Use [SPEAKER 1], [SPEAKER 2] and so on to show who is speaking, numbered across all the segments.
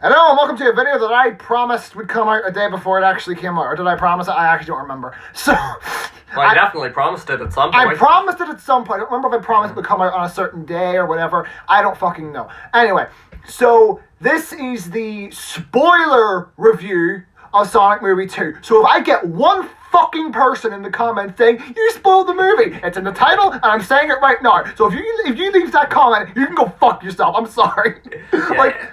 [SPEAKER 1] Hello and welcome to a video that I promised would come out a day before it actually came out. Or did I promise it? I actually don't remember. So...
[SPEAKER 2] Well, I definitely promised it at some point.
[SPEAKER 1] I promised it at some point. I don't remember if I promised it would come out on a certain day or whatever. I don't fucking know. Anyway, so this is the spoiler review of Sonic Movie 2. So if I get one fucking person in the comments saying, you spoiled the movie, it's in the title, and I'm saying it right now. So if you leave that comment, you can go fuck yourself. I'm sorry.
[SPEAKER 2] Yeah.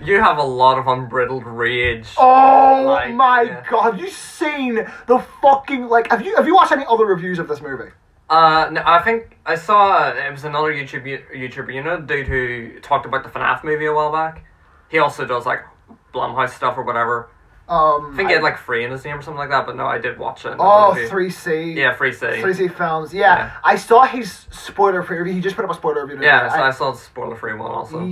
[SPEAKER 2] You have a lot of unbridled rage.
[SPEAKER 1] Oh my god, have you seen the fucking, have you watched any other reviews of this movie?
[SPEAKER 2] No, I think I saw, it was another YouTuber, you know, the dude who talked about the FNAF movie a while back? He also does, Blumhouse stuff or whatever. I think he had, Free in his name or something like that, but no, I did watch it.
[SPEAKER 1] Oh, 3C.
[SPEAKER 2] Yeah, 3C.
[SPEAKER 1] 3C Films, yeah. I saw his spoiler-free review. He just put up a spoiler review today.
[SPEAKER 2] Yeah, so I saw the spoiler-free one also.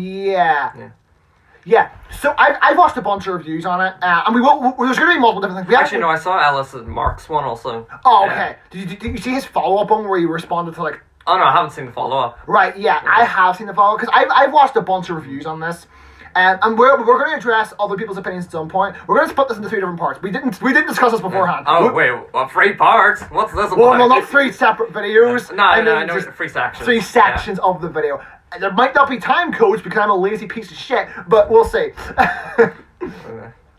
[SPEAKER 1] Yeah, so I've watched a bunch of reviews on it, and there's going to be multiple different things.
[SPEAKER 2] Actually, no, I saw Ellis and Mark's one also.
[SPEAKER 1] Oh, okay. Did you see his follow-up one where he responded to,
[SPEAKER 2] Oh, no, I haven't seen the follow-up.
[SPEAKER 1] Right, yeah, I have seen the follow-up, because I've watched a bunch of reviews on this, and we're going to address other people's opinions at some point. We're going to split this into 3 different parts. We didn't discuss this beforehand.
[SPEAKER 2] Oh, wait, 3 parts? What's this about?
[SPEAKER 1] Well, not 3 separate videos.
[SPEAKER 2] No, I know, 3 sections.
[SPEAKER 1] 3 sections of the video. There might not be time codes because I'm a lazy piece of shit, but we'll see.
[SPEAKER 2] Okay.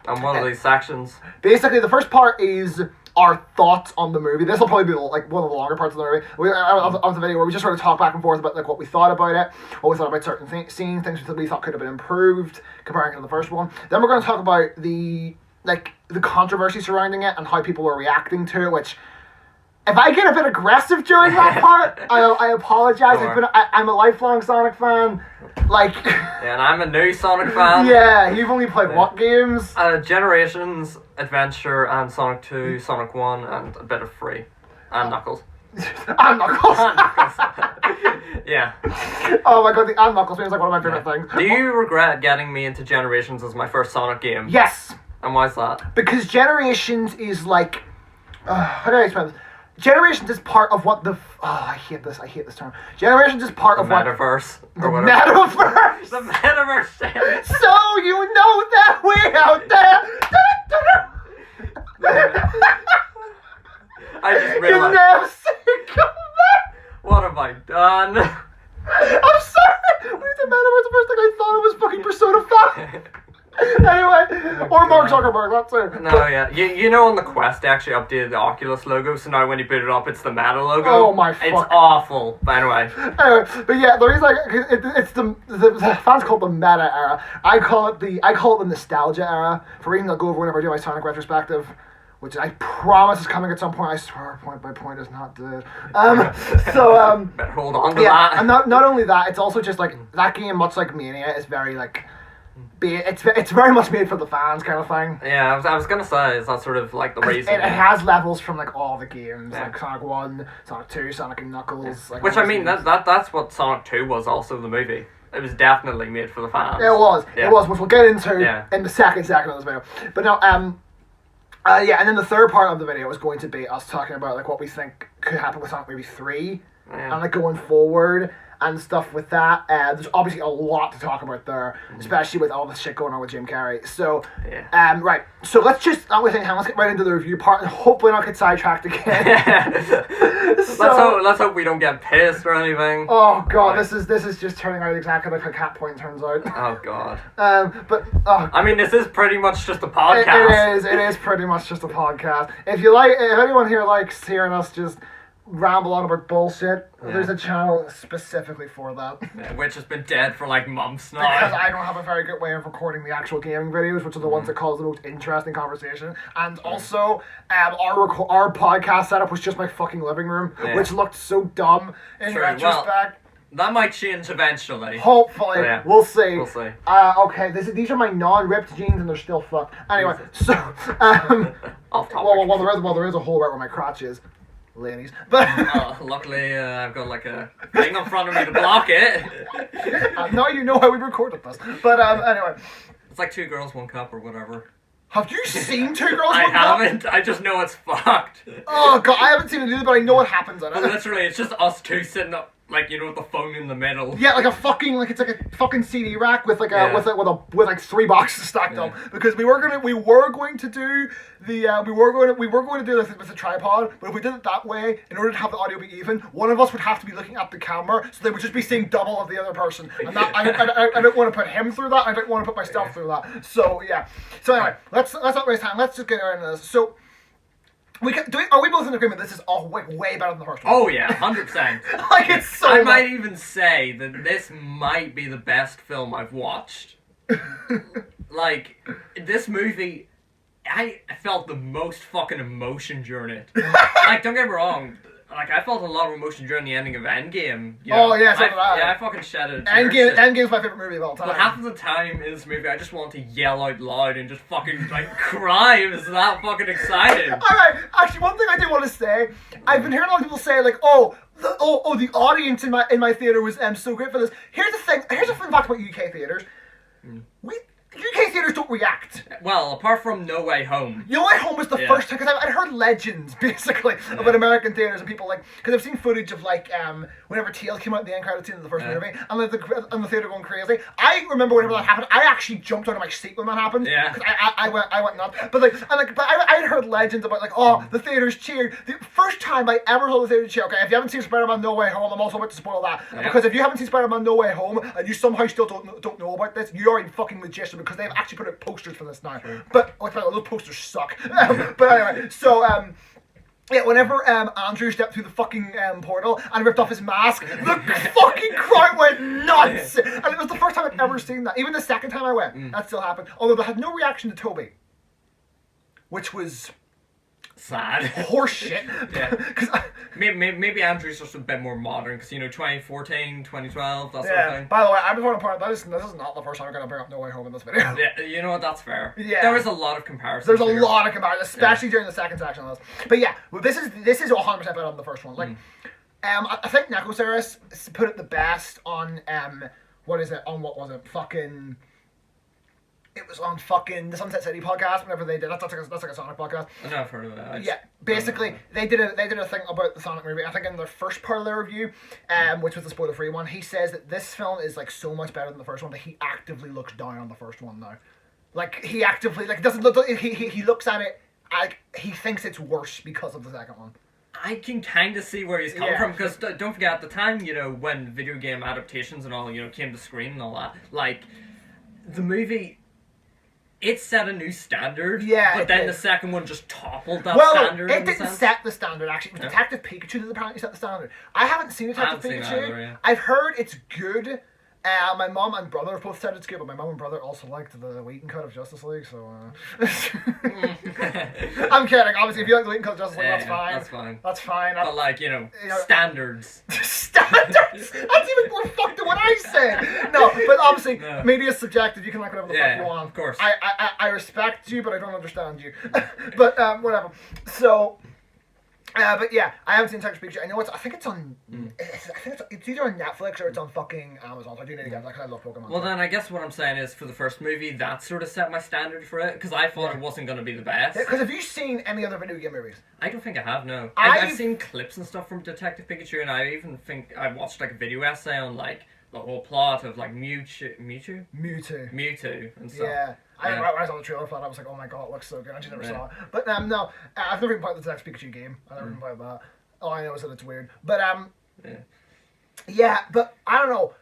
[SPEAKER 2] I'm one of these sections.
[SPEAKER 1] Basically, the first part is our thoughts on the movie. This will probably be one of the longer parts of the movie of the video where we just sort of talk back and forth about what we thought about it, what we thought about certain scenes, things that we thought could have been improved comparing to the first one. Then we're going to talk about the controversy surrounding it and how people are reacting to it, which... If I get a bit aggressive during that part, I apologize.
[SPEAKER 2] Sure.
[SPEAKER 1] I'm a lifelong Sonic fan.
[SPEAKER 2] Yeah, and I'm a new Sonic fan.
[SPEAKER 1] Yeah, you've only played what games?
[SPEAKER 2] Generations, Adventure, and Sonic 2, Sonic 1, and a bit of Free. And Knuckles.
[SPEAKER 1] And Knuckles.
[SPEAKER 2] Yeah.
[SPEAKER 1] Oh my god, the and Knuckles seems like one of my favorite things.
[SPEAKER 2] Do you regret getting me into Generations as my first Sonic game?
[SPEAKER 1] Yes.
[SPEAKER 2] And why is that?
[SPEAKER 1] Because Generations is how do I explain this? Generations is part of what I hate this term. Generations is part of what...
[SPEAKER 2] Metaverse.
[SPEAKER 1] The metaverse!
[SPEAKER 2] The metaverse!
[SPEAKER 1] So you know that way out there!
[SPEAKER 2] I just realized...
[SPEAKER 1] You never see it come back!
[SPEAKER 2] What have I done?
[SPEAKER 1] I'm sorry! When you said metaverse, the first thing I thought it was fucking Persona 5! Anyway, or Mark Zuckerberg, that's it.
[SPEAKER 2] No, yeah. You know on the Quest they actually updated the Oculus logo, so now when you boot it up it's the Meta logo.
[SPEAKER 1] Oh my fuck.
[SPEAKER 2] It's awful, but anyway.
[SPEAKER 1] But yeah, the reason it's the fans call it the meta era. I call it the nostalgia era, for reasons I'll go over whenever I do my Sonic retrospective, which I promise is coming at some point. I swear point by point is not good.
[SPEAKER 2] Better hold on to that.
[SPEAKER 1] And not only that, it's also just that game, much like Mania, is very it's very much made for the fans kind of thing.
[SPEAKER 2] Yeah, I was gonna say, is that sort of the reason?
[SPEAKER 1] It has levels from all the games, like Sonic 1, Sonic 2, Sonic and Knuckles.
[SPEAKER 2] Yeah. Which I mean, that's what Sonic 2 was also, the movie. It was definitely made for the fans.
[SPEAKER 1] It was, which we'll get into in the second of this video. But no, and then the third part of the video is going to be us talking about what we think could happen with Sonic Movie 3, and going forward. And stuff with that. There's obviously a lot to talk about there, especially with all the shit going on with Jim Carrey. So, right. So let's just not waste any time. Let's get right into the review part, and hopefully not get sidetracked again.
[SPEAKER 2] Let's hope we don't get pissed or anything.
[SPEAKER 1] Oh god, this is just turning out exactly like a cat point turns out.
[SPEAKER 2] Oh god.
[SPEAKER 1] I
[SPEAKER 2] mean, this is pretty much just a podcast.
[SPEAKER 1] It is pretty much just a podcast. If anyone here likes hearing us just ramble on about bullshit, there's a channel specifically for that.
[SPEAKER 2] Which has been dead for months now.
[SPEAKER 1] Because I don't have a very good way of recording the actual gaming videos, which are the ones that cause the most interesting conversation. And also, our podcast setup was just my fucking living room, which looked so dumb in retrospect.
[SPEAKER 2] That might change eventually.
[SPEAKER 1] Hopefully. We'll see.
[SPEAKER 2] We'll see.
[SPEAKER 1] Okay, these are my non-ripped jeans and they're still fucked. Anyway, so,
[SPEAKER 2] off topic.
[SPEAKER 1] Well, there is a hole right where my crotch is. Ladies, but
[SPEAKER 2] luckily I've got a thing in front of me to block it.
[SPEAKER 1] Now you know how we recorded this. But anyway,
[SPEAKER 2] it's like 2 Girls, 1 Cup or whatever.
[SPEAKER 1] Have you seen 2 Girls, 1 Cup?
[SPEAKER 2] I haven't. I just know it's fucked.
[SPEAKER 1] Oh god, I haven't seen it either, but I know what happens in it.
[SPEAKER 2] But literally, it's just us 2 sitting up Like, you know, with the phone in the middle.
[SPEAKER 1] Yeah, like it's like a fucking CD rack with like with like 3 boxes stacked up, because we were going to do the we were going to do this with a tripod, but if we did it that way, in order to have the audio be even, one of us would have to be looking at the camera, so they would just be seeing double of the other person, and that I don't want to put him through that. I don't want to put myself through that. So yeah. So anyway, let's not waste time. Let's just get right into this. So. Are we both in agreement this is all way better than the first one?
[SPEAKER 2] Oh yeah, 100%.
[SPEAKER 1] Like, it's so
[SPEAKER 2] I might even say that this might be the best film I've watched. Like, this movie, I felt the most fucking emotion during it. Like, don't get me wrong. Like, I felt a lot of emotion during the ending of Endgame. You know?
[SPEAKER 1] Oh, yeah, so did I.
[SPEAKER 2] Yeah, I fucking shedded
[SPEAKER 1] Endgame's my favorite movie of all time.
[SPEAKER 2] But half of the time in this movie, I just want to yell out loud and just fucking, like, cry. I was that fucking excited.
[SPEAKER 1] Alright, actually, one thing I do want to say, I've been hearing a lot of people say, like, the audience in my theater was so great for this. Here's a fun fact about UK theaters. UK theaters don't react.
[SPEAKER 2] Well, apart from No Way Home.
[SPEAKER 1] No Way Home was the first time, because I'd heard legends, basically, about American theaters, and people, like, because I've seen footage of, like, whenever Teal came out in the end credit scene of the first movie, and the theater going crazy. I remember whenever that happened, I actually jumped out of my seat when that happened.
[SPEAKER 2] Yeah.
[SPEAKER 1] Because I went nuts. But I had heard legends about, like, the theaters cheered. The first time I ever saw the theater cheer, okay, if you haven't seen Spider-Man No Way Home, I'm also about to spoil that. Yeah. Because if you haven't seen Spider-Man No Way Home, and you somehow still don't know about this, you are a fucking magician, because they've actually put out posters for this now. Sure. But those posters suck. But anyway, so yeah, whenever Andrew stepped through the fucking portal and ripped off his mask, the fucking crowd went nuts. And it was the first time I'd ever seen that. Even the second time I went, that still happened. Although they had no reaction to Toby, which was
[SPEAKER 2] sad.
[SPEAKER 1] Horseshit.
[SPEAKER 2] Yeah. Maybe Andrew's just a bit more modern, because, 2014, 2012, that sort of thing.
[SPEAKER 1] By the way, I just want to point out, this is not the first time I'm going to bring up No Way Home in this video.
[SPEAKER 2] Yeah, you know what, that's fair.
[SPEAKER 1] Yeah.
[SPEAKER 2] There was a lot of comparisons.
[SPEAKER 1] There's a lot of comparisons, especially during the second section of this. But yeah, well, this is 100% better than the first one. Like, I think Nekosaurus put it the best on, what was it? It was on fucking the Sunset City podcast. Whenever they did that's like a Sonic podcast.
[SPEAKER 2] I know, I've heard of that.
[SPEAKER 1] Yeah, basically they did a thing about the Sonic movie. I think in their first part of their review, which was the spoiler-free one, he says that this film is like so much better than the first one that he actively looks down on the first one now. Like, he actively doesn't look. He looks at it like he thinks it's worse because of the second one.
[SPEAKER 2] I can kind of see where he's coming from, because don't forget, at the time, when video game adaptations and all, came to screen and all that, like, the movie, it set a new standard, but then the second one just toppled that standard.
[SPEAKER 1] Well, it didn't set the standard, actually. It was Detective Pikachu that apparently set the standard. I haven't seen Detective Pikachu. Either. I've heard it's good. My mom and brother both said it's good, but my mom and brother also liked the Whedon cut of Justice League, so... I'm kidding. Obviously, if you like the Whedon cut of Justice League, that's fine.
[SPEAKER 2] That's fine.
[SPEAKER 1] That's fine.
[SPEAKER 2] But, standards.
[SPEAKER 1] Standards? That's even more fucked than what I said. No, but obviously, media is subjective. You can like whatever the fuck you want.
[SPEAKER 2] Of course.
[SPEAKER 1] I respect you, but I don't understand you. But, whatever. So... but yeah, I haven't seen Detective Pikachu. I know I think it's on. It's either on Netflix or it's on fucking Amazon. So I do need to get that, because I love Pokemon.
[SPEAKER 2] Well, then I guess what I'm saying is, for the first movie, that sort of set my standard for it, because I thought it wasn't going to be the best.
[SPEAKER 1] Because have you seen any other video game movies?
[SPEAKER 2] I don't think I have. No, I've seen clips and stuff from Detective Pikachu, and I even think I watched like a video essay on like the whole plot of like Mewtwo and stuff.
[SPEAKER 1] Yeah. When I saw the trailer for that, I was like, oh my god, it looks so good. I just never saw it. But no, I've never even played the Detective Pikachu game. I've never even played that. All I know is that it's weird. But, yeah, but I don't know.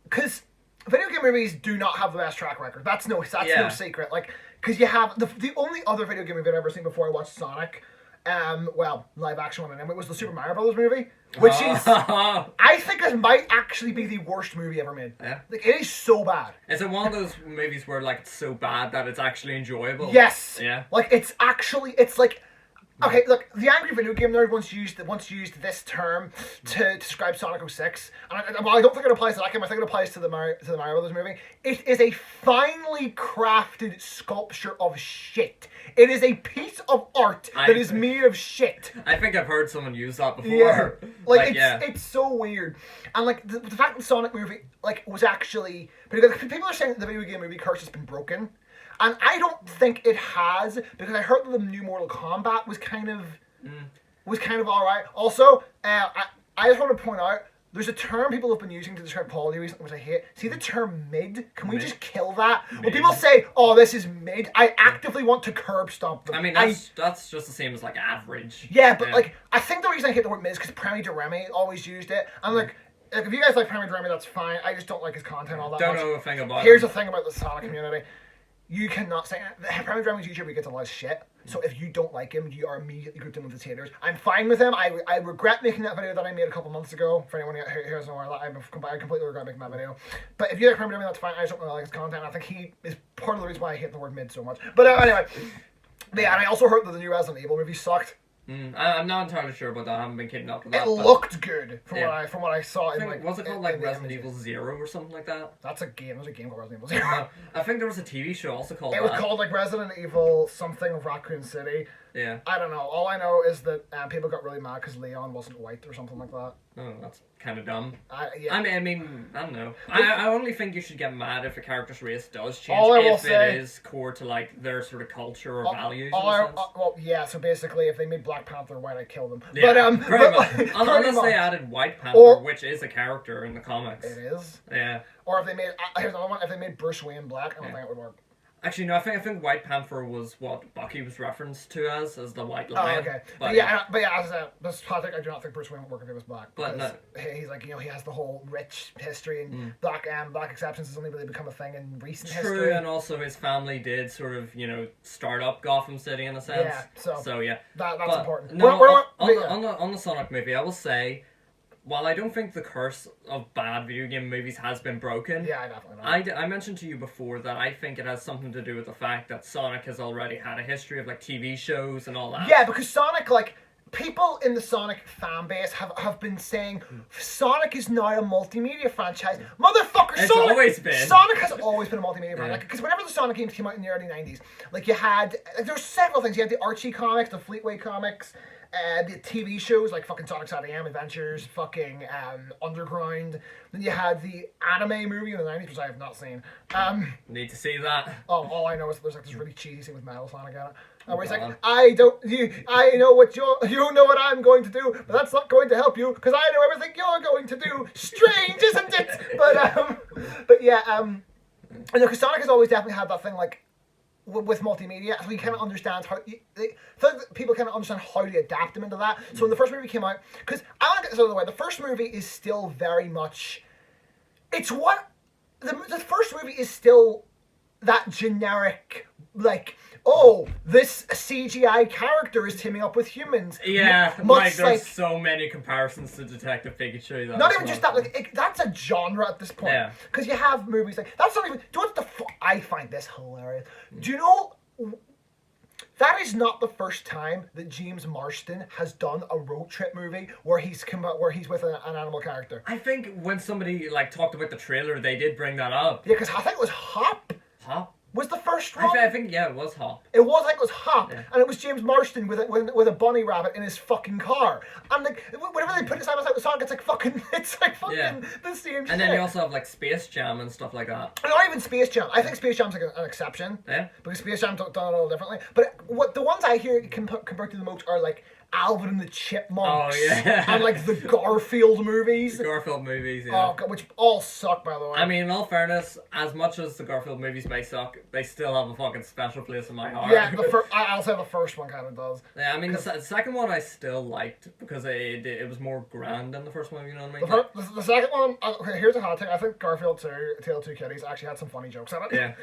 [SPEAKER 1] Because video game movies do not have the best track record. That's no secret. Like, because you have, the only other video game movie I've ever seen before I watched Sonic, live action one, and it was the Super Mario Brothers movie, which is, I think it might actually be the worst movie ever made.
[SPEAKER 2] Yeah.
[SPEAKER 1] Like, it is so bad.
[SPEAKER 2] Is it one of those movies where, like, it's so bad that it's actually enjoyable?
[SPEAKER 1] Yes.
[SPEAKER 2] Yeah.
[SPEAKER 1] Like, it's like, okay, look, the Angry Video Game Nerd once used this term to describe Sonic 06, and I don't think it applies to that game. I think it applies to the Mario Brothers movie. It is a finely crafted sculpture of shit. It is a piece of art that is made of shit.
[SPEAKER 2] I think I've heard someone use that before.
[SPEAKER 1] Yeah, it's so weird, and like the fact that the Sonic movie was actually, because people are saying that the video game movie curse has been broken. And I don't think it has, because I heard that the new Mortal Kombat was kind of alright. Also, I just want to point out, There's a term people have been using to describe quality recently, which I hate. See the term mid? Can we just kill that? Mid. When people say, "Oh, this is mid," I actively want to curb stomp them.
[SPEAKER 2] I mean, that's just the same as like average.
[SPEAKER 1] Yeah, but like I think the reason I hate the word mid is because Premi de Remy always used it. I'm like, if you guys like Premi de Remy, that's fine. I just don't like his content all that
[SPEAKER 2] much.
[SPEAKER 1] Don't
[SPEAKER 2] know a thing about
[SPEAKER 1] Here's the thing about the Sonic community. You cannot say Premi de Remy's YouTuber gets a lot of shit. So if you don't like him, you are immediately grouped in with his haters. I'm fine with him. I regret making that video that I made a couple months ago. For anyone who doesn't know, I completely regret making that video. But if you like Premi de Remy, that's fine. I just don't really like his content. I think he is part of the reason why I hate the word mid so much. But anyway, yeah, and I also heard that the new Resident Evil movie sucked.
[SPEAKER 2] I'm not entirely sure about that. I haven't been keeping up with that.
[SPEAKER 1] It looked good from what I saw.
[SPEAKER 2] Was it called like Resident Evil Zero or something like that?
[SPEAKER 1] That's a game. There's a game called Resident Evil Zero.
[SPEAKER 2] I think there was a TV show also called.
[SPEAKER 1] It was called like Resident Evil something of Raccoon City.
[SPEAKER 2] Yeah.
[SPEAKER 1] I don't know. All I know is that people got really mad because Leon wasn't white or something like that.
[SPEAKER 2] Oh, that's kind of dumb.
[SPEAKER 1] Yeah.
[SPEAKER 2] I mean, I don't know. I only think you should get mad if a character's race does change if it is core to like their sort of culture or values.
[SPEAKER 1] Well, yeah. So basically, if they made Black Panther white, I'd kill them.
[SPEAKER 2] Yeah, pretty much. Unless they added White Panther, which is a character in the comics.
[SPEAKER 1] It is.
[SPEAKER 2] Yeah.
[SPEAKER 1] Or if they made here's another one. If they made Bruce Wayne black, I don't think it would work.
[SPEAKER 2] Actually, no. I think White Panther was what Bucky was referenced to as the White Lion.
[SPEAKER 1] Oh, okay. But yeah, as I said, this topic, I do not think Bruce Wayne would work if he was black.
[SPEAKER 2] But no.
[SPEAKER 1] He's like, he has the whole rich history, and black exceptions has only really become a thing in recent history.
[SPEAKER 2] True, and also his family did sort of, start up Gotham City in a sense.
[SPEAKER 1] Yeah. So
[SPEAKER 2] yeah,
[SPEAKER 1] that's important.
[SPEAKER 2] No, on the Sonic movie, I will say, while I don't think the curse of bad video game movies has been broken,
[SPEAKER 1] yeah, I definitely don't.
[SPEAKER 2] I mentioned to you before that I think it has something to do with the fact that Sonic has already had a history of like TV shows and all that.
[SPEAKER 1] Yeah, because Sonic, like, people in the Sonic fan base have been saying Sonic is now a multimedia franchise. Motherfucker,
[SPEAKER 2] it's always been.
[SPEAKER 1] Sonic has always been a multimedia franchise. Because whenever the Sonic games came out in the early 90s, like there were several things. You had the Archie comics, the Fleetway comics, the TV shows like fucking Sonic Sat AM Adventures, fucking Underground. Then you had the anime movie in the 90s, which I have not seen.
[SPEAKER 2] Need to see that.
[SPEAKER 1] Oh, all I know is there's like this really cheesy scene with Metal Sonic in it. Where he's like, I know what you know what I'm going to do, but that's not going to help you because I know everything you're going to do. Strange, isn't it? But yeah, because Sonic has always definitely had that thing like with multimedia, so he kind of understands how people kind of understand how to adapt him into that. So when the first movie came out, because I want to get this out of the way, the first movie is still very much, it's what the first movie is still that generic like. Oh, this CGI character is teaming up with humans.
[SPEAKER 2] Yeah, there's so many comparisons to Detective Pikachu.
[SPEAKER 1] Not even just that, that's a genre at this point.
[SPEAKER 2] Yeah.
[SPEAKER 1] Because you have movies like, that's not even, do you know what the fuck, I find this hilarious. Do you know, that is not the first time that James Marsden has done a road trip movie where he's with an animal character.
[SPEAKER 2] I think when somebody, talked about the trailer, they did bring that up.
[SPEAKER 1] Yeah, because I think it was Hop.
[SPEAKER 2] Hop?
[SPEAKER 1] Was the first one?
[SPEAKER 2] I think, yeah, it was Hop.
[SPEAKER 1] I think it was Hop, and it was James Marsden with a bunny rabbit in his fucking car. And whenever they put it side by side with Sonic, it's like fucking the same shit.
[SPEAKER 2] And then you also have Space Jam and stuff like that.
[SPEAKER 1] Not even Space Jam. I think Space Jam's an exception.
[SPEAKER 2] Yeah.
[SPEAKER 1] Because Space Jam's done it a little differently. But what the ones I hear compared to the most are Alvin and the Chipmunks.
[SPEAKER 2] Oh, yeah.
[SPEAKER 1] And the Garfield movies.
[SPEAKER 2] The Garfield movies, yeah.
[SPEAKER 1] Oh, God, which all suck, by the way.
[SPEAKER 2] I mean, in all fairness, as much as the Garfield movies may suck, they still have a fucking special place in my heart.
[SPEAKER 1] Yeah, I'll say the first one kind of does.
[SPEAKER 2] Yeah, I mean, the second one I still liked because it was more grand than the first one, you know what I
[SPEAKER 1] mean? The second one, okay, here's a hot take. I think Garfield 2, Tale of Two Kitties, actually had some funny jokes in it.
[SPEAKER 2] Yeah.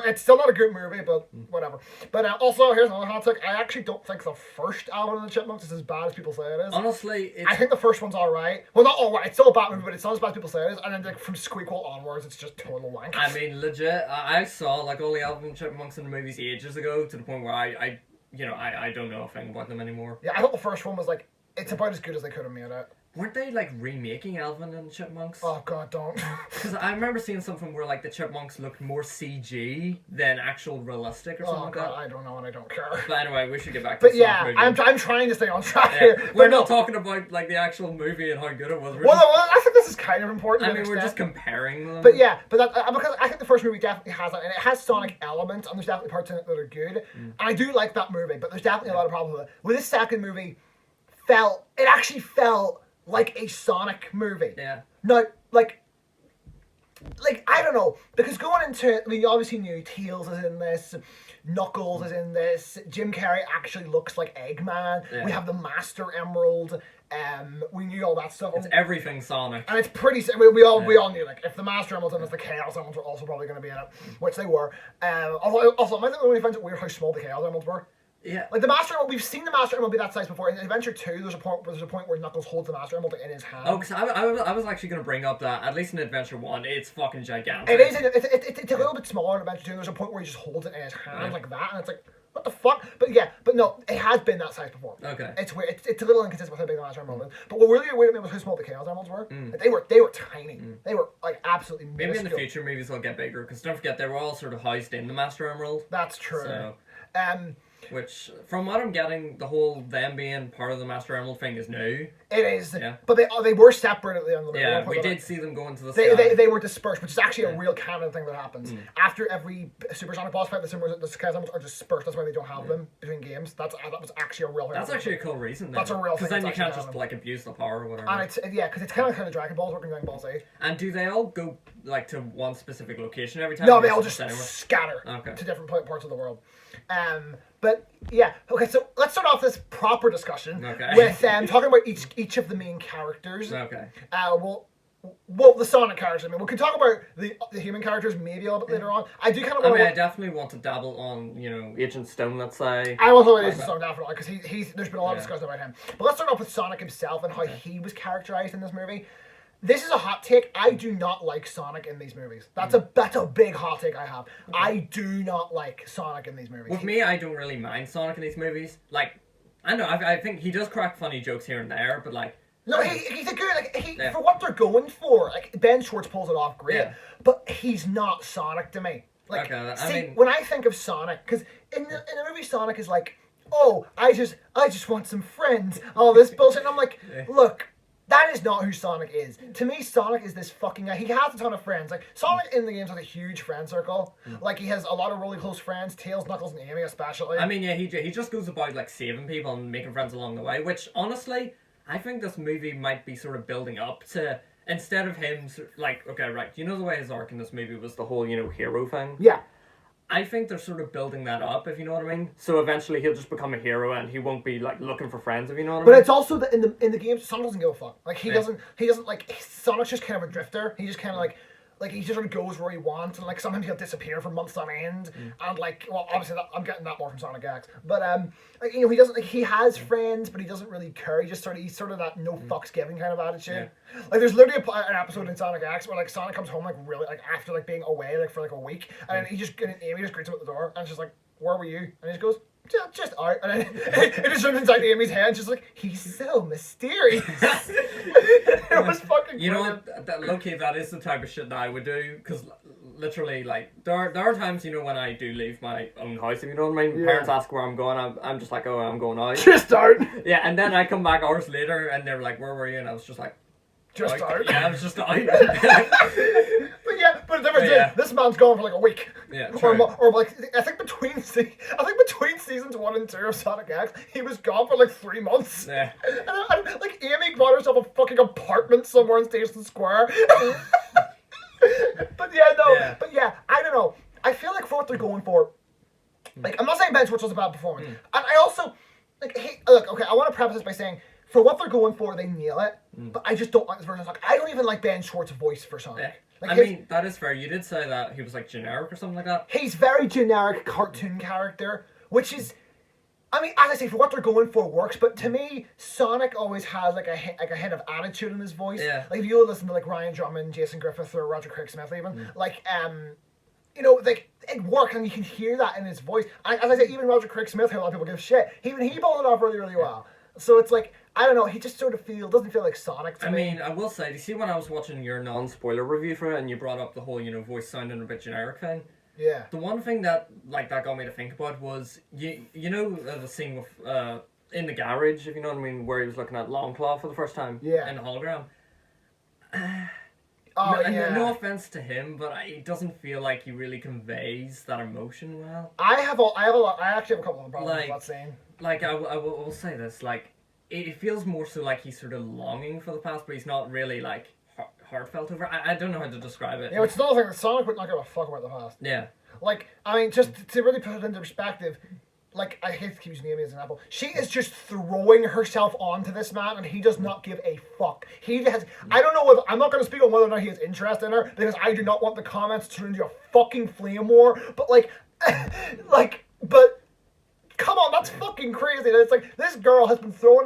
[SPEAKER 1] It's still not a good movie, but whatever. But also, here's another hot take. I actually don't think the first Alvin and the Chipmunks is as bad as people say it is.
[SPEAKER 2] Honestly,
[SPEAKER 1] I think the first one's alright. Well, not alright. It's still a bad movie, but it's not as bad as people say it is. And then from Squeakquel onwards, it's just total wank.
[SPEAKER 2] I mean, legit. I saw all the Alvin and Chipmunks in the movies ages ago to the point where I don't know a thing about them anymore.
[SPEAKER 1] Yeah, I thought the first one was it's about as good as they could have made it.
[SPEAKER 2] Weren't they remaking Alvin and the Chipmunks?
[SPEAKER 1] Oh God, don't.
[SPEAKER 2] Because I remember seeing something where the Chipmunks looked more CG than actual realistic or something like that.
[SPEAKER 1] I don't know and I don't care.
[SPEAKER 2] But anyway, we should get back to the
[SPEAKER 1] yeah, I'm trying to stay on track here.
[SPEAKER 2] We're not talking about the actual movie and how good it was.
[SPEAKER 1] I think this is kind of important.
[SPEAKER 2] I mean, we're just comparing them.
[SPEAKER 1] But yeah, because I think the first movie definitely has that, and it has Sonic elements, and there's definitely parts in it that are good. And I do like that movie, but there's definitely a lot of problems with it. With this second movie, it actually felt like a Sonic movie.
[SPEAKER 2] Yeah.
[SPEAKER 1] Now, I don't know, because going into it, I mean, you obviously knew Tails is in this, Knuckles is in this, Jim Carrey actually looks like Eggman, we have the Master Emerald, we knew all that stuff.
[SPEAKER 2] It's everything Sonic.
[SPEAKER 1] And it's pretty, we all knew, like, if the Master Emerald's in it, the Chaos Emeralds were also probably going to be in it, which they were. Also, I think when we found it weird how small the Chaos Emeralds were.
[SPEAKER 2] Yeah.
[SPEAKER 1] Like the Master Emerald, we've seen the Master Emerald be that size before. In Adventure 2, there's a point where Knuckles holds the Master Emerald in his hand.
[SPEAKER 2] Oh, because I was actually going to bring up that, at least in Adventure 1, it's fucking gigantic.
[SPEAKER 1] It is, it's a little bit smaller in Adventure 2, and there's a point where he just holds it in his hand like that, and it's like, what the fuck? But no, it has been that size before.
[SPEAKER 2] Okay.
[SPEAKER 1] It's weird. It's a little inconsistent with how big the Master Emerald is. But what really weirded me was how small the Chaos Emeralds were. Like, they were tiny. They were, like, absolutely minuscule.
[SPEAKER 2] Maybe in the future movies they'll get bigger, because don't forget, they were all sort of housed in the Master Emerald.
[SPEAKER 1] That's true.
[SPEAKER 2] So, which, from what I'm getting, the whole them being part of the Master Emerald thing is new.
[SPEAKER 1] It is.
[SPEAKER 2] Yeah.
[SPEAKER 1] But they were separate at the end of the movie.
[SPEAKER 2] Yeah, we did see them go into the sky.
[SPEAKER 1] They were dispersed, which is actually a real canon thing that happens. After every Supersonic boss fight, the Chaos Emeralds are dispersed. That's why they don't have them between games. That was actually a real thing.
[SPEAKER 2] That's actually a cool reason.
[SPEAKER 1] That's a real thing.
[SPEAKER 2] Because then you can't just, like, abuse the power or whatever.
[SPEAKER 1] And it's, because it's kind of Dragon Balls working Dragon Ball Z.
[SPEAKER 2] And do they all go, like, to one specific location every time?
[SPEAKER 1] No, they all just scatter to different parts of the world. But yeah, okay. So let's start off this proper discussion with talking about each of the main characters.
[SPEAKER 2] Okay.
[SPEAKER 1] Well, the Sonic characters. I mean, we could talk about the human characters maybe a little bit later on. I do kind of.
[SPEAKER 2] I definitely want to dabble on Agent Stone. Let's say.
[SPEAKER 1] I also want Agent Stone definitely because he's there's been a lot of discussion about him. But let's start off with Sonic himself and how he was characterized in this movie. This is a hot take. I do not like Sonic in these movies. That's a big hot take I have. Okay. I do not like Sonic in these movies.
[SPEAKER 2] With me, I don't really mind Sonic in these movies. Like, I don't know. I think he does crack funny jokes here and there, but like.
[SPEAKER 1] No, he's a good for what they're going for. Like Ben Schwartz pulls it off great, but he's not Sonic to me. Like, when I think of Sonic, because in the movie Sonic is like, oh, I just want some friends. All this bullshit. And I'm like, look. That is not who Sonic is. To me, Sonic is this fucking guy. He has a ton of friends. Like, Sonic in the games has a huge friend circle. Like, he has a lot of really close friends. Tails, Knuckles, and Amy especially.
[SPEAKER 2] I mean, yeah, he just goes about, like, saving people and making friends along the way, which, honestly, I think this movie might be sort of building up to, instead of him, like, okay, right, you know the way his arc in this movie was the whole, hero thing?
[SPEAKER 1] Yeah.
[SPEAKER 2] I think they're sort of building that up, if you know what I mean. So eventually he'll just become a hero and he won't be like looking for friends, if you know what I mean.
[SPEAKER 1] But it's also that in the games, Sonic doesn't give a fuck. Like he doesn't like Sonic's just kind of a drifter. He just kind of like he just sort of goes where he wants, and like sometimes he'll disappear for months on end. And like, well, obviously I'm getting that more from Sonic X. But like he doesn't like he has friends, but he doesn't really care. He's sort of that no fucks giving kind of attitude. Yeah. Like there's literally an episode in Sonic X where like Sonic comes home like really like after like being away like for like a week, and Amy just greets him at the door, and she's like, "Where were you?" And he just goes, just out, and then it just runs inside Amy's head, just like, he's so mysterious. It was fucking.
[SPEAKER 2] You know what? Low-key, that is the type of shit that I would do, because literally, like, there are times, when I do leave my own house, if you know what I mean. Parents ask where I'm going, I'm just like, oh, I'm going out.
[SPEAKER 1] Just out.
[SPEAKER 2] Yeah, and then I come back hours later, and they're like, where were you? And I was just like,
[SPEAKER 1] just out.
[SPEAKER 2] Yeah, I was just out.
[SPEAKER 1] But the difference is, this man's gone for like a week.
[SPEAKER 2] Yeah,
[SPEAKER 1] or like I think between seasons 1 and 2 of Sonic X, he was gone for like 3 months.
[SPEAKER 2] Yeah.
[SPEAKER 1] And like Amy bought herself a fucking apartment somewhere in Station Square. But yeah, I don't know. I feel like for what they're going for, like I'm not saying Ben Schwartz was a bad performance, and I also like look, okay, I want to preface this by saying, for what they're going for, they nail it. But I just don't like this version of Sonic. I don't even like Ben Schwartz's voice for Sonic.
[SPEAKER 2] Yeah.
[SPEAKER 1] Like
[SPEAKER 2] I mean, that is fair. You did say that he was like generic or something like that.
[SPEAKER 1] He's very generic cartoon character, which is, I mean, as I say, for what they're going for works. But to me, Sonic always has like a hint of attitude in his voice.
[SPEAKER 2] Yeah.
[SPEAKER 1] Like if you listen to like Ryan Drummond, Jason Griffith, or Roger Craig Smith, even like like it works, and you can hear that in his voice. And as I say, even Roger Craig Smith, who a lot of people give shit, even he pulled it off really, really well. So it's like, I don't know, he just sort of doesn't feel like Sonic to me.
[SPEAKER 2] I mean, I will say, do you see when I was watching your non-spoiler review for it, and you brought up the whole, voice sounding a bit generic thing?
[SPEAKER 1] Yeah.
[SPEAKER 2] The one thing that got me to think about was, the scene with, in the garage, if you know what I mean, where he was looking at Longclaw for the first time.
[SPEAKER 1] Yeah.
[SPEAKER 2] In the hologram.
[SPEAKER 1] No
[SPEAKER 2] offense to him, but it doesn't feel like he really conveys that emotion well.
[SPEAKER 1] I actually have a couple of problems with that scene.
[SPEAKER 2] Like, I will say this, like, it feels more so like he's sort of longing for the past, but he's not really like heartfelt over. I don't know how to describe it.
[SPEAKER 1] Yeah, it's another thing that Sonic would not give a fuck about the past.
[SPEAKER 2] Yeah.
[SPEAKER 1] Like, I mean, just to really put it into perspective, like, I hate to keep using Amy as an example. She is just throwing herself onto this man, and he does not give a fuck. He has. I don't know whether. I'm not going to speak on whether or not he has interest in her, because I do not want the comments to turn into a fucking flame war. But, like, but. Come on, that's fucking crazy. It's like this girl has been throwing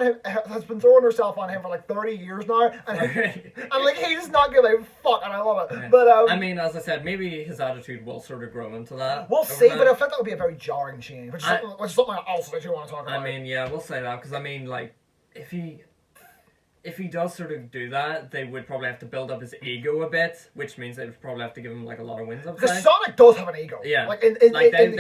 [SPEAKER 1] herself on him for like 30 years now, and like he does not give a fuck, and I love it. Yeah. But
[SPEAKER 2] I mean, as I said, maybe his attitude will sort of grow into that.
[SPEAKER 1] We'll see, but I think that would be a very jarring change, which is something else that you want to talk about.
[SPEAKER 2] I mean, yeah, we'll say that because I mean, like, if he does sort of do that, they would probably have to build up his ego a bit, which means they would probably have to give him like a lot of wins up.
[SPEAKER 1] Because Sonic does have an ego.
[SPEAKER 2] Yeah,
[SPEAKER 1] like
[SPEAKER 2] they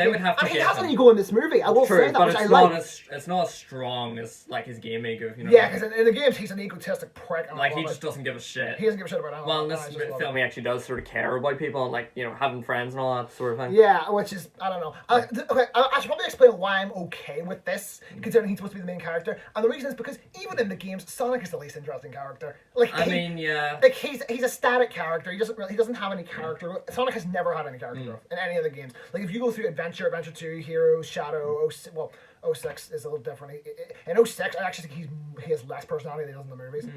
[SPEAKER 2] would have to.
[SPEAKER 1] And he has an ego in this movie. I will say that,
[SPEAKER 2] but
[SPEAKER 1] which
[SPEAKER 2] it's
[SPEAKER 1] I
[SPEAKER 2] not
[SPEAKER 1] like.
[SPEAKER 2] It's not as strong as like his game ego. You know.
[SPEAKER 1] Yeah, because in the games he's an egotistic prick. And
[SPEAKER 2] like he just doesn't give a shit.
[SPEAKER 1] He doesn't give a shit about anyone.
[SPEAKER 2] Well, in this film, he actually does sort of care about people and like having friends and all that sort of thing.
[SPEAKER 1] Yeah, which is I don't know. Okay, I should probably explain why I'm okay with this, considering he's supposed to be the main character, and the reason is because even in the games, Sonic is the least interesting character. Like
[SPEAKER 2] I mean, yeah.
[SPEAKER 1] Like he's a static character. He doesn't have any character. Sonic has never had any character growth in any of the games. Like if you go through Adventure 2, Heroes, Shadow, 06 is a little different. In 06, I actually think he has less personality than he does in the movies.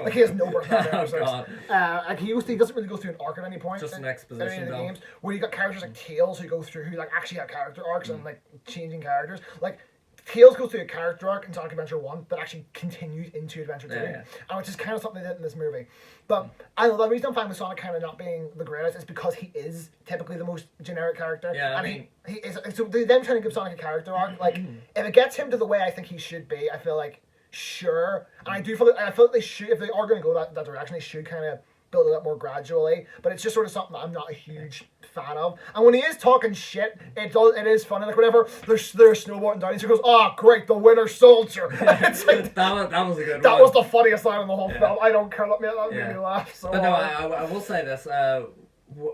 [SPEAKER 1] Like he has no personality in 06. Like he doesn't really go through an arc at any point.
[SPEAKER 2] Just an exposition.
[SPEAKER 1] In any of the games where you got characters like Tails who go through who like actually have character arcs and like changing characters. Like Tails goes through a character arc in Sonic Adventure 1 that actually continues into Adventure 2, and which is kind of something they did in this movie. But I know the reason I'm fine with Sonic kind of not being the greatest is because he is typically the most generic character.
[SPEAKER 2] Yeah,
[SPEAKER 1] and he is. So them trying to give Sonic a character arc, like if it gets him to the way I think he should be, I feel like sure. And I feel like they should, if they are going to go that direction, they should kind of build it up more gradually, but it's just sort of something that I'm not a huge fan of. And when he is talking shit, it is funny. Like whenever they're snowboarding down, he goes, "Oh, great, the Winter Soldier." It's like
[SPEAKER 2] that was a good.
[SPEAKER 1] That was the funniest line in the whole film. I don't care. That made me laugh so
[SPEAKER 2] hard.
[SPEAKER 1] But
[SPEAKER 2] no, I will say this.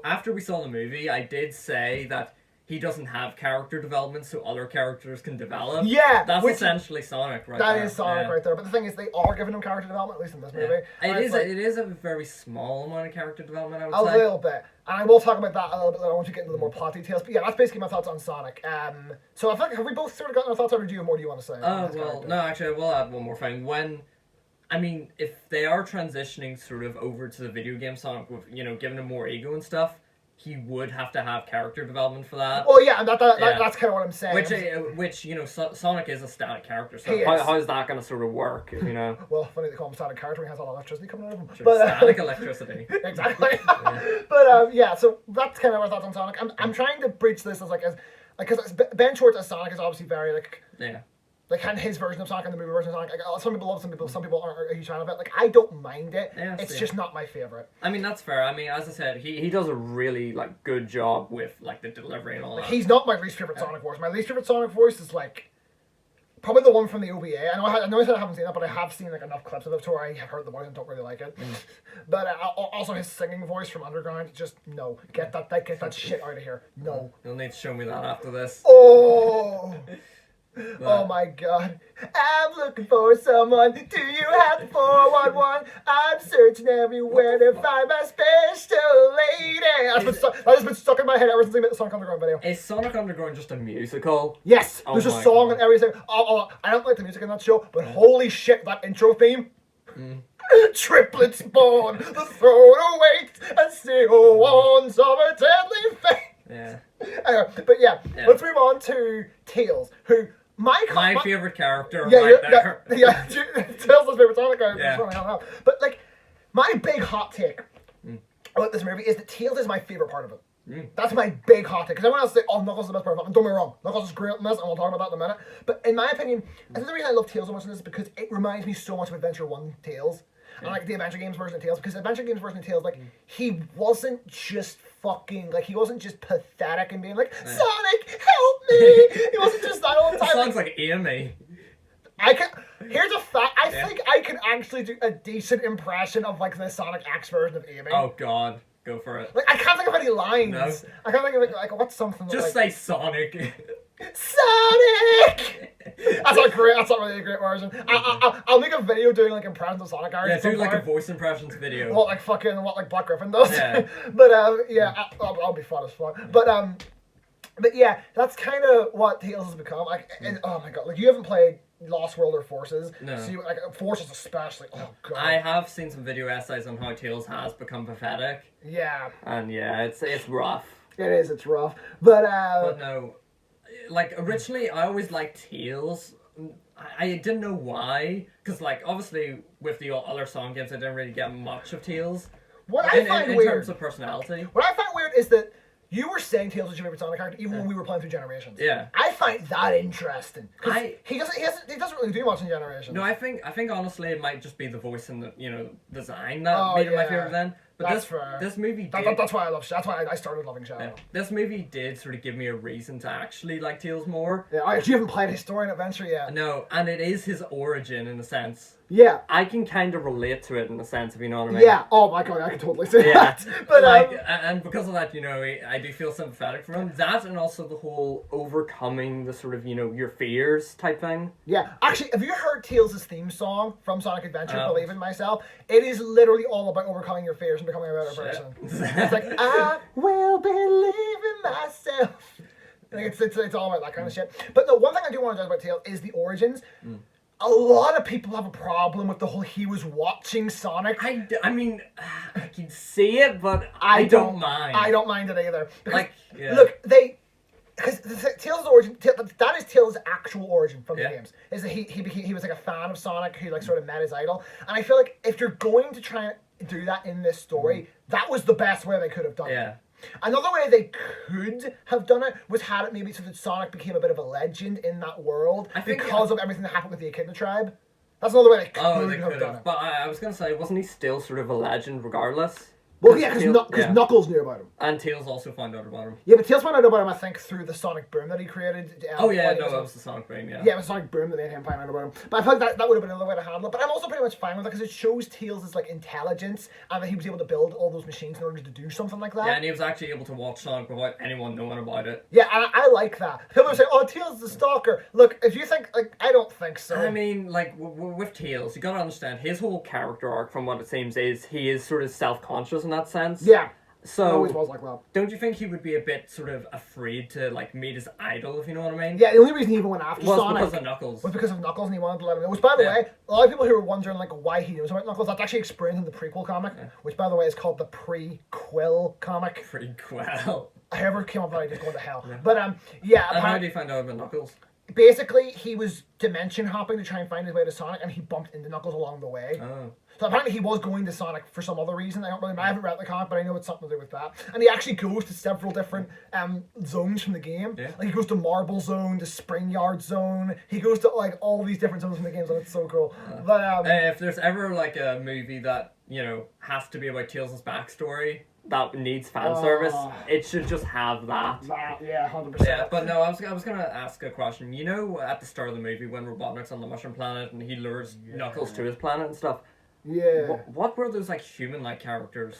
[SPEAKER 2] After we saw the movie, I did say that he doesn't have character development, so other characters can develop.
[SPEAKER 1] Yeah,
[SPEAKER 2] that's essentially Sonic, right there.
[SPEAKER 1] That is Sonic right there. But the thing is, they are giving him character development, at least in this movie.
[SPEAKER 2] It is a very small amount of character development, I would say.
[SPEAKER 1] A little bit. And I will talk about that a little bit later once we get into the more plot details. But yeah, that's basically my thoughts on Sonic. So I think, have we both sort of gotten our thoughts out, or do you have more do you want to say?
[SPEAKER 2] No, actually, I will add one more thing. I mean, if they are transitioning sort of over to the video game Sonic, with, giving him more ego and stuff, he would have to have character development for that.
[SPEAKER 1] Well, yeah, and that's kind of what I'm saying.
[SPEAKER 2] Which Sonic is a static character, so how is that going to sort of work?
[SPEAKER 1] Well, funny they call him static character. He has all the electricity coming out of him.
[SPEAKER 2] Sure, but static electricity.
[SPEAKER 1] Exactly. But yeah, so that's kind of our thoughts on Sonic. I'm trying to bridge this as because Ben Schwartz as Sonic is obviously very like and his version of Sonic and the movie version of Sonic. Like, some people love it, some people aren't a huge fan of it. Like I don't mind it. Yeah, it's just not my favorite.
[SPEAKER 2] I mean that's fair. I mean as I said, he does a really like good job with like the delivery and all that.
[SPEAKER 1] He's not my least favorite Sonic voice. My least favorite Sonic voice is like probably the one from the OVA. I know I said I haven't seen that, but I have seen like enough clips of it to where I have heard the voice and don't really like it. But also his singing voice from Underground, just no. Get that shit out of here. No.
[SPEAKER 2] You'll need to show me that after this.
[SPEAKER 1] Oh. Oh my god. I'm looking for someone. Do you have the 411? I'm searching everywhere to find my special lady. That has been stuck in my head ever since I made the Sonic Underground video.
[SPEAKER 2] Is Sonic Underground just a musical?
[SPEAKER 1] Yes. There's a song in every single... I don't like the music in that show, but holy shit, that intro theme. Triplets born, the throne awaits, and still warns of a deadly fate.
[SPEAKER 2] Yeah.
[SPEAKER 1] But yeah, let's move on to Tails, who...
[SPEAKER 2] My favorite character
[SPEAKER 1] there. Yeah, Tails' favorite Sonic character. Yeah. But like, my big hot take about this movie is that Tails is my favorite part of it. That's my big hot take. Because everyone else say, "Oh, Knuckles is the best part of it." And don't get me wrong, Knuckles is great in this, and we'll talk about that in a minute. But in my opinion, I think the reason I love Tails so much in this is because it reminds me so much of Adventure 1 Tails. And like the Adventure Games version of Tails, because the Adventure Games version of Tails, like, he wasn't just fucking, like, he wasn't just pathetic and being like, Sonic, help me! He wasn't just that all the time.
[SPEAKER 2] Sounds like Amy.
[SPEAKER 1] Here's a fact, I think I can actually do a decent impression of, like, the Sonic X version of Amy.
[SPEAKER 2] Oh, God. Go for it.
[SPEAKER 1] Like, I can't think of any lines.
[SPEAKER 2] No.
[SPEAKER 1] I can't think of, like what's something
[SPEAKER 2] just
[SPEAKER 1] like...
[SPEAKER 2] say Sonic.
[SPEAKER 1] Sonic! That's not great. That's not really a great version. I'll make a video doing like impressions of Sonic Arts.
[SPEAKER 2] Yeah, do like a voice impressions video.
[SPEAKER 1] What like Black Griffin does. Yeah. But I'll be fun as fuck. But yeah, that's kind of what Tales has become. Like, and, oh my god, like you haven't played Lost World or Forces.
[SPEAKER 2] No.
[SPEAKER 1] So like Forces especially. Oh god.
[SPEAKER 2] I have seen some video essays on how Tales has become pathetic.
[SPEAKER 1] Yeah.
[SPEAKER 2] And yeah, it's rough.
[SPEAKER 1] It is. It's rough. But
[SPEAKER 2] no, like originally I always liked Tales. I didn't know why, because like obviously with the other Sonic games I didn't really get much of Tales.
[SPEAKER 1] What I find weird
[SPEAKER 2] in terms of personality.
[SPEAKER 1] What I find weird is that you were saying Tails was your favorite Sonic character even when we were playing through Generations.
[SPEAKER 2] Yeah.
[SPEAKER 1] I find that interesting. He doesn't really do much in Generations.
[SPEAKER 2] No, I think honestly it might just be the voice and the design that made it my favorite then. But this movie did.
[SPEAKER 1] That's why I love. That's why I started loving Shadow.
[SPEAKER 2] Yeah. This movie did sort of give me a reason to actually like Tails more.
[SPEAKER 1] Yeah, you haven't played Historian Adventure yet.
[SPEAKER 2] No, and it is his origin in a sense.
[SPEAKER 1] Yeah.
[SPEAKER 2] I can kind of relate to it in a sense, if you know what I mean.
[SPEAKER 1] Yeah. Oh my god, I can totally see that.
[SPEAKER 2] But like, and because of that, I do feel sympathetic for him. That and also the whole overcoming the sort of your fears type thing.
[SPEAKER 1] Yeah. Actually, have you heard Tails' theme song from Sonic Adventure? Believe in Myself. It is literally all about overcoming your fears and becoming a better person. It's like I will believe in myself. Like it's all about that kind of shit. But the one thing I do want to talk about Tails is the origins. A lot of people have a problem with the whole he was watching Sonic.
[SPEAKER 2] I mean, I can see it, but I don't mind.
[SPEAKER 1] I don't mind it either. Because,
[SPEAKER 2] yeah.
[SPEAKER 1] Look, because Tails' origin, that is Tails' actual origin from the games. Is that he was like a fan of Sonic who like sort of met his idol. And I feel like if you're going to try and do that in this story, that was the best way they could have done it. Another way they could have done it was had it maybe so that Sonic became a bit of a legend in that world because of everything that happened with the Echidna tribe. That's another way they could have done it.
[SPEAKER 2] But I was going to say, wasn't he still sort of a legend regardless?
[SPEAKER 1] Well, yeah, because Knuckles knew about him.
[SPEAKER 2] And Tails also found out about him.
[SPEAKER 1] Yeah, but Tails found out about him, I think, through the Sonic Boom that he created.
[SPEAKER 2] That was the Sonic Boom, yeah.
[SPEAKER 1] Yeah, it was Sonic Boom that made him find out about him. But I feel like that would have been another way to handle it. But I'm also pretty much fine with it, because it shows Tails' like, intelligence, and that he was able to build all those machines in order to do something like that.
[SPEAKER 2] Yeah, and he was actually able to watch Sonic without anyone knowing about it.
[SPEAKER 1] Yeah, and I like that. People say, oh, Tails is a stalker. Look, if you think, like, I don't think so.
[SPEAKER 2] I mean, like, with Tails, you gotta understand, his whole character arc, from what it seems, is he is sort of self-conscious in that sense.
[SPEAKER 1] Yeah.
[SPEAKER 2] So,
[SPEAKER 1] it always was like that.
[SPEAKER 2] Don't you think he would be a bit sort of afraid to like meet his idol, if you know what I mean?
[SPEAKER 1] Yeah, the only reason he even went after Sonic
[SPEAKER 2] was because of Knuckles.
[SPEAKER 1] Was because of Knuckles, and he wanted to let him know. Which, by the way, a lot of people who were wondering like why he knows about Knuckles, that's actually explained in the prequel comic, which, by the way, is called the Prequel comic.
[SPEAKER 2] Prequel.
[SPEAKER 1] Whoever came up with that, just going to hell.
[SPEAKER 2] Yeah.
[SPEAKER 1] But yeah.
[SPEAKER 2] And how do you find out about Knuckles?
[SPEAKER 1] Basically, he was dimension hopping to try and find his way to Sonic, and he bumped into Knuckles along the way.
[SPEAKER 2] Oh.
[SPEAKER 1] So apparently he was going to Sonic for some other reason. I haven't read the comic, but I know it's something to do with that. And he actually goes to several different zones from the game.
[SPEAKER 2] Yeah.
[SPEAKER 1] Like he goes to Marble Zone, to Spring Yard Zone. He goes to like all these different zones from the games, and it's so cool. But
[SPEAKER 2] if there's ever like a movie that has to be about Tails' backstory that needs fan service, it should just have that.
[SPEAKER 1] Yeah, 100%.
[SPEAKER 2] Yeah, but no, I was gonna ask a question. At the start of the movie when Robotnik's on the Mushroom Planet and he lures Knuckles to his planet and stuff.
[SPEAKER 1] Yeah.
[SPEAKER 2] What were those like human-like characters?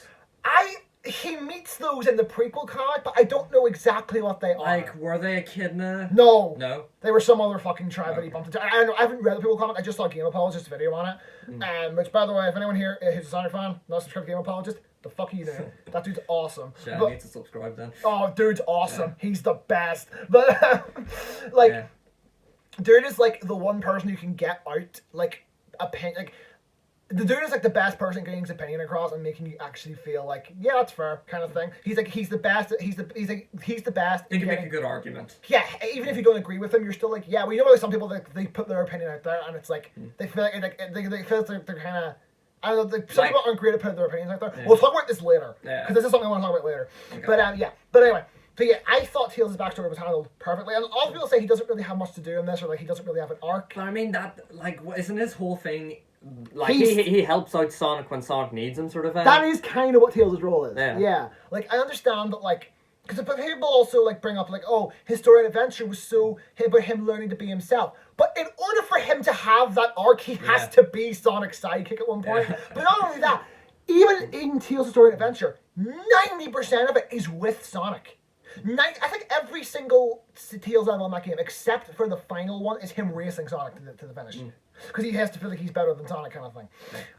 [SPEAKER 1] He meets those in the prequel comic, but I don't know exactly what they are.
[SPEAKER 2] Like, were they Echidna?
[SPEAKER 1] No.
[SPEAKER 2] No?
[SPEAKER 1] They were some other fucking tribe that he bumped into. I don't know, I haven't read the prequel comic, I just saw Game Apologist video on it. Which, by the way, if anyone here is a Sonic fan, not subscribed to Game Apologist, the fuck are you doing? That dude's awesome.
[SPEAKER 2] Shit, I need to subscribe then.
[SPEAKER 1] Oh, dude's awesome. Yeah. He's the best. But, dude is, like, the one person who can get out, like, the dude is like the best person getting his opinion across and making you actually feel like, yeah, that's fair, kind of thing. He's the best. He's the best.
[SPEAKER 2] He can make a good argument.
[SPEAKER 1] Yeah, even if you don't agree with him, you're still like, yeah. Well, you know, like some people they put their opinion out there, and it's like they feel like they feel like they're kind of. I don't know. Some people aren't great at putting their opinions out there. Yeah. We'll talk about this later because this is something I want to talk about later. Okay. But yeah. But anyway. So yeah, I thought Tails' backstory was handled perfectly, and a lot of people say he doesn't really have much to do in this, or like he doesn't really have an arc.
[SPEAKER 2] But I mean that, like, isn't his whole thing? Like he helps out Sonic when Sonic needs him, sort of thing.
[SPEAKER 1] That is kind of what Tails' role is.
[SPEAKER 2] Yeah.
[SPEAKER 1] Like I understand that, like, because people also like bring up like, oh, his story and adventure was so about him learning to be himself. But in order for him to have that arc, he has to be Sonic's sidekick at one point. But not only that, even in Tails' story and adventure, 90% of it is with Sonic. I think every single Tails level in that game, except for the final one, is him racing Sonic to the finish. Because he has to feel like he's better than Sonic kind of thing.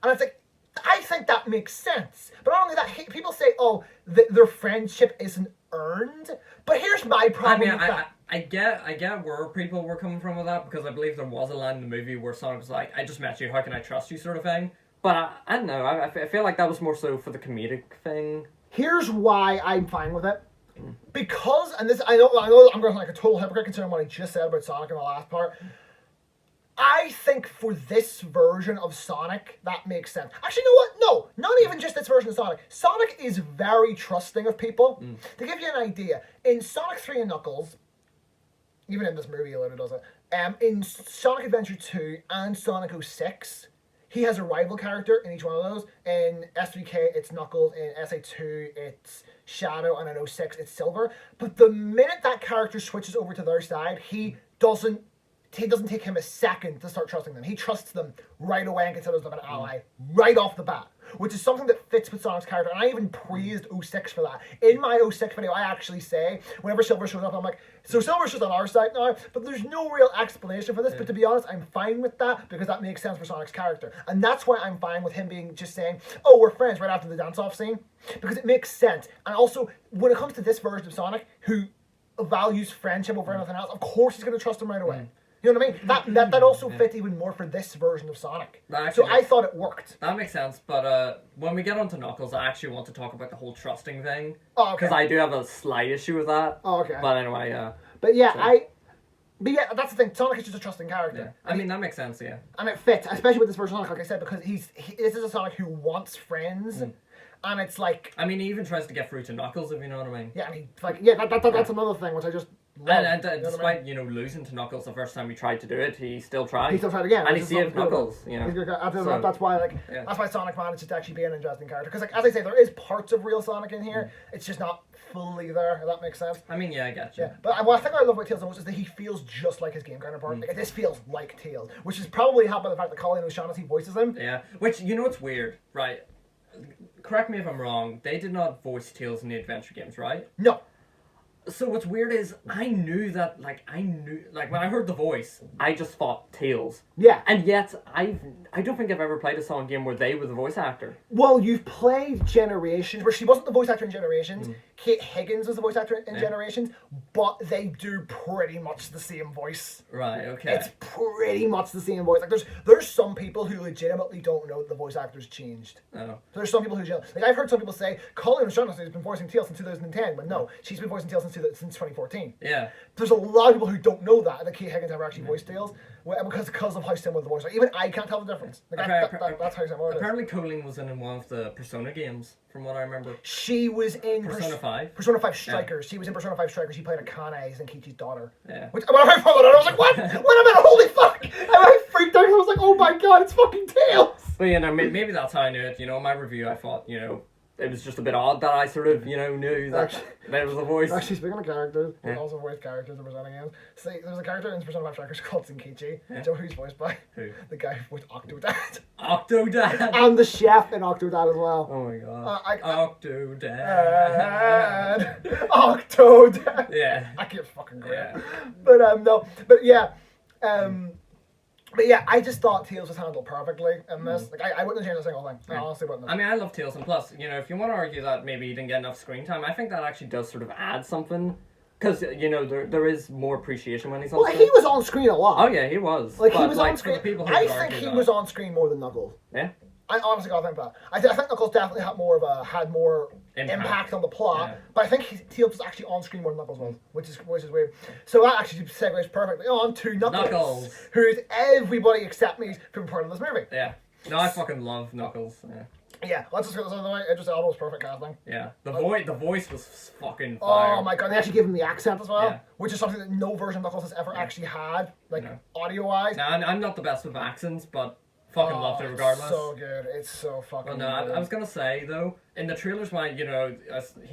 [SPEAKER 1] And it's like, I think that makes sense. But not only that, people say, oh, their friendship isn't earned. But here's my problem with that.
[SPEAKER 2] I get where people were coming from with that, because I believe there was a line in the movie where Sonic was like, I just met you, how can I trust you, sort of thing. But I don't know, I feel like that was more so for the comedic thing.
[SPEAKER 1] Here's why I'm fine with it. Because, and this, I know I'm going to like a total hypocrite considering what I just said about Sonic in the last part. I think for this version of Sonic, that makes sense. Actually, you know what? No, not even just this version of Sonic. Sonic is very trusting of people. To give you an idea, in Sonic 3 and Knuckles, even in this movie, he later does it, in Sonic Adventure 2 and Sonic 06, he has a rival character in each one of those. In S3K, it's Knuckles. In SA2, it's Shadow. And in 06, it's Silver. But the minute that character switches over to their side, it doesn't take him a second to start trusting them. He trusts them right away and considers them an ally right off the bat, which is something that fits with Sonic's character. And I even praised 06 for that. In my 06 video, I actually say, whenever Silver shows up, I'm like, so Silver's just on our side now, but there's no real explanation for this. But to be honest, I'm fine with that because that makes sense for Sonic's character. And that's why I'm fine with him being just saying, oh, we're friends right after the dance-off scene, because it makes sense. And also, when it comes to this version of Sonic, who values friendship over anything else, of course he's going to trust him right away. You know what I mean? That also fit even more for this version of Sonic. So I thought it worked.
[SPEAKER 2] That makes sense, but when we get onto Knuckles, I actually want to talk about the whole trusting thing.
[SPEAKER 1] Oh, okay.
[SPEAKER 2] Because I do have a slight issue with that.
[SPEAKER 1] Oh, okay.
[SPEAKER 2] But anyway,
[SPEAKER 1] But yeah, that's the thing. Sonic is just a trusting character.
[SPEAKER 2] Yeah. I mean, that makes sense, yeah.
[SPEAKER 1] And it fits, especially with this version of Sonic, like I said, because this is a Sonic who wants friends. And it's like...
[SPEAKER 2] I mean, he even tries to get through to Knuckles, if you know what I mean.
[SPEAKER 1] Yeah, and that's another thing, which I just love.
[SPEAKER 2] And despite, losing to Knuckles the first time he tried to do it, he still tried.
[SPEAKER 1] He still tried again.
[SPEAKER 2] And he saved Knuckles,
[SPEAKER 1] That's why, that's why Sonic managed to actually be an interesting character. Because, as I say, there is parts of real Sonic in here. It's just not fully there, if that makes sense.
[SPEAKER 2] I mean, yeah, I get you.
[SPEAKER 1] Yeah. But what I think I love about Tails the most is that he feels just like his game counterpart. Like, this feels like Tails, which is probably helped by the fact that Colin O'Shaughnessy voices him.
[SPEAKER 2] Yeah, which, what's weird, right? Correct me if I'm wrong, they did not voice Tails in the adventure games, right?
[SPEAKER 1] No.
[SPEAKER 2] So what's weird is I knew when I heard the voice, I just thought Tails.
[SPEAKER 1] Yeah.
[SPEAKER 2] And yet I don't think I've ever played a Sonic game where they were the voice actor.
[SPEAKER 1] Well, you've played Generations, where she wasn't the voice actor in Generations. Kate Higgins was the voice actor in Generations, but they do pretty much the same voice.
[SPEAKER 2] Right, okay.
[SPEAKER 1] It's pretty much the same voice. Like there's some people who legitimately don't know that the voice actor's changed.
[SPEAKER 2] Oh.
[SPEAKER 1] There's some people who like I've heard some people say Colleen O'Shaughnessy has been voicing Tails since 2010, but no, she's been voicing Tails since 2014.
[SPEAKER 2] Yeah.
[SPEAKER 1] There's a lot of people who don't know that Kate Higgins ever actually voiced Tails because of how similar the voice are. Even I can't tell the difference. Like that's how similar it is.
[SPEAKER 2] Apparently Colleen was in one of the Persona games, from what I remember.
[SPEAKER 1] She was in
[SPEAKER 2] Persona 5.
[SPEAKER 1] Persona 5 Strikers. Yeah. She was in Persona 5 Strikers. She played Akane, Zenkichi's daughter.
[SPEAKER 2] Yeah.
[SPEAKER 1] Which, when I found that out, I was like, what? Wait a minute, holy fuck! And I freaked out. I was like, oh my god, it's fucking Tails!
[SPEAKER 2] But maybe that's how I knew it. My review, I thought, it was just a bit odd that I sort of, knew that there was a voice.
[SPEAKER 1] Actually, speaking of characters, there's also voiced characters in Persona games. See, there's a character in Persona 5 Strikers called Zenkichi. Yeah. Do you know who he's voiced by?
[SPEAKER 2] Who?
[SPEAKER 1] The guy who voiced Octodad.
[SPEAKER 2] Octodad!
[SPEAKER 1] And the chef in Octodad as well.
[SPEAKER 2] Oh my god. Octodad.
[SPEAKER 1] Octodad.
[SPEAKER 2] Yeah.
[SPEAKER 1] I can't fucking great.
[SPEAKER 2] Yeah.
[SPEAKER 1] But, no. But, yeah. But yeah, I just thought Tails was handled perfectly in this. Like, I wouldn't change a single thing. I honestly wouldn't.
[SPEAKER 2] I mean, I love Tails, and plus, if you want to argue that maybe he didn't get enough screen time, I think that actually does sort of add something. Because, there is more appreciation when he's on screen.
[SPEAKER 1] Well, he was on screen a lot.
[SPEAKER 2] Oh, yeah, he was.
[SPEAKER 1] Like, he was on screen. I think he was on screen more than Knuckles.
[SPEAKER 2] Yeah?
[SPEAKER 1] I honestly gotta think that. I think Knuckles definitely had more impact on the plot, but I think Tails was actually on screen more than Knuckles was, which is weird. So that actually segues perfectly on to Knuckles, who's everybody except me from part of this movie.
[SPEAKER 2] Yeah. No, I fucking love Knuckles. Yeah.
[SPEAKER 1] Yeah, let's just get this out of the way. Idris Elba's perfect casting.
[SPEAKER 2] Yeah, the voice was fucking fire.
[SPEAKER 1] Oh my god, they actually gave him the accent as well, which is something that no version of Knuckles has ever actually had, audio-wise.
[SPEAKER 2] Now, I'm not the best with accents, but fucking loved it regardless.
[SPEAKER 1] It's so good. It's so fucking good.
[SPEAKER 2] I was gonna say, though, in the trailers when, he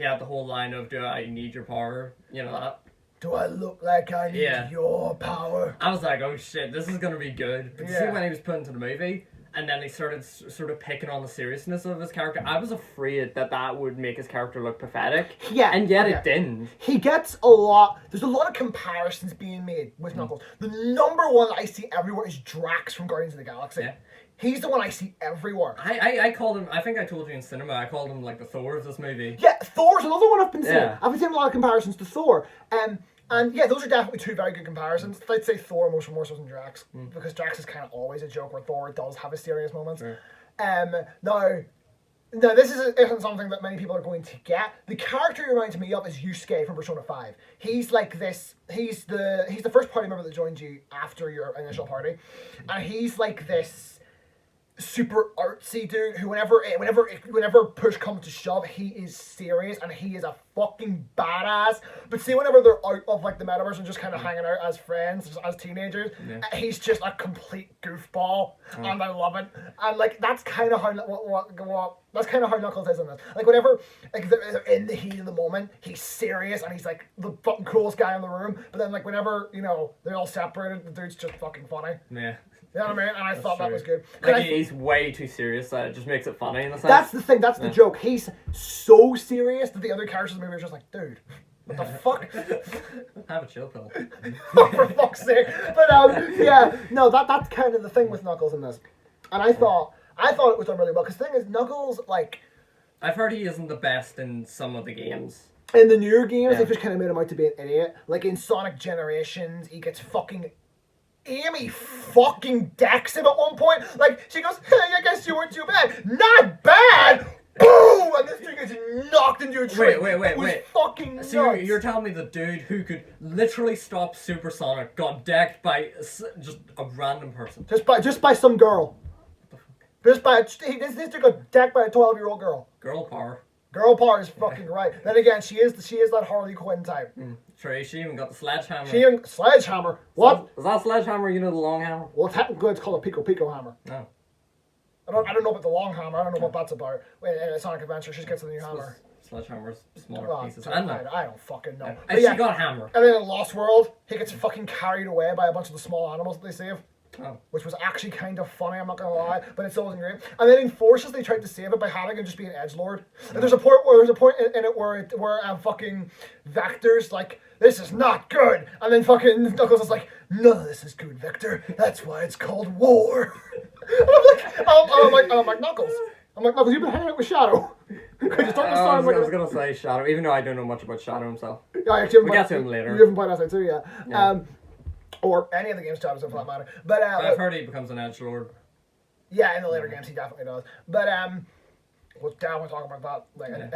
[SPEAKER 2] had the whole line of, do I need your power, that.
[SPEAKER 1] Do I look like I need your power?
[SPEAKER 2] I was like, oh shit, this is gonna be good. But see when he was put into the movie, and then he started sort of picking on the seriousness of his character. I was afraid that would make his character look pathetic.
[SPEAKER 1] Yeah.
[SPEAKER 2] And yet it didn't.
[SPEAKER 1] He gets a lot... There's a lot of comparisons being made with Knuckles. The number one I see everywhere is Drax from Guardians of the Galaxy. Yeah. He's the one I see everywhere.
[SPEAKER 2] I called him... I think I told you in cinema, I called him like the Thor of this movie.
[SPEAKER 1] Yeah, Thor's another one I've been seeing. Yeah. I've been seeing a lot of comparisons to Thor. And yeah, those are definitely two very good comparisons. I'd say Thor more so than Drax. Because Drax is kind of always a joke where Thor does have his serious moments. Sure. Now, this isn't something that many people are going to get. The character he reminds me of is Yusuke from Persona 5. He's like this... He's the first party member that joined you after your initial party. And he's like this... super artsy dude who whenever push comes to shove, he is serious and he is a fucking badass. But see, whenever they're out of like the metaverse and just kind of hanging out as friends, as teenagers, he's just a complete goofball, and I love it. And like that's kind of how that's kind of how Knuckles is in this. Like whenever like they're in the heat of the moment, he's serious and he's like the fucking coolest guy in the room. But then like whenever they're all separated, the dude's just fucking funny.
[SPEAKER 2] Yeah.
[SPEAKER 1] You know what I mean? And I thought that was good.
[SPEAKER 2] Like he's way too serious that it just makes it funny in the sense.
[SPEAKER 1] That's the thing, that's the joke. He's so serious that the other characters in the movie are just like, dude, what the fuck?
[SPEAKER 2] Have a chill pill.
[SPEAKER 1] Oh, for fuck's sake. But yeah, no, that's kind of the thing with Knuckles in this. And I thought it was done really well. Because the thing is, Knuckles, like...
[SPEAKER 2] I've heard he isn't the best in some of the games.
[SPEAKER 1] In the newer games, they've just kind of made him out to be an idiot. Like in Sonic Generations, he gets fucking... Amy fucking decks him at one point. Like, she goes, hey, I guess you weren't too bad. Not bad! Boom! And this dude gets knocked into a tree.
[SPEAKER 2] Wait.
[SPEAKER 1] Fucking nuts.
[SPEAKER 2] So you're telling me the dude who could literally stop Supersonic got decked by just a random person?
[SPEAKER 1] Just by some girl. This dude got decked by a 12-year-old girl.
[SPEAKER 2] Girl power.
[SPEAKER 1] Girl power is fucking right. Then again, she is that Harley Quinn type.
[SPEAKER 2] True, she even got the sledgehammer.
[SPEAKER 1] Sledgehammer? What?
[SPEAKER 2] Is that sledgehammer, the long hammer?
[SPEAKER 1] Well, technically it's called a Pico Hammer.
[SPEAKER 2] No.
[SPEAKER 1] I don't know about the long hammer. I don't know what that's about. Wait, in Sonic Adventure, she gets a new hammer.
[SPEAKER 2] Sledgehammer's smaller pieces. I
[SPEAKER 1] don't fucking know.
[SPEAKER 2] And she got hammer.
[SPEAKER 1] And then in Lost World, he gets fucking carried away by a bunch of the small animals that they save.
[SPEAKER 2] Oh.
[SPEAKER 1] Which was actually kind of funny, I'm not gonna lie, but it still wasn't great. And then in Forces, they tried to save it by having him just be an edgelord. And there's a point in it where fucking Vector's like, this is not good. And then fucking Knuckles is like, none of this is good, Vector. That's why it's called war. And I'm like, Knuckles. You've been hanging out with Shadow.
[SPEAKER 2] I was gonna say Shadow, even though I don't know much about Shadow himself.
[SPEAKER 1] Yeah,
[SPEAKER 2] we'll get to him later.
[SPEAKER 1] You haven't played that too, yeah. Or any of the games, Shadows, for that matter. But
[SPEAKER 2] I've heard he becomes an edgelord.
[SPEAKER 1] Yeah, in the later games he definitely does. But we'll definitely talk about that later.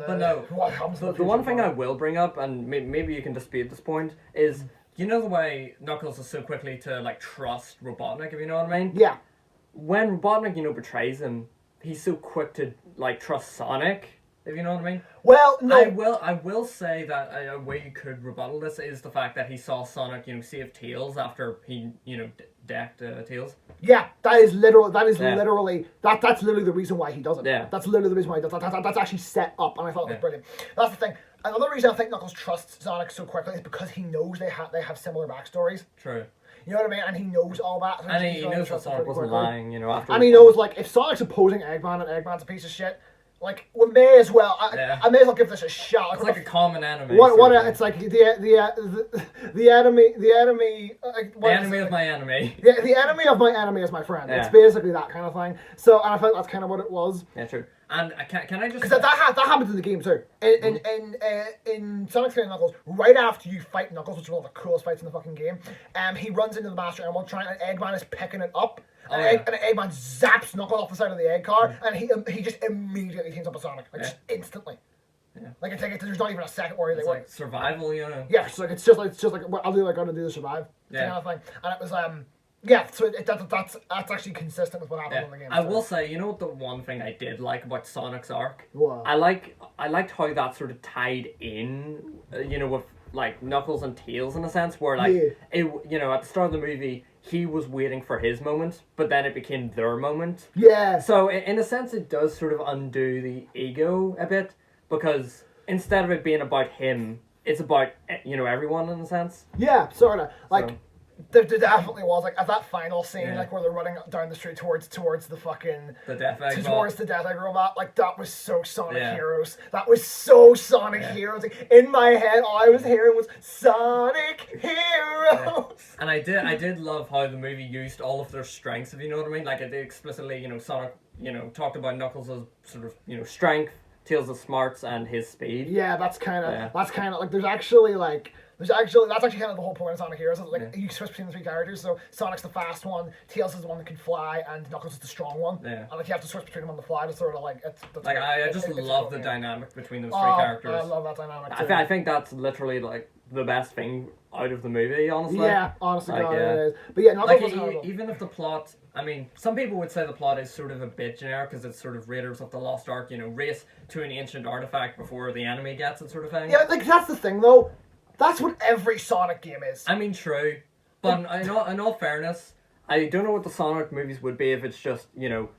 [SPEAKER 2] But no, what happens the one thing I will bring up, and maybe you can dispute this point, is the way Knuckles is so quickly to like trust Robotnik, if you know what I mean?
[SPEAKER 1] Yeah.
[SPEAKER 2] When Robotnik, betrays him, he's so quick to like trust Sonic. If you know what I mean?
[SPEAKER 1] Well, no.
[SPEAKER 2] I will say that a way you could rebuttal this is the fact that he saw Sonic, save Tails after he, decked Tails.
[SPEAKER 1] Yeah, that's literally the reason why he does it.
[SPEAKER 2] Yeah.
[SPEAKER 1] That's literally the reason why he does it. That's actually set up, and I thought it was brilliant. That's the thing. Another reason I think Knuckles trusts Sonic so quickly is because he knows they have similar backstories.
[SPEAKER 2] True.
[SPEAKER 1] You know what I mean? And he knows all that.
[SPEAKER 2] And he knows that Sonic wasn't lying, after.
[SPEAKER 1] And he knows, like, if Sonic's opposing Eggman and Eggman's a piece of shit, like, we may as well. I may as well give this a shot.
[SPEAKER 2] It's like a common enemy.
[SPEAKER 1] It's like the enemy. The enemy
[SPEAKER 2] of my enemy.
[SPEAKER 1] Yeah, the enemy of my enemy is my friend. Yeah. It's basically that kind of thing. So, and I think that's kind of what it was.
[SPEAKER 2] Yeah, true. And can I just?
[SPEAKER 1] Because that happens in the game too. In Sonic 3 and Knuckles, right after you fight Knuckles, which is one of the coolest fights in the fucking game, he runs into the Master Emerald trying, and Eggman is picking it up. And Eggman zaps Knuckles off the side of the egg car, and he just immediately teams up with Sonic, like just instantly. Yeah. Like there's not even a second where
[SPEAKER 2] it's like survival,
[SPEAKER 1] Yeah, it's just like well, I'll do like gonna do to survive, kind of thing. And it was so that's actually consistent with what happened in the game.
[SPEAKER 2] I will say, what the one thing I did like about Sonic's arc?
[SPEAKER 1] What?
[SPEAKER 2] I liked how that sort of tied in, with like Knuckles and Tails in a sense, where like it, at the start of the movie he was waiting for his moment, but then it became their moment.
[SPEAKER 1] Yeah.
[SPEAKER 2] So in a sense, it does sort of undo the ego a bit, because instead of it being about him, it's about everyone in a sense.
[SPEAKER 1] Yeah, sort of. Like, There definitely was, like, at that final scene, like, where they're running down the street towards the fucking...
[SPEAKER 2] The Death Egg
[SPEAKER 1] towards the Death Egg robot. Like, that was so Sonic Heroes. That was so Sonic Heroes. Like, in my head, all I was hearing was Sonic Heroes!
[SPEAKER 2] And I did love how the movie used all of their strengths, if you know what I mean. Like, it explicitly, Sonic, talked about Knuckles' sort of, strength, Tails' smarts, and his speed.
[SPEAKER 1] Yeah, that's kind of, like, that's actually kind of the whole point of Sonic Heroes. Like, you switch between the three characters, so Sonic's the fast one, Tails is the one that can fly, and Knuckles is the strong one. Yeah. And, like, you have to switch between them on the fly to sort of, like,
[SPEAKER 2] I just love the dynamic between those three characters.
[SPEAKER 1] I love that dynamic, too.
[SPEAKER 2] I think that's literally, like, the best thing out of the movie, honestly.
[SPEAKER 1] Yeah, honestly, like, it is. But yeah, Knuckles was horrible.
[SPEAKER 2] Even if the plot, I mean, some people would say the plot is sort of a bit generic because it's sort of Raiders of the Lost Ark, race to an ancient artifact before the enemy gets it, sort of thing.
[SPEAKER 1] Yeah, like, that's the thing, though. That's what every Sonic game is.
[SPEAKER 2] I mean, true. But in all fairness, I don't know what the Sonic movies would be if it's just,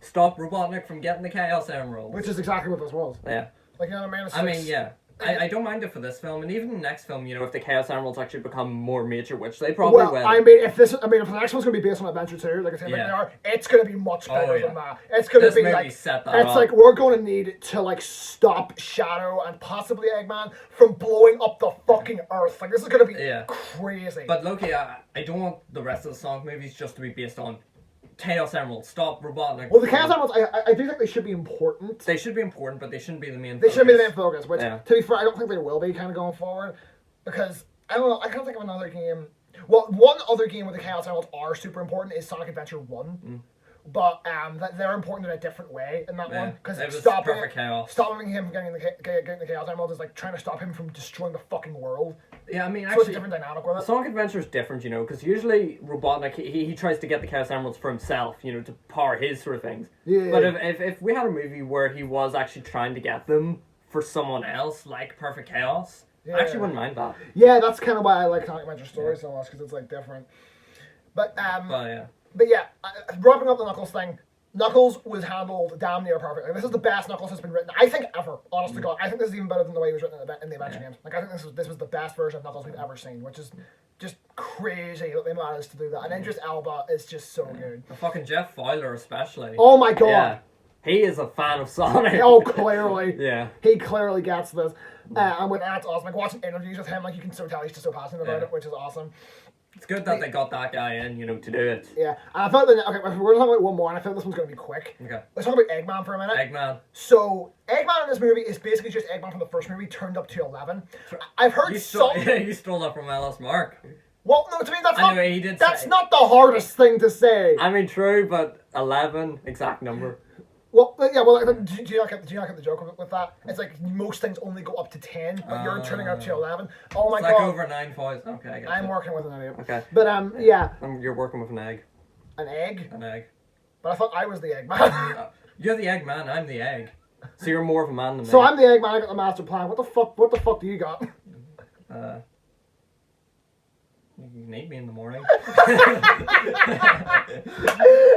[SPEAKER 2] stop Robotnik from getting the Chaos Emeralds.
[SPEAKER 1] Which is exactly what this was.
[SPEAKER 2] Yeah.
[SPEAKER 1] Like, you know what I mean?
[SPEAKER 2] I mean, yeah. I don't mind it for this film, and even the next film, if the Chaos Emeralds actually become more major, which they probably will.
[SPEAKER 1] I mean, if the next one's going to be based on Adventure 2, like I said, like they are, it's going to be much better than that. It's going to be like,
[SPEAKER 2] set that up.
[SPEAKER 1] Like, we're going to need to, like, stop Shadow and possibly Eggman from blowing up the fucking Earth. Like, this is going to be crazy.
[SPEAKER 2] But Loki, I don't want the rest of the Sonic movies just to be based on Chaos Emeralds, stop Robotnik.
[SPEAKER 1] Well, the Chaos Emeralds, I do think they should be important.
[SPEAKER 2] They should be important, but they shouldn't be the main
[SPEAKER 1] focus. They shouldn't be the main focus, which, to be fair, I don't think they will be kind of going forward. Because, I don't know, I can't think of another game. Well, one other game where the Chaos Emeralds are super important is Sonic Adventure 1. But they're important in a different way in that one. Because stopping him from getting the Chaos Emeralds is like trying to stop him from destroying the fucking world.
[SPEAKER 2] Yeah, I mean,
[SPEAKER 1] so
[SPEAKER 2] actually,
[SPEAKER 1] it's a different dynamic with it.
[SPEAKER 2] Sonic Adventure is different, because usually Robotnik, he tries to get the Chaos Emeralds for himself, to power his sort of things. Yeah. But if we had a movie where he was actually trying to get them for someone else, like Perfect Chaos, I actually wouldn't mind that.
[SPEAKER 1] Yeah, that's kind of why I like Sonic Adventure stories so much, because it's like different. But yeah, wrapping up the Knuckles thing, Knuckles was handled damn near perfectly. This is the best Knuckles has been written, I think, ever. Honest to God, I think this is even better than the way he was written in the Adventure games. Like, I think this was the best version of Knuckles we've ever seen, which is just crazy that they managed to do that. And Idris Elba is just so good.
[SPEAKER 2] And fucking Jeff Fowler especially.
[SPEAKER 1] Oh my God.
[SPEAKER 2] Yeah. He is a fan of Sonic.
[SPEAKER 1] Oh, clearly.
[SPEAKER 2] Yeah.
[SPEAKER 1] He clearly gets this. And that's awesome. Like, watching interviews with him, like, you can so tell he's just so passionate about it, which is awesome.
[SPEAKER 2] It's good that they got that guy in, to do it.
[SPEAKER 1] Yeah, and I thought that, okay, we're going to talk about one more, and I feel this one's going to be quick.
[SPEAKER 2] Okay.
[SPEAKER 1] Let's talk about Eggman for a minute.
[SPEAKER 2] Eggman.
[SPEAKER 1] So, Eggman in this movie is basically just Eggman from the first movie turned up to 11. I've heard
[SPEAKER 2] you stole that from Alice Mark.
[SPEAKER 1] Well, no, to me, that's
[SPEAKER 2] he
[SPEAKER 1] not the hardest thing to say.
[SPEAKER 2] I mean, true, but 11, exact number.
[SPEAKER 1] Well, yeah, well, do you not get the joke with that? It's like most things only go up to 10, but you're turning up to 11. Oh my God.
[SPEAKER 2] It's like over 9 points. Okay, I get it.
[SPEAKER 1] I'm working with an idiot.
[SPEAKER 2] Okay.
[SPEAKER 1] But, yeah.
[SPEAKER 2] You're working with an egg.
[SPEAKER 1] An egg?
[SPEAKER 2] An egg.
[SPEAKER 1] But I thought I was the Eggman.
[SPEAKER 2] You're the Eggman, I'm the egg. So you're more of a man than me.
[SPEAKER 1] So I'm the Eggman, I got the master plan. What the fuck do you got?
[SPEAKER 2] You need me in the morning.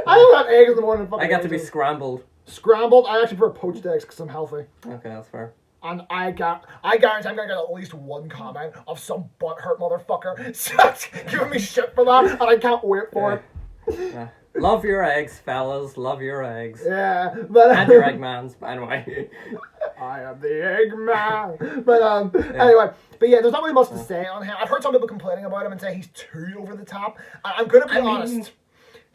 [SPEAKER 1] I don't have eggs in the morning.
[SPEAKER 2] I got to be scrambled.
[SPEAKER 1] Scrambled? I actually prefer poached eggs because I'm healthy.
[SPEAKER 2] Okay, that's fair.
[SPEAKER 1] And I guarantee I'm gonna get at least one comment of some butthurt motherfucker giving me shit for that, and I can't wait for it.
[SPEAKER 2] Yeah. Love your eggs, fellas. Love your eggs.
[SPEAKER 1] Yeah, but
[SPEAKER 2] and your Eggmans, by the way.
[SPEAKER 1] I am the Eggman. But anyway, but yeah, there's not really much to say on him. I've heard some people complaining about him and say he's too over the top. I'm gonna be honest.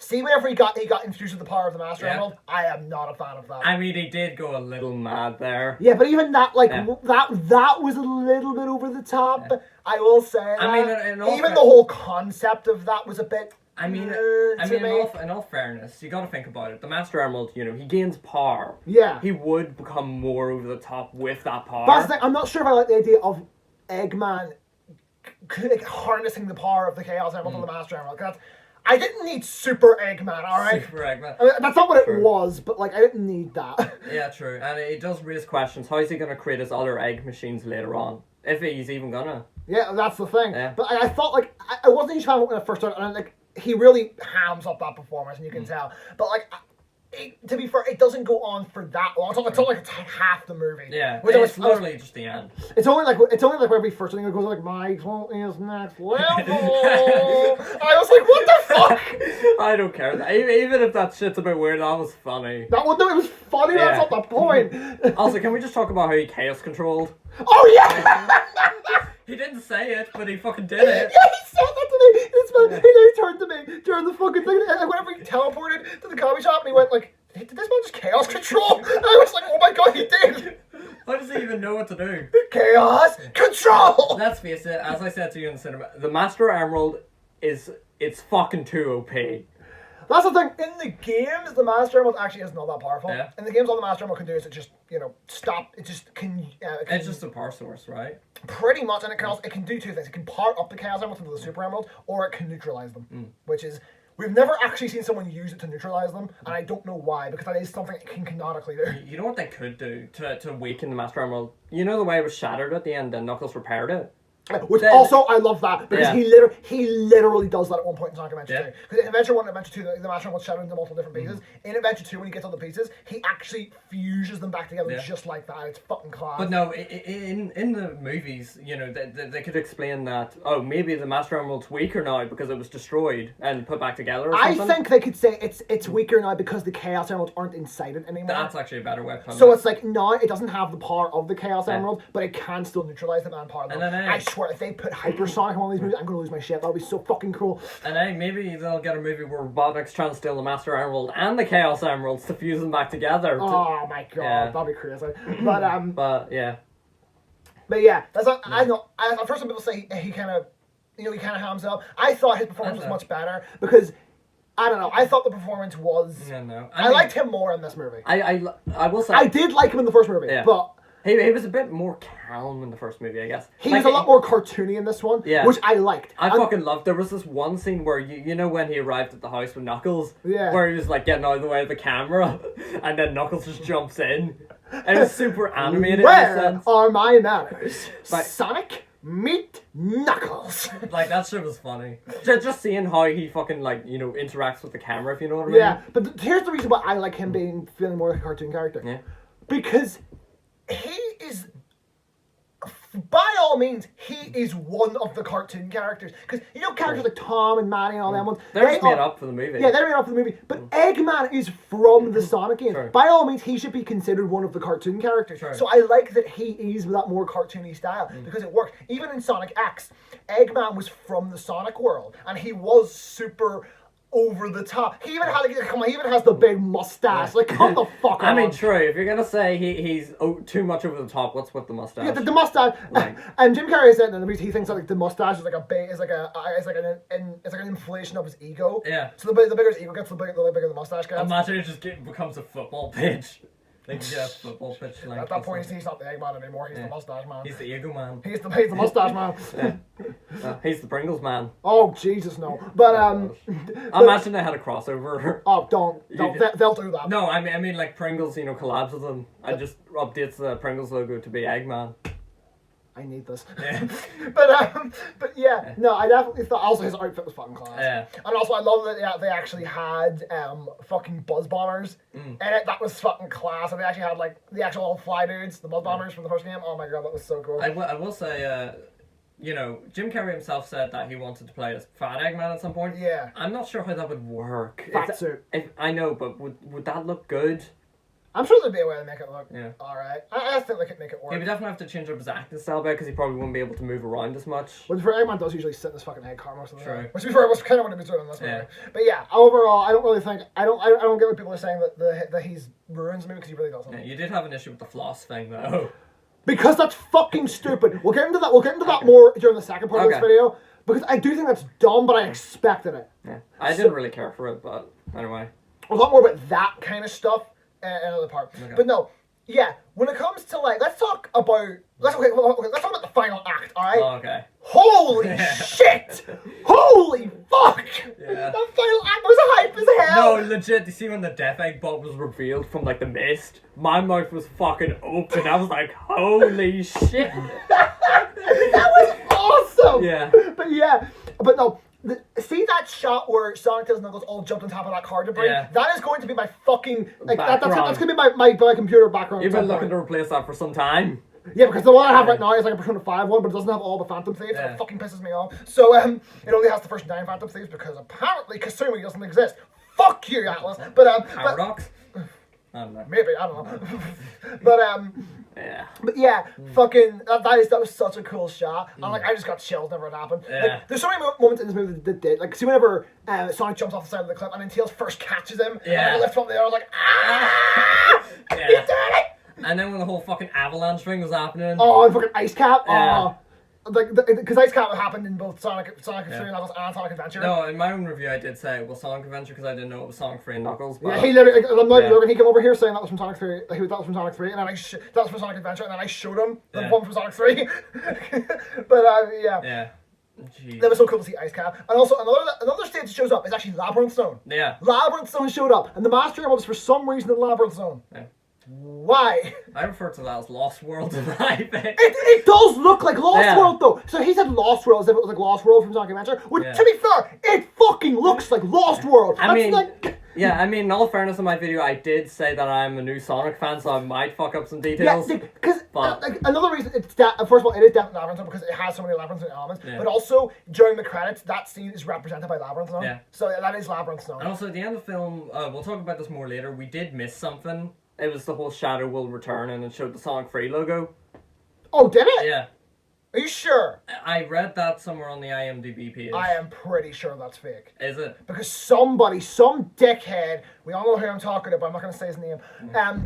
[SPEAKER 1] See, whenever he got infused with the power of the Master Emerald, I am not a fan of that.
[SPEAKER 2] I mean, he did go a little mad there.
[SPEAKER 1] Yeah, but even that, that was a little bit over the top. Yeah. I will say. I mean, even the whole concept of that was a bit.
[SPEAKER 2] I mean, in all fairness, you got to think about it. The Master Emerald, he gains power.
[SPEAKER 1] Yeah.
[SPEAKER 2] He would become more over the top with that power.
[SPEAKER 1] But I'm not sure if I like the idea of Eggman harnessing the power of the Chaos Emerald and the Master Emerald. I didn't need Super Eggman, alright?
[SPEAKER 2] Super Eggman.
[SPEAKER 1] I mean, that's not what it was, but, I didn't need that.
[SPEAKER 2] Yeah, true. And it does raise questions. How is he going to create his other egg machines later on? If he's even gonna.
[SPEAKER 1] Yeah, that's the thing. Yeah. But I thought, I wasn't a huge fan of it when I first started, and, he really hams up that performance, and you can tell. But, to be fair, it doesn't go on for that long. It's only like half the movie.
[SPEAKER 2] Yeah, it's literally just the end.
[SPEAKER 1] It's only like where we first thing it goes like Michael is next level. I was like, what the fuck?
[SPEAKER 2] I don't care. Even if that shit's a bit weird, that was funny.
[SPEAKER 1] No, it was funny. Yeah. That's not the point.
[SPEAKER 2] Also, can we just talk about how he chaos controlled?
[SPEAKER 1] Oh yeah.
[SPEAKER 2] He didn't say it, but he fucking did it.
[SPEAKER 1] Yeah, he said that to me. He turned to me during the fucking thing, and whenever he teleported to the coffee shop, and he went like, "Did this man just chaos control?" And I was like, "Oh my god, he did!"
[SPEAKER 2] How does he even know what to do?
[SPEAKER 1] Chaos control.
[SPEAKER 2] Let's face it. As I said to you in the cinema, the Master Emerald it's fucking too OP.
[SPEAKER 1] That's the thing. In the games, the Master Emerald actually is not that powerful.
[SPEAKER 2] Yeah.
[SPEAKER 1] In the games, all the Master Emerald can do is it just, stop. It just can.
[SPEAKER 2] It's just a power source, right?
[SPEAKER 1] Pretty much, and it can do two things. It can power up the Chaos Emeralds into the Super Emerald, or it can neutralize them. Which is, we've never actually seen someone use it to neutralize them, and I don't know why, because that is something it can canonically do.
[SPEAKER 2] You know what they could do to weaken the Master Emerald? You know the way it was shattered at the end and Knuckles repaired it?
[SPEAKER 1] Which also, I love that, because he literally does that at one point in Sonic Adventure 2. Because in Adventure 1 and Adventure 2, the Master Emerald shattered into multiple different pieces. In Adventure 2, when he gets all the pieces, he actually fuses them back together just like that. It's fucking class.
[SPEAKER 2] But no, in the movies, they could explain that, oh, maybe the Master Emerald's weaker now because it was destroyed and put back together or something.
[SPEAKER 1] I think they could say it's weaker now because the Chaos Emeralds aren't inside it anymore.
[SPEAKER 2] That's actually a better way of putting it.
[SPEAKER 1] So it's like, now it doesn't have the power of the Chaos Emerald, but it can still neutralize them and power them. I swear, if they put Hypersonic in one of these movies, I'm going to lose my shit. That would be so fucking cool.
[SPEAKER 2] And maybe they'll get a movie where Robotnik's trying to steal the Master Emerald and the Chaos Emeralds to fuse them back together.
[SPEAKER 1] Oh my god, that'd be crazy. But
[SPEAKER 2] yeah.
[SPEAKER 1] But yeah, that's not, I know. I've heard some people say he kind of, he kind of hams up. I thought his performance was much better because, I don't know, I thought the performance was.
[SPEAKER 2] Yeah, no.
[SPEAKER 1] I liked him more in this movie.
[SPEAKER 2] I will say.
[SPEAKER 1] I did like him in the first movie, but.
[SPEAKER 2] He was a bit more calm in the first movie, I guess.
[SPEAKER 1] He was a lot more cartoony in this one, which I liked.
[SPEAKER 2] I fucking loved. There was this one scene where you know when he arrived at the house with Knuckles, where he was like getting out of the way of the camera, and then Knuckles just jumps in. It was super animated.
[SPEAKER 1] Where are my manners, Sonic? Meet Knuckles.
[SPEAKER 2] Like, that shit was funny. Just seeing how he fucking interacts with the camera, if you know what I mean.
[SPEAKER 1] Yeah, but here's the reason why I like him feeling more like a cartoon character. Yeah, because. He is, by all means, he is one of the cartoon characters. Because, characters like Tom and Manny and all them ones.
[SPEAKER 2] They're just made up for the movie.
[SPEAKER 1] Yeah, they're made up for the movie. But Eggman is from the Sonic games. By all means, he should be considered one of the cartoon characters. So I like that he is that more cartoony style. Because it works. Even in Sonic X, Eggman was from the Sonic world. And he was super over the top. He even had he even has the big mustache. Like, come the fuck on.
[SPEAKER 2] I mean, true. If you're gonna say he's too much over the top, what's with the mustache?
[SPEAKER 1] Yeah, the mustache. And Jim Carrey said in the movie he thinks that like the mustache is like an inflation of his ego. Yeah. So the bigger his ego gets, the bigger the mustache gets.
[SPEAKER 2] Imagine it just becomes a football pitch. Like, football pitch.
[SPEAKER 1] At that point, he's not the Eggman anymore. He's the mustache man.
[SPEAKER 2] He's the ego man.
[SPEAKER 1] He's the mustache man.
[SPEAKER 2] He's the Pringles man.
[SPEAKER 1] Oh Jesus, no! But
[SPEAKER 2] I imagine they had a crossover.
[SPEAKER 1] Oh, don't. They'll do that.
[SPEAKER 2] No, I mean like Pringles, collabs with them. I just updates the Pringles logo to be Eggman.
[SPEAKER 1] I need this. Yeah. but yeah, no, I definitely thought also his outfit was fucking class. Yeah. And also I love that they actually had fucking buzz bombers in it. That was fucking class. And they actually had like the actual old fly dudes, the buzz bombers from the first game. Oh my god, that was so cool.
[SPEAKER 2] I will say, Jim Carrey himself said that he wanted to play as Fat Eggman at some point.
[SPEAKER 1] Yeah.
[SPEAKER 2] I'm not sure how that would work.
[SPEAKER 1] Fat suit.
[SPEAKER 2] I know, but would that look good?
[SPEAKER 1] I'm sure there'd be a way to make it look alright. I think they could make it work.
[SPEAKER 2] He would definitely have to change up his acting style because he probably wouldn't be able to move around as much.
[SPEAKER 1] Well, for Eggman does usually sit in his fucking egg car most of the time. Which was kind of what he was doing in this movie. But yeah, overall, I don't really think I don't get what people are saying that he's ruins the movie because he really doesn't.
[SPEAKER 2] Yeah, you did have an issue with the floss thing though.
[SPEAKER 1] Because that's fucking stupid. We'll get into that more during the second part of this video. Because I do think that's dumb, but I expected it.
[SPEAKER 2] Yeah. I didn't really care for it, but anyway.
[SPEAKER 1] A lot more about that kind of stuff. Another part, but no, yeah. When it comes to let's talk about let's talk about the final act. All right.
[SPEAKER 2] Oh, okay.
[SPEAKER 1] Holy shit! Holy fuck!
[SPEAKER 2] Yeah.
[SPEAKER 1] That final act was hype as hell.
[SPEAKER 2] No, legit. You see when the Death Egg bomb was revealed from the mist, my mouth was fucking open. I was like, holy shit!
[SPEAKER 1] That was awesome.
[SPEAKER 2] Yeah.
[SPEAKER 1] But no. See that shot where Sonic, Tails, and Knuckles all jumped on top of that car debris? Yeah. That is going to be my fucking that's going to be my computer background.
[SPEAKER 2] You've been looking to replace that for some time.
[SPEAKER 1] Yeah, because the one I have right now is like a Persona 5 one, but it doesn't have all the Phantom Thieves, so it fucking pisses me off. So it only has the first 9 Phantom Thieves because apparently Kasumi doesn't exist. Fuck you, Atlas.
[SPEAKER 2] Paradox?
[SPEAKER 1] I don't know. Maybe, I don't know. But yeah, fucking that was such a cool shot. And like I just got chills whenever it happened. Like, there's so many moments in this movie that did. Like see whenever Sonic jumps off the side of the cliff and then Tails first catches him and lifts him up there, I was like, ah! He did it!
[SPEAKER 2] And then when the whole fucking avalanche thing was happening.
[SPEAKER 1] Oh, and fucking Ice Cap. Yeah. Because Ice Cap happened in both Sonic 3 and Knuckles and Sonic Adventure.
[SPEAKER 2] No, in my own review I did say, well, Sonic Adventure because I didn't know it was Sonic 3 and Knuckles. But
[SPEAKER 1] yeah, he literally, I'm not joking, he came over here saying that was from Sonic 3, that was from Sonic 3, and then that was from Sonic Adventure, and then I showed him the one from Sonic 3. But, yeah.
[SPEAKER 2] Yeah. Jeez.
[SPEAKER 1] That was so cool to see Ice Cap. And also, another stage that shows up is actually Labyrinth Zone.
[SPEAKER 2] Yeah.
[SPEAKER 1] Labyrinth Zone showed up, and the Master Emerald is for some reason in Labyrinth Zone. Yeah. Why?
[SPEAKER 2] I refer to that as Lost World, I think.
[SPEAKER 1] It does look like Lost World, though. So he said Lost World as if it was like Lost World from Sonic Adventure, which, to be fair, it fucking looks like Lost World.
[SPEAKER 2] I mean, in all fairness in my video, I did say that I'm a new Sonic fan, so I might fuck up some details.
[SPEAKER 1] Yeah, because another reason, first of all, it is definitely Labyrinth Zone because it has so many Labyrinth Zone elements, but also, during the credits, that scene is represented by Labyrinth Zone. Yeah. So that is Labyrinth Zone.
[SPEAKER 2] And also, at the end of the film, we'll talk about this more later, we did miss something. It was the whole Shadow will return and it showed the Sonic 3 logo.
[SPEAKER 1] Oh, did it?
[SPEAKER 2] Yeah.
[SPEAKER 1] Are you sure?
[SPEAKER 2] I read that somewhere on the IMDb page.
[SPEAKER 1] I am pretty sure that's fake.
[SPEAKER 2] Is it?
[SPEAKER 1] Because some dickhead, we all know who I'm talking about, I'm not going to say his name,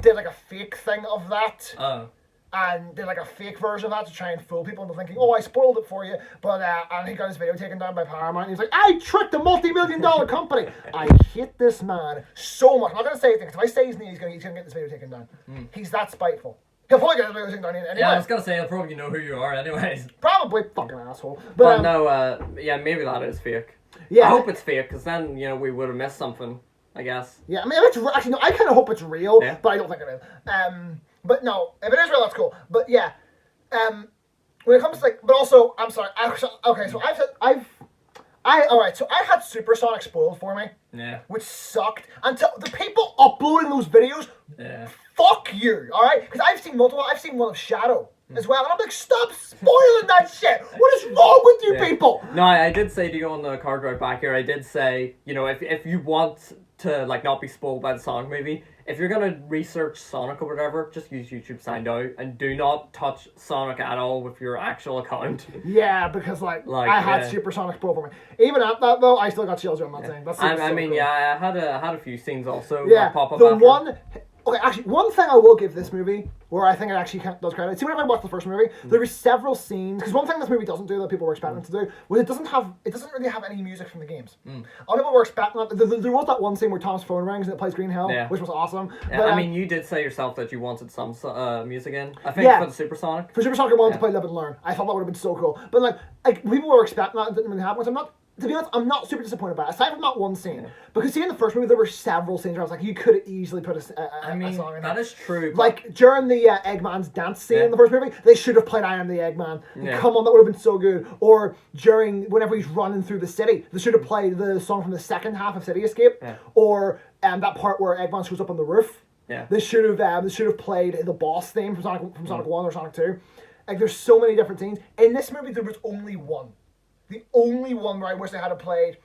[SPEAKER 1] did like a fake thing of that.
[SPEAKER 2] Oh.
[SPEAKER 1] And did like a fake version of that to try and fool people into thinking, oh, I spoiled it for you. But and he got his video taken down by Paramount. And he's like, I tricked a multi-million-dollar company. I hate this man so much. I'm not gonna say anything because if I say his name, he's gonna get this video taken down. He's that spiteful. He'll probably get his video taken down anyway.
[SPEAKER 2] Yeah, I was gonna say he'll probably know who you are, anyways.
[SPEAKER 1] Probably fucking asshole.
[SPEAKER 2] But no, yeah, maybe that is fake. Yeah, I hope it's fake because then we would have missed something. I guess.
[SPEAKER 1] Yeah, I mean, if it's actually no, I kind of hope it's real, but I don't think it is. But no, if it is real, that's cool. But yeah, when it comes to but also, I'm sorry. Okay, so so I had Supersonic spoiled for me.
[SPEAKER 2] Yeah.
[SPEAKER 1] Which sucked. Until the people uploading those videos, fuck you, all right? Because I've seen one of Shadow as well, and I'm like, stop spoiling that shit. What is wrong with you people?
[SPEAKER 2] No, I did say to you on the card right back here. I did say, if you want to not be spoiled by the Sonic movie. If you're gonna research Sonic or whatever, just use YouTube Signed Out and do not touch Sonic at all with your actual account.
[SPEAKER 1] Yeah, because I had Supersonic spoiled for me. Even at that though, I still got chills on that thing.
[SPEAKER 2] Cool. Yeah, I had a few scenes also. Pop up
[SPEAKER 1] Okay, actually, one thing I will give this movie, where I think it actually does credit. See, whenever I watched the first movie, there were several scenes. Because one thing this movie doesn't do that people were expecting it to do was it doesn't really have any music from the games. A lot of people were expecting that. There was that one scene where Tom's phone rings and it plays Green Hill, which was awesome.
[SPEAKER 2] Yeah, but, I mean, you did say yourself that you wanted some music in. I think for the Supersonic.
[SPEAKER 1] For Supersonic, I wanted to play Live and Learn. I thought that would have been so cool. But like people were expecting that, it didn't really happen. Which to be honest, I'm not super disappointed by it. Aside from that one scene. Because see, in the first movie, there were several scenes where I was like, you could have easily put a song in
[SPEAKER 2] that is true.
[SPEAKER 1] Like, during the Eggman's dance scene in the first movie, they should have played I Am the Eggman. Come on, that would have been so good. Or during, whenever he's running through the city, they should have played the song from the second half of City Escape. Or that part where Eggman shows up on the roof. They should have played the boss theme from Sonic 1 or Sonic 2. Like, there's so many different scenes. In this movie, there was only one. The only one where I wish they had played,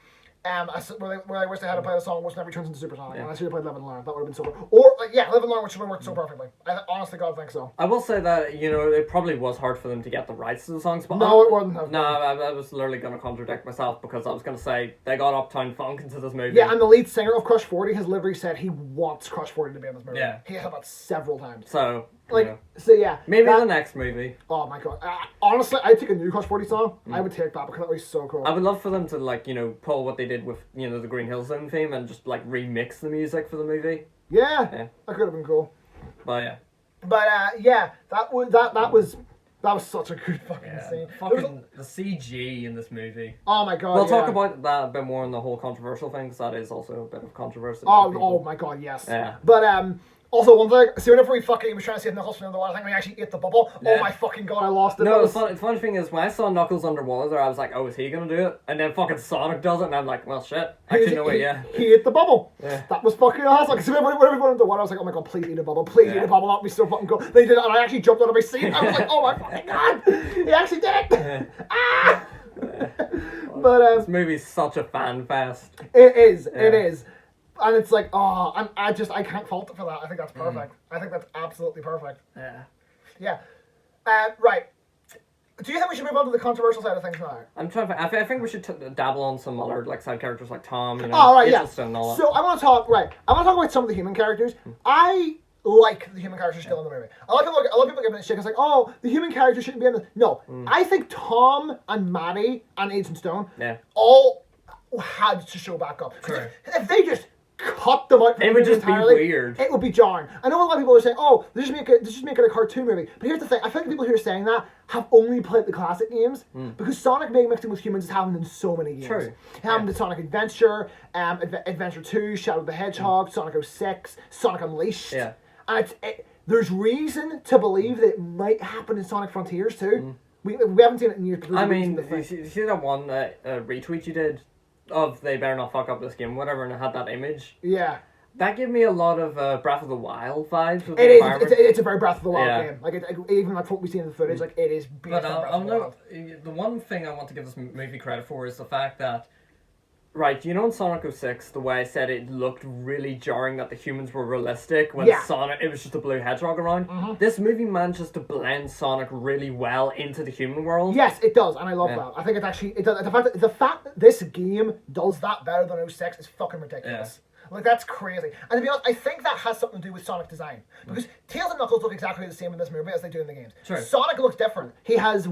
[SPEAKER 1] where I wish they had played a song was Never Turns into Supersonic, and I should have played Live and Learn. That would have been so good. Or Live and Learn, which would have worked so perfectly. I honestly God think so.
[SPEAKER 2] I will say that it probably was hard for them to get the rights to the songs, but
[SPEAKER 1] no, it wouldn't have.
[SPEAKER 2] No, I was literally going to contradict myself because I was going to say they got Uptown Funk into this movie.
[SPEAKER 1] Yeah, and the lead singer of Crush 40 has literally said he wants Crush 40 to be in this movie.
[SPEAKER 2] Yeah,
[SPEAKER 1] he has said that several times.
[SPEAKER 2] So.
[SPEAKER 1] So yeah.
[SPEAKER 2] Maybe the next movie.
[SPEAKER 1] Oh my god. Honestly, I'd take a new Crush 40 song. I would take that because that would be so cool.
[SPEAKER 2] I would love for them to pull what they did with, the Green Hill Zone theme and just remix the music for the movie.
[SPEAKER 1] Yeah. That could have been cool.
[SPEAKER 2] But yeah.
[SPEAKER 1] But that was such a good fucking scene.
[SPEAKER 2] Fucking the CG in this movie.
[SPEAKER 1] Oh my god.
[SPEAKER 2] We'll talk about that a bit more in the whole controversial thing because that is also a bit of controversy.
[SPEAKER 1] Oh my god, yes.
[SPEAKER 2] Yeah.
[SPEAKER 1] But Also, one thing, see, whenever he was trying to save Knuckles from underwater, I think we actually ate the bubble. Yeah. Oh my fucking god, I lost it.
[SPEAKER 2] No, the funny thing is, when I saw Knuckles underwater, I was like, oh, is he gonna do it? And then fucking Sonic does it, and I'm like, well, shit. Actually, no way, yeah.
[SPEAKER 1] He ate the bubble. Yeah. That was fucking awesome. Like, so whenever we went underwater, I was like, oh my god, please eat a bubble. Please eat a bubble. That'd be so fucking cool. They did it, and I actually jumped out of my seat. I was like, oh my fucking god. He actually did it. Yeah. Ah! But,
[SPEAKER 2] this movie's such a fan fest.
[SPEAKER 1] It is. Yeah. It is. And it's like, oh, I can't fault it for that. I think that's perfect. I think that's absolutely perfect.
[SPEAKER 2] Yeah.
[SPEAKER 1] Yeah. Right. Do you think we should move on to the controversial side of things now?
[SPEAKER 2] I'm trying to. I think we should dabble on some other like side characters like Tom. You know,
[SPEAKER 1] oh right, yeah. And all that. So I want to talk. Right. I want to talk about some of the human characters. I like the human characters still in the movie. I love people giving it shit. It's like, oh, the human characters shouldn't be in the. No, I think Tom and Maddie and Agent Stone all had to show back up.
[SPEAKER 2] Sure.
[SPEAKER 1] If they just cut them out,
[SPEAKER 2] it would just entirely, be weird.
[SPEAKER 1] It would be jarring. I know a lot of people are saying, "Oh, this just make it a cartoon movie." But here's the thing: I think the people who are saying that have only played the classic games because Sonic being mixed in with humans has happened in so many games.
[SPEAKER 2] True.
[SPEAKER 1] It happened in Sonic Adventure, Adventure 2, Shadow the Hedgehog, Sonic 06, Sonic Unleashed.
[SPEAKER 2] Yeah.
[SPEAKER 1] And there's reason to believe that it might happen in Sonic Frontiers too. We haven't seen it in years.
[SPEAKER 2] I mean, you see that one retweet you did of they better not fuck up this game, whatever, and it had that image.
[SPEAKER 1] Yeah.
[SPEAKER 2] That gave me a lot of Breath of the Wild vibes. With
[SPEAKER 1] it is. It's a very Breath of the Wild game. Like even like what we see in the footage, like it is.
[SPEAKER 2] But the one thing I want to give this movie credit for is the fact that, right, you know, in Sonic 06, the way I said it looked really jarring that the humans were realistic when Sonic, it was just a blue hedgehog around. This movie manages to blend Sonic really well into the human world.
[SPEAKER 1] Yes, it does, and I love that. I think it does. The fact that this game does that better than 06 is fucking ridiculous. Like, that's crazy. And to be honest, I think that has something to do with Sonic design. Because Tails and Knuckles look exactly the same in this movie as they do in the games.
[SPEAKER 2] True.
[SPEAKER 1] Sonic looks different. He has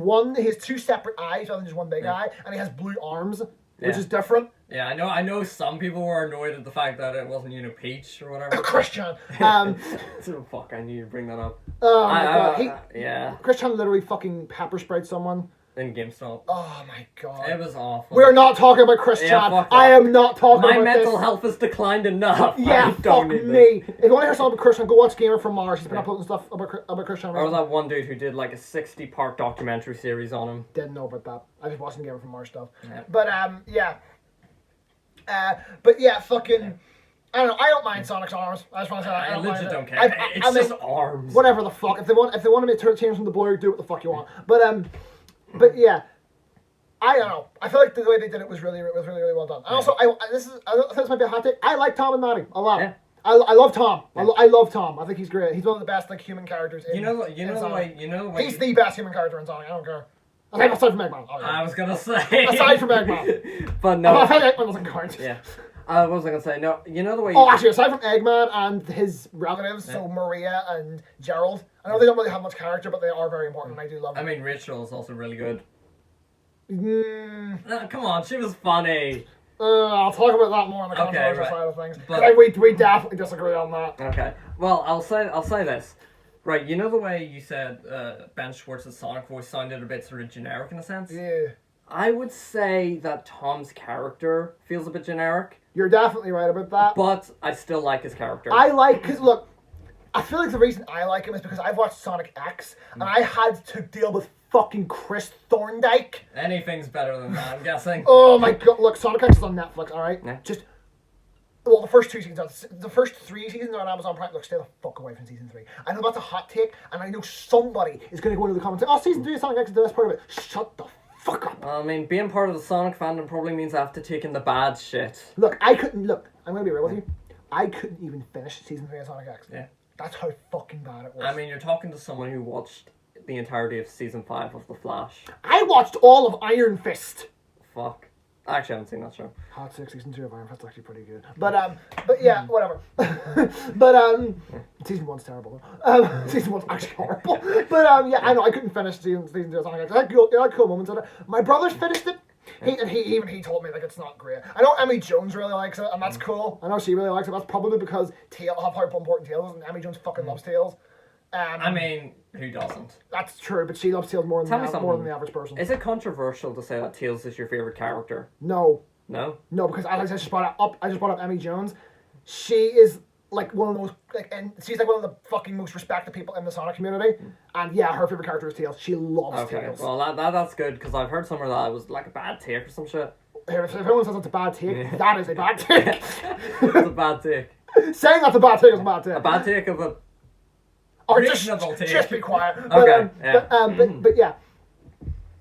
[SPEAKER 1] two separate eyes rather than just one big eye, and he has blue arms, which is different.
[SPEAKER 2] Yeah, I know some people were annoyed at the fact that it wasn't, Peach or whatever.
[SPEAKER 1] Christian!
[SPEAKER 2] Fuck, I knew you'd bring that up.
[SPEAKER 1] Oh my god. Christian literally fucking pepper sprayed someone.
[SPEAKER 2] In GameStop.
[SPEAKER 1] Oh my god.
[SPEAKER 2] It was awful.
[SPEAKER 1] We're not talking about Christian. I am not talking about this.
[SPEAKER 2] My mental health has declined enough.
[SPEAKER 1] Yeah, fuck me. If you want to hear something about Christian, go watch Gamer from Mars. He's been uploading stuff about Christian.
[SPEAKER 2] Or that one dude who did like a 60-part documentary series on him.
[SPEAKER 1] Didn't know about that. I just watched Gamer from Mars stuff.
[SPEAKER 2] Yeah.
[SPEAKER 1] But but yeah, fucking. I don't know. I don't mind Sonic's arms. I just want to say that.
[SPEAKER 2] I legit don't care. It's just arms.
[SPEAKER 1] Whatever the fuck. If they want to change from the blue, do what the fuck you want. But yeah, I don't know. I feel like the way they did it was really well done. And also, I think this might be a hot take. I like Tom and Maddie a lot.
[SPEAKER 2] Yeah.
[SPEAKER 1] I love Tom. Yeah. I love Tom. I think he's great. He's one of the best human characters.
[SPEAKER 2] You know the way.
[SPEAKER 1] He's the best human character in Sonic. I don't care. Aside from Eggman.
[SPEAKER 2] I was gonna say.
[SPEAKER 1] Aside from Eggman.
[SPEAKER 2] But no.
[SPEAKER 1] I think Eggman doesn't count.
[SPEAKER 2] Yeah. What was I gonna say? No, you know the way.
[SPEAKER 1] Actually, aside from Eggman and his relatives, so Maria and Gerald. I know they don't really have much character, but they are very important, and I do love them.
[SPEAKER 2] I mean, Rachel is also really good. Come on, she was funny.
[SPEAKER 1] I'll talk about that more on the controversial side of things.
[SPEAKER 2] But
[SPEAKER 1] we definitely disagree on that.
[SPEAKER 2] Okay. Well, I'll say this. Right, you know the way you said Ben Schwartz's Sonic voice sounded a bit sort of generic in a sense?
[SPEAKER 1] Yeah.
[SPEAKER 2] I would say that Tom's character feels a bit generic.
[SPEAKER 1] You're definitely right about that.
[SPEAKER 2] But I still like his character.
[SPEAKER 1] Because look, I feel like the reason I like him is because I've watched Sonic X, and I had to deal with fucking Chris Thorndike.
[SPEAKER 2] Anything's better than that, I'm guessing.
[SPEAKER 1] Oh my god, look, Sonic X is on Netflix, alright?
[SPEAKER 2] Yeah.
[SPEAKER 1] Well, the first 2 seasons, the first 3 seasons are on Amazon Prime. Look, stay the fuck away from season 3. I know that's a hot take, and I know somebody is going to go into the comments and say, oh, season 3 of Sonic X is the best part of it. Shut the fuck up.
[SPEAKER 2] I mean, being part of the Sonic fandom probably means I have to take in the bad shit.
[SPEAKER 1] Look, I'm going to be real with you. I couldn't even finish season 3 of Sonic X.
[SPEAKER 2] Yeah.
[SPEAKER 1] That's how fucking bad it was.
[SPEAKER 2] I mean, you're talking to someone who watched the entirety of season 5 of The Flash.
[SPEAKER 1] I watched all of Iron Fist.
[SPEAKER 2] Fuck. I actually haven't seen that show.
[SPEAKER 1] Hot 6 season 2 of Iron Fist is actually pretty good. But yeah, whatever. But season 1's terrible. Season 1's actually horrible. But yeah, I know I couldn't finish season 2 of Sonic X. I had cool moments in it. My brother's finished it. He told me like it's not great. I know Emmy Jones really likes it, and that's cool. I know she really likes it. That's probably because how important Tails is, and Emmy Jones fucking loves Tails.
[SPEAKER 2] I mean, who doesn't?
[SPEAKER 1] That's true, but she loves Tails more than the average person.
[SPEAKER 2] Is it controversial to say that Tails is your favorite character?
[SPEAKER 1] No.
[SPEAKER 2] No?
[SPEAKER 1] No, because I just brought up Emmy Jones. She is like one of the most, like, and she's like one of the fucking most respected people in the Sonic community. And yeah, her favorite character is Tails. She loves Tails.
[SPEAKER 2] Well, that's good because I've heard somewhere that it was like a bad take or some shit.
[SPEAKER 1] If anyone says it's a bad take, that is a bad take.
[SPEAKER 2] It's a bad take.
[SPEAKER 1] Saying that's a bad take is a bad take.
[SPEAKER 2] A bad take of a
[SPEAKER 1] or
[SPEAKER 2] reasonable take.
[SPEAKER 1] Just be quiet.
[SPEAKER 2] Okay.
[SPEAKER 1] But yeah.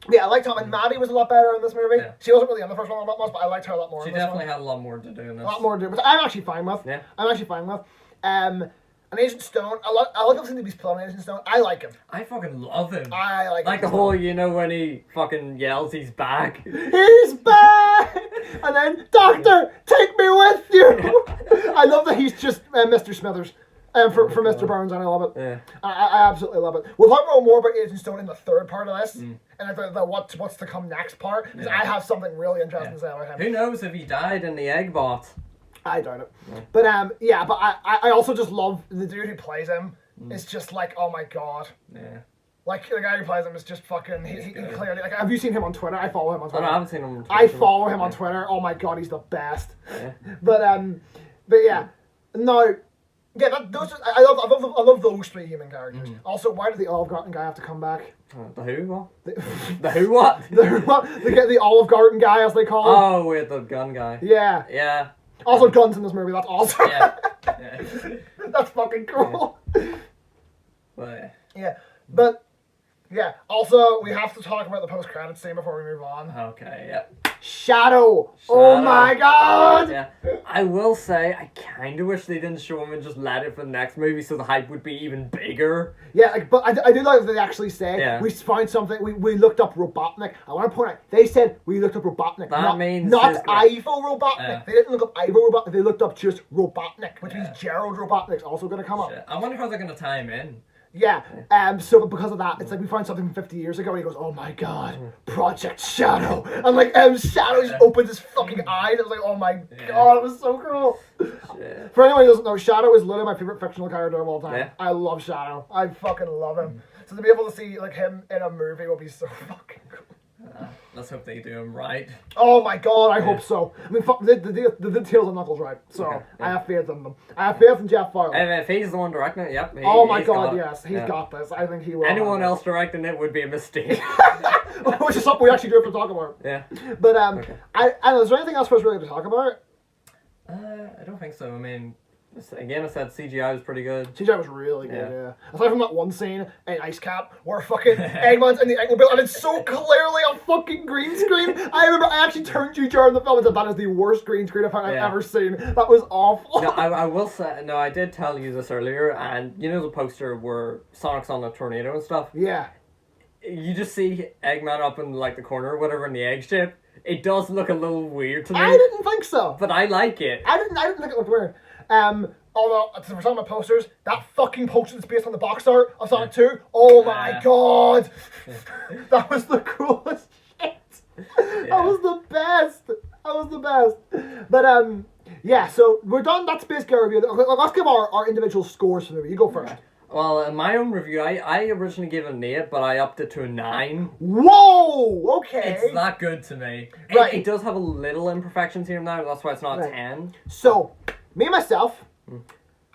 [SPEAKER 1] Yeah, I liked Tom, and Maddie was a lot better in this movie.
[SPEAKER 2] Yeah.
[SPEAKER 1] She wasn't really in the first one that much, but I liked her a lot more.
[SPEAKER 2] She
[SPEAKER 1] in this
[SPEAKER 2] definitely
[SPEAKER 1] one.
[SPEAKER 2] had a lot more to do in this.
[SPEAKER 1] A lot more to do, which I'm actually fine with.
[SPEAKER 2] Yeah.
[SPEAKER 1] I'm actually fine with. And Agent Stone, I like listening to these playing Agent Stone. I like him.
[SPEAKER 2] I fucking love him.
[SPEAKER 1] I like him.
[SPEAKER 2] Like the whole, you know, when he fucking yells, he's back.
[SPEAKER 1] He's back! And then, Doctor, take me with you! I love that he's just Mr. Smithers. For Mr. Burns, and I love it.
[SPEAKER 2] Yeah.
[SPEAKER 1] I absolutely love it. We'll talk about more about Agent Stone in the third part of this, and the what's to come next part, because I have something really interesting to say about him.
[SPEAKER 2] Who knows if he died in the egg bot?
[SPEAKER 1] I doubt it. Yeah. But yeah, but I also just love the dude who plays him. It's just like, oh my god.
[SPEAKER 2] Yeah.
[SPEAKER 1] Like, the guy who plays him is just fucking, he clearly, like, have you seen him on Twitter? I follow him on Twitter.
[SPEAKER 2] I haven't seen him on Twitter.
[SPEAKER 1] I follow him on Twitter. Oh my god, he's the best.
[SPEAKER 2] Yeah.
[SPEAKER 1] But yeah, no. Yeah, I love those three human characters. Also, why did the Olive Garden guy have to come back?
[SPEAKER 2] The who what? The who what?
[SPEAKER 1] The who what? They get the Olive Garden guy, as they call him.
[SPEAKER 2] Oh, wait, the gun guy.
[SPEAKER 1] Yeah.
[SPEAKER 2] Yeah.
[SPEAKER 1] Also, guns in this movie. That's awesome.
[SPEAKER 2] Yeah.
[SPEAKER 1] That's fucking cool.
[SPEAKER 2] But,
[SPEAKER 1] yeah, but yeah. Also, we have to talk about the post-credits scene before we move on.
[SPEAKER 2] Okay. Yeah.
[SPEAKER 1] Shadow. Oh my god!
[SPEAKER 2] Yeah. I will say, I kind of wish they didn't show him and just let it for the next movie so the hype would be even bigger.
[SPEAKER 1] Yeah, like, but I do like that they actually say, we found something, we looked up Robotnik. I want to point out, they said we looked up Robotnik.
[SPEAKER 2] That means...
[SPEAKER 1] Not Ivo Robotnik.
[SPEAKER 2] Yeah.
[SPEAKER 1] They didn't look up Ivo Robotnik, they looked up just Robotnik, which means Gerald Robotnik's also going to come up.
[SPEAKER 2] I wonder how they're going to tie him in.
[SPEAKER 1] Yeah, so because of that, it's like we found something from 50 years ago, and he goes, oh my god, Project Shadow. And like, Shadow just opens his fucking eyes, and I was like, oh my god, it was so cool.
[SPEAKER 2] Shit.
[SPEAKER 1] For anyone who doesn't know, Shadow is literally my favorite fictional character of all time.
[SPEAKER 2] Yeah.
[SPEAKER 1] I love Shadow. I fucking love him. So to be able to see like him in a movie will be so fucking cool.
[SPEAKER 2] Let's hope they do him right.
[SPEAKER 1] Oh my god, I hope so. I mean, the Tails and Knuckles right, so I have faith in them. I have faith in Jeff Farley.
[SPEAKER 2] If he's the one directing it, yep.
[SPEAKER 1] Oh my god, yes, he's got this. I think he will.
[SPEAKER 2] Anyone else directing it would be a mistake.
[SPEAKER 1] Which is something we actually do have to talk about.
[SPEAKER 2] Yeah.
[SPEAKER 1] But I don't know, is there anything else for us really to talk about?
[SPEAKER 2] I don't think so. I mean, again, I said CGI was pretty good.
[SPEAKER 1] CGI was really good, yeah. Aside from that one scene in Ice Cap where fucking Eggman's in the Eggmobile and it's so clearly a fucking green screen. I remember I actually turned to you during the film and said that is the worst green screen I've ever seen. That was awful.
[SPEAKER 2] No, I will say, no, I did tell you this earlier, and you know the poster where Sonic's on the tornado and stuff?
[SPEAKER 1] Yeah.
[SPEAKER 2] You just see Eggman up in like the corner or whatever in the egg shape. It does look a little weird to me.
[SPEAKER 1] I didn't think so.
[SPEAKER 2] But I like it.
[SPEAKER 1] I didn't think it looked weird. Although, for some of my posters, that fucking poster that's based on the box art of Sonic 2, oh my god! That was the coolest shit! That was the best! But, yeah, so we're done. That's basically our review. Let's give our individual scores for the movie. You go first.
[SPEAKER 2] Well, in my own review, I originally gave it an 8, but I upped it to a 9.
[SPEAKER 1] Whoa! Okay.
[SPEAKER 2] It's not good to me.
[SPEAKER 1] Right.
[SPEAKER 2] It does have a little imperfections here and there, that's why it's not a 10.
[SPEAKER 1] So, me, myself,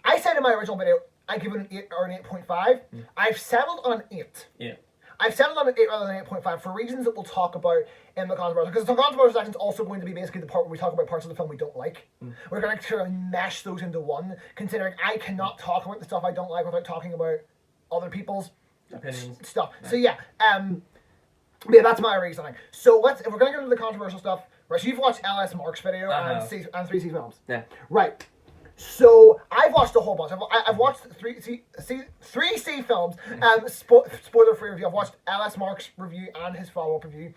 [SPEAKER 1] I said in my original video, I give it an 8 or an 8.5. I've settled on an 8.
[SPEAKER 2] Yeah.
[SPEAKER 1] I've settled on an 8 rather than an 8.5 for reasons that we'll talk about in the controversial. Because the controversial section is also going to be basically the part where we talk about parts of the film we don't like. We're going to sort of mesh those into one, considering I cannot talk about the stuff I don't like without talking about other people's
[SPEAKER 2] opinions
[SPEAKER 1] stuff. Yeah. So yeah, that's my reasoning. So if we're going to get into the controversial stuff, right, so you've watched LS Mark's video and 3C Films.
[SPEAKER 2] Yeah.
[SPEAKER 1] Right. So I've watched a whole bunch. I've watched 3C Films, spoiler-free review. I've watched LS Mark's review and his follow-up review.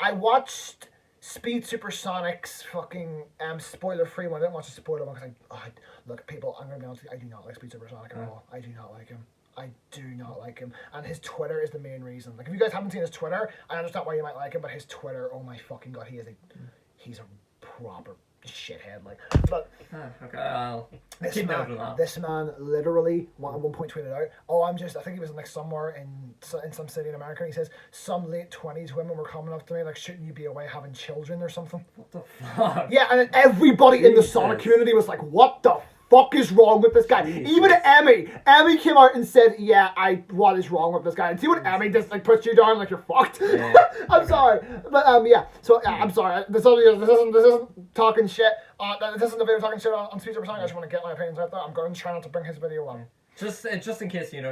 [SPEAKER 1] I watched Speed Supersonic's fucking spoiler-free one. I didn't watch the spoiler one because look, people, I'm going to be honest with you, I do not like Speed Supersonic at all. I do not like him. I do not like him. And his Twitter is the main reason. Like, if you guys haven't seen his Twitter, I understand why you might like him, but his Twitter, oh my fucking god, he's a proper shithead, like. But
[SPEAKER 2] okay, I'll keep note of that.
[SPEAKER 1] This man literally at one point tweeted out, I think he was like somewhere in some city in America, and he says, some late 20s women were coming up to me like, shouldn't you be away having children or something?
[SPEAKER 2] What the fuck?
[SPEAKER 1] Yeah, and then everybody in the Sonic community was like, what the fuck is wrong with this guy?
[SPEAKER 2] Jesus.
[SPEAKER 1] Even Emmy came out and said, yeah, what is wrong with this guy? And see when Emmy just like puts you down like you're fucked. Yeah. I'm sorry, but yeah. So I'm sorry. This isn't talking shit. This isn't a video talking shit on Speech Over Sonic. I just want to get my opinions out there. I'm going to try not to bring his video on.
[SPEAKER 2] Just in case you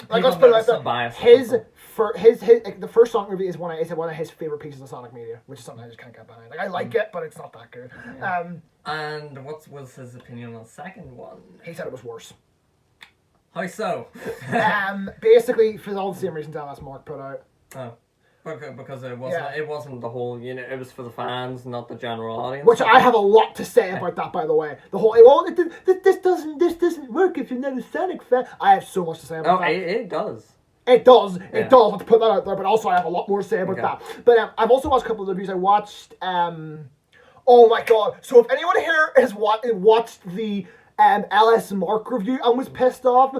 [SPEAKER 1] like, let's put it like bias. The first Sonic movie is one of his favorite pieces of Sonic media, which is something I just can't get behind. Like I like it, but it's not that good.
[SPEAKER 2] Yeah. And what was his opinion on the second one?
[SPEAKER 1] He said it was worse.
[SPEAKER 2] How so?
[SPEAKER 1] Basically for all the same reasons LS Mark put out.
[SPEAKER 2] Oh. Because it wasn't the whole, it was for the fans, not the general audience.
[SPEAKER 1] Which I have a lot to say about that, by the way. The whole, this doesn't work if you're not a Sonic fan. I have so much to say about that.
[SPEAKER 2] It does.
[SPEAKER 1] It does. Let's put that out there, but also I have a lot more to say about that. But I've also watched a couple of reviews. I watched, oh my god. So if anyone here has watched the LS Mark review and was pissed off,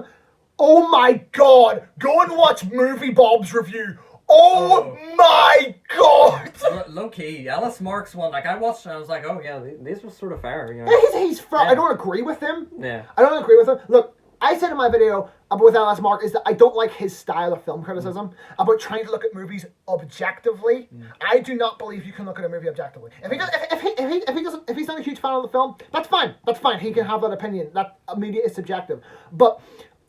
[SPEAKER 1] oh my god, go and watch Movie Bob's review. Oh my god!
[SPEAKER 2] Low key, LS Mark's one, like I watched it and I was like, oh yeah, these were sort of fair, you know.
[SPEAKER 1] He's fair. Yeah. I don't agree with him.
[SPEAKER 2] Yeah.
[SPEAKER 1] I don't agree with him. Look, I said in my video with LS Mark is that I don't like his style of film criticism, about trying to look at movies objectively. I do not believe you can look at a movie objectively. If he's not a huge fan of the film, that's fine. That's fine. He can have that opinion. That media is subjective. But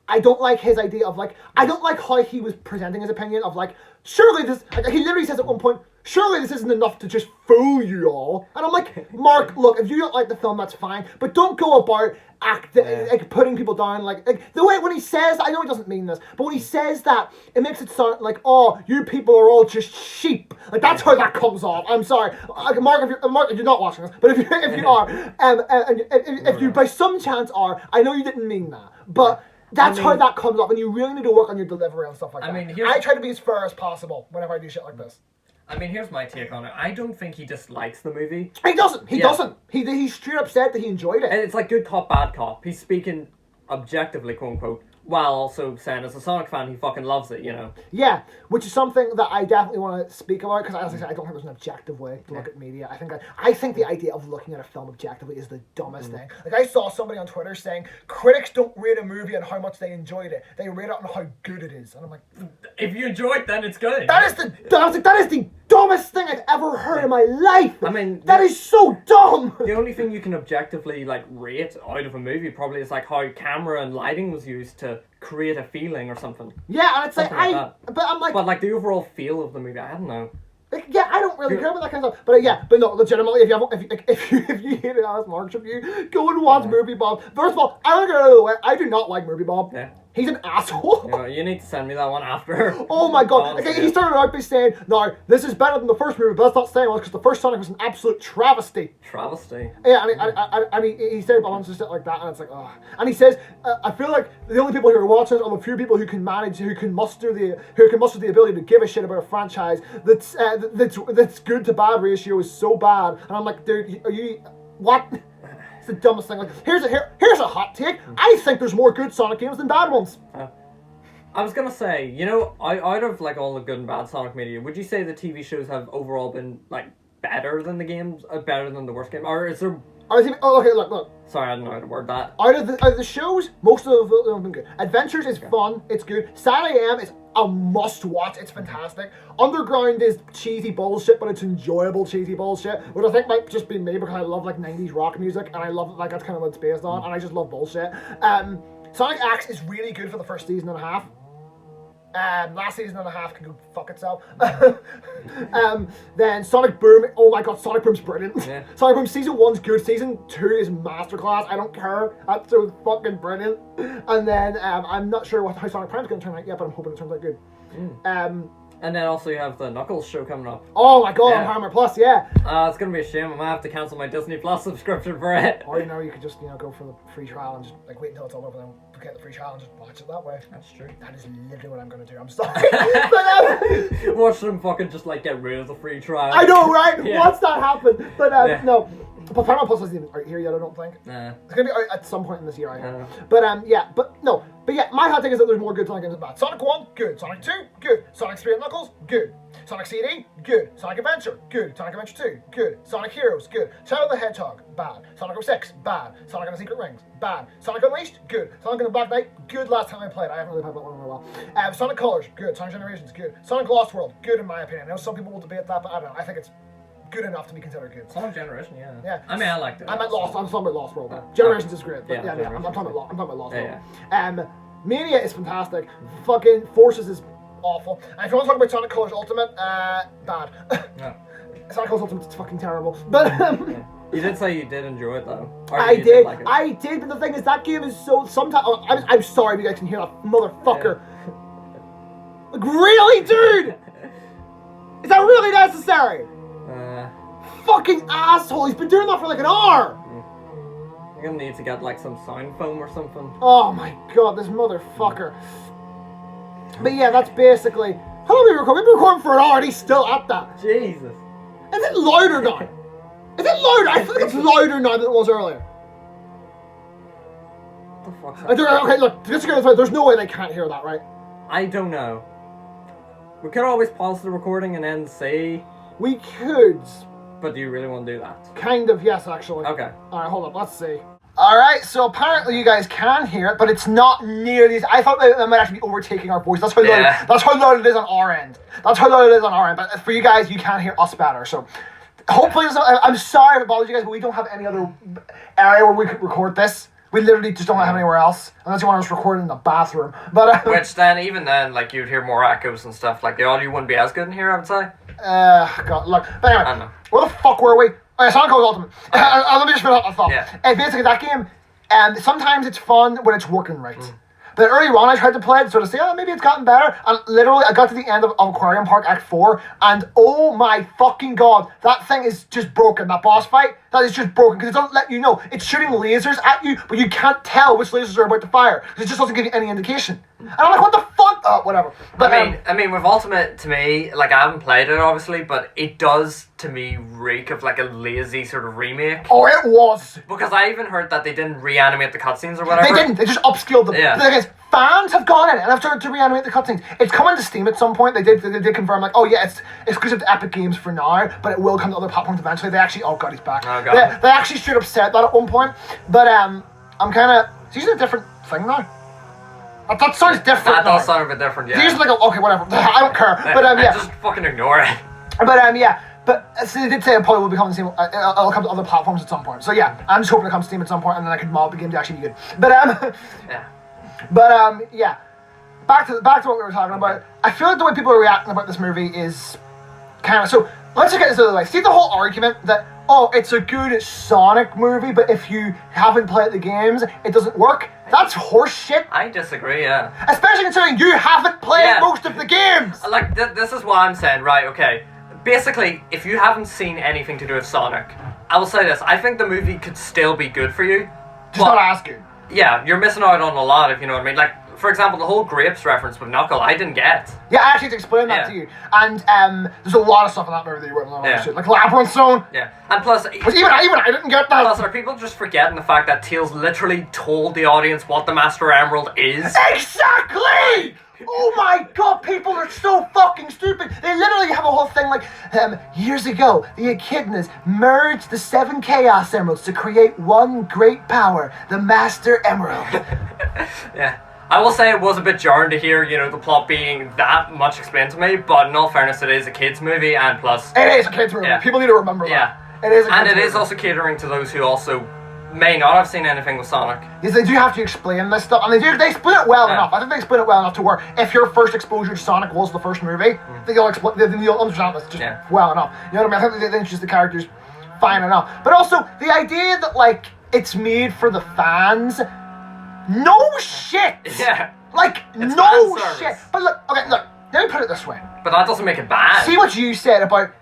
[SPEAKER 1] I don't like his idea of like, I don't like how he was presenting his opinion of like, surely this, like, he literally says at one point, surely this isn't enough to just fool you all. And I'm like, Mark, look, if you don't like the film, that's fine, but don't go about like putting people down, like the way when he says, I know he doesn't mean this, but when he says that, it makes it sound like, oh, you people are all just sheep. Like that's how that comes off. I'm sorry, Mark, if you're not watching this, but if you are, and if you by some chance are, I know you didn't mean that, but. That's how that comes off, and you really need to work on your delivery and stuff like that. I try to be as fair as possible whenever I do shit like this.
[SPEAKER 2] I mean, here's my take on it. I don't think he dislikes the movie.
[SPEAKER 1] He doesn't. He doesn't. He's straight up said that he enjoyed it.
[SPEAKER 2] And it's like good cop, bad cop. He's speaking objectively, quote unquote, while also saying as a Sonic fan, he fucking loves it, you know?
[SPEAKER 1] Yeah, which is something that I definitely want to speak about, because as I said, I don't think there's an objective way to look at media. I think the idea of looking at a film objectively is the dumbest thing. Like, I saw somebody on Twitter saying, critics don't rate a movie on how much they enjoyed it. They rate it on how good it is. And I'm like...
[SPEAKER 2] If you enjoy it, then it's good.
[SPEAKER 1] That is the dumbest thing I've ever heard in my life.
[SPEAKER 2] I mean...
[SPEAKER 1] That is so dumb!
[SPEAKER 2] The only thing you can objectively, like, rate out of a movie probably is, like, how camera and lighting was used to create a feeling or something.
[SPEAKER 1] Yeah, and it's like,
[SPEAKER 2] But like the overall feel of the movie, I don't know.
[SPEAKER 1] Like, yeah, I don't really care about that kind of stuff. But but no, legitimately, if you hated Alice Mark's review, go and watch Movie Bob. First of all, I don't get out of the way. I do not like Movie Bob.
[SPEAKER 2] Yeah.
[SPEAKER 1] He's an asshole.
[SPEAKER 2] You need to send me that one after.
[SPEAKER 1] Oh my god. He started out by saying, no, this is better than the first movie, but that's not saying much because the first Sonic was an absolute travesty.
[SPEAKER 2] Travesty?
[SPEAKER 1] Yeah, I mean, he said a bunch of shit like that, and it's like, oh. And he says, I feel like the only people who are watching this are the few people who can muster the ability to give a shit about a franchise that's good to bad ratio is so bad. And I'm like, dude, are you, what? It's the dumbest thing. Like, here's a hot take. I think there's more good Sonic games than bad ones.
[SPEAKER 2] I was gonna say, out of like all the good and bad Sonic media, would you say the TV shows have overall been like better than the games, better than the worst game, or is there?
[SPEAKER 1] Okay, look.
[SPEAKER 2] Sorry, I don't know how to word that.
[SPEAKER 1] Out of the shows, most of them have been good. Adventures is fun, it's good. Sad I Am is a must-watch, it's fantastic. Underground is cheesy bullshit, but it's enjoyable cheesy bullshit, which I think might just be me because I love like 90s rock music, and I love like that's kind of what it's based on, and I just love bullshit. Sonic X is really good for the first season and a half. Last season and a half can go fuck itself. Then Sonic Boom, oh my god, Sonic Boom's brilliant. Yeah. Sonic Boom season 1's good, season 2 is masterclass, I don't care, that's so fucking brilliant. And then I'm not sure how Sonic Prime's gonna turn out yet, but I'm hoping it turns out good.
[SPEAKER 2] And then also you have the Knuckles show coming up.
[SPEAKER 1] Oh my god, on Paramount Plus, yeah.
[SPEAKER 2] It's gonna be a shame. I might have to cancel my Disney Plus subscription for it.
[SPEAKER 1] Or you could just go for the free trial and just like wait until it's all over, then get the free trial and just watch it that way.
[SPEAKER 2] That's true.
[SPEAKER 1] That is literally what I'm gonna do. I'm sorry. But,
[SPEAKER 2] watch them fucking just like get rid of the free trial.
[SPEAKER 1] I know, right? Yeah. Watch that happen. But no. But Paramount Plus isn't even out here yet, I don't think.
[SPEAKER 2] Nah.
[SPEAKER 1] It's gonna be out at some point in this year, I think. But yeah, my hot take is that there's more good Sonic games than bad. Sonic 1, good. Sonic 2, good. Sonic 3 and Knuckles, good. Sonic CD, good. Sonic Adventure, good. Sonic Adventure 2, good. Sonic Heroes, good. Shadow the Hedgehog, bad. Sonic 06, bad. Sonic and the Secret Rings, bad. Sonic Unleashed, good. Sonic and the Black Knight, good last time I played. I haven't really played that one in a while. Sonic Colors, good. Sonic Generations, good. Sonic Lost World, good in my opinion. I know some people will debate that, but I don't know. I think it's good enough to be considered good.
[SPEAKER 2] Sonic Generation, yeah.
[SPEAKER 1] Yeah.
[SPEAKER 2] I mean, I liked it.
[SPEAKER 1] I'm talking about Lost World. Generations is great. But
[SPEAKER 2] yeah,
[SPEAKER 1] I'm talking about Lost World.
[SPEAKER 2] Yeah.
[SPEAKER 1] Mania is fantastic. Fucking Forces is awful. And if you want to talk about Sonic Colors Ultimate, bad.
[SPEAKER 2] Yeah.
[SPEAKER 1] Sonic Colors Ultimate is fucking terrible. But
[SPEAKER 2] you did say you did enjoy it though.
[SPEAKER 1] I did. Like I did. But the thing is, that game is so sometimes. Oh, I'm sorry if you guys can hear that motherfucker. Yeah. Like really, dude? Is that really necessary? Fucking asshole! He's been doing that for like an hour!
[SPEAKER 2] You're gonna need to get like some sound foam or something.
[SPEAKER 1] Oh my god, this motherfucker. But yeah, that's basically... How long have we recorded? We've been recording for an hour and he's still at that.
[SPEAKER 2] Jesus.
[SPEAKER 1] Is it louder now? Is it louder? I feel like it's louder now than it was earlier.
[SPEAKER 2] What the fuck's that?
[SPEAKER 1] Okay, look, there's no way they can't hear that, right?
[SPEAKER 2] I don't know. We could always pause the recording and then say...
[SPEAKER 1] We could.
[SPEAKER 2] But do you really want to do that?
[SPEAKER 1] Kind of, yes, actually.
[SPEAKER 2] Okay.
[SPEAKER 1] Alright, hold up, let's see. Alright, so apparently you guys can hear it, but it's not nearly as... I thought that might actually be overtaking our voice. That's how loud it is on our end. That's how loud it is on our end. But for you guys, you can hear us better. So hopefully, I'm sorry if it bothers you guys, but we don't have any other area where we could record this. We literally just don't have anywhere else, unless you want us to record in the bathroom. But
[SPEAKER 2] which then, even then, like you'd hear more echoes and stuff. Like the audio wouldn't be as good in here, I would say.
[SPEAKER 1] God, look. But anyway, where the fuck were we? Sonic Colors Ultimate. Let me just finish up the thought.
[SPEAKER 2] Yeah.
[SPEAKER 1] Basically, that game, sometimes it's fun when it's working right. But early on, I tried to play it, sort of say, oh, maybe it's gotten better. And literally, I got to the end of Aquarium Park Act 4, and oh my fucking god, that thing is just broken. That boss fight, that is just broken, because it doesn't let you know. It's shooting lasers at you, but you can't tell which lasers are about to fire, because it just doesn't give you any indication. And I'm like, what the fuck? Oh, whatever. But,
[SPEAKER 2] I mean, with Ultimate, to me, like, I haven't played it, obviously, but it does, to me, reek of, like, a lazy sort of remake.
[SPEAKER 1] Oh, it was.
[SPEAKER 2] Because I even heard that they didn't reanimate the cutscenes or whatever.
[SPEAKER 1] They didn't. They just upskilled them.
[SPEAKER 2] Yeah.
[SPEAKER 1] The thing is, fans have gone in and have started to reanimate the cutscenes. It's coming to Steam at some point. They did confirm, like, oh, yeah, it's exclusive to Epic Games for now, but it will come to other platforms eventually. They actually... Oh, God, he's back.
[SPEAKER 2] Oh, God.
[SPEAKER 1] They actually straight up said that at one point. But, I'm kind of... It's using a different thing now. That sounds different.
[SPEAKER 2] That does sound a bit different, yeah.
[SPEAKER 1] It's like, okay, whatever. I don't care. But yeah.
[SPEAKER 2] Just fucking ignore it.
[SPEAKER 1] But yeah. But so they did say it probably will become the same. It'll come to other platforms at some point. So yeah, I'm just hoping it comes to Steam at some point, and then I can mod the game to actually be good. But
[SPEAKER 2] yeah.
[SPEAKER 1] But yeah. Back to what we were talking about. I feel like the way people are reacting about this movie is kind of so. Let's just get this out of the way. See the whole argument that, oh, it's a good Sonic movie, but if you haven't played the games, it doesn't work. That's horse shit.
[SPEAKER 2] I disagree, yeah.
[SPEAKER 1] Especially considering you haven't played most of the games.
[SPEAKER 2] Like, this is what I'm saying, right, okay. Basically, if you haven't seen anything to do with Sonic, I will say this, I think the movie could still be good for you.
[SPEAKER 1] Just not ask you.
[SPEAKER 2] Yeah, you're missing out on a lot, if you know what I mean. Like, for example, the whole grapes reference with Knuckle, I didn't get.
[SPEAKER 1] Yeah, I actually had to explain that to you. And there's a lot of stuff in that movie that you wouldn't know.
[SPEAKER 2] Yeah.
[SPEAKER 1] Like Labyrinth Zone.
[SPEAKER 2] Yeah, and plus...
[SPEAKER 1] But even I didn't get that.
[SPEAKER 2] Plus, are people just forgetting the fact that Tails literally told the audience what the Master Emerald is?
[SPEAKER 1] Exactly! Oh my god, people are so fucking stupid. They literally have a whole thing like, years ago, the Echidnas merged the 7 Chaos Emeralds to create one great power, the Master Emerald.
[SPEAKER 2] Yeah. I will say it was a bit jarring to hear, you know, the plot being that much explained to me, but in all fairness, it is a kids' movie, and plus...
[SPEAKER 1] It is a kids' movie. Yeah. People need to remember that. It is a kids' movie.
[SPEAKER 2] And it is also catering to those who also may not have seen anything with Sonic.
[SPEAKER 1] Yes, they do have to explain this stuff, and they explain it well enough. I think they explain it well enough to where if your first exposure to Sonic was the first movie, then you'll understand this just well enough. You know what I mean? I think they introduce the characters fine enough. But also, the idea that, like, it's made for the fans... No shit!
[SPEAKER 2] Yeah.
[SPEAKER 1] Like,
[SPEAKER 2] it's
[SPEAKER 1] no shit! But look, let me put it this way.
[SPEAKER 2] But that doesn't make it bad.
[SPEAKER 1] See what you said about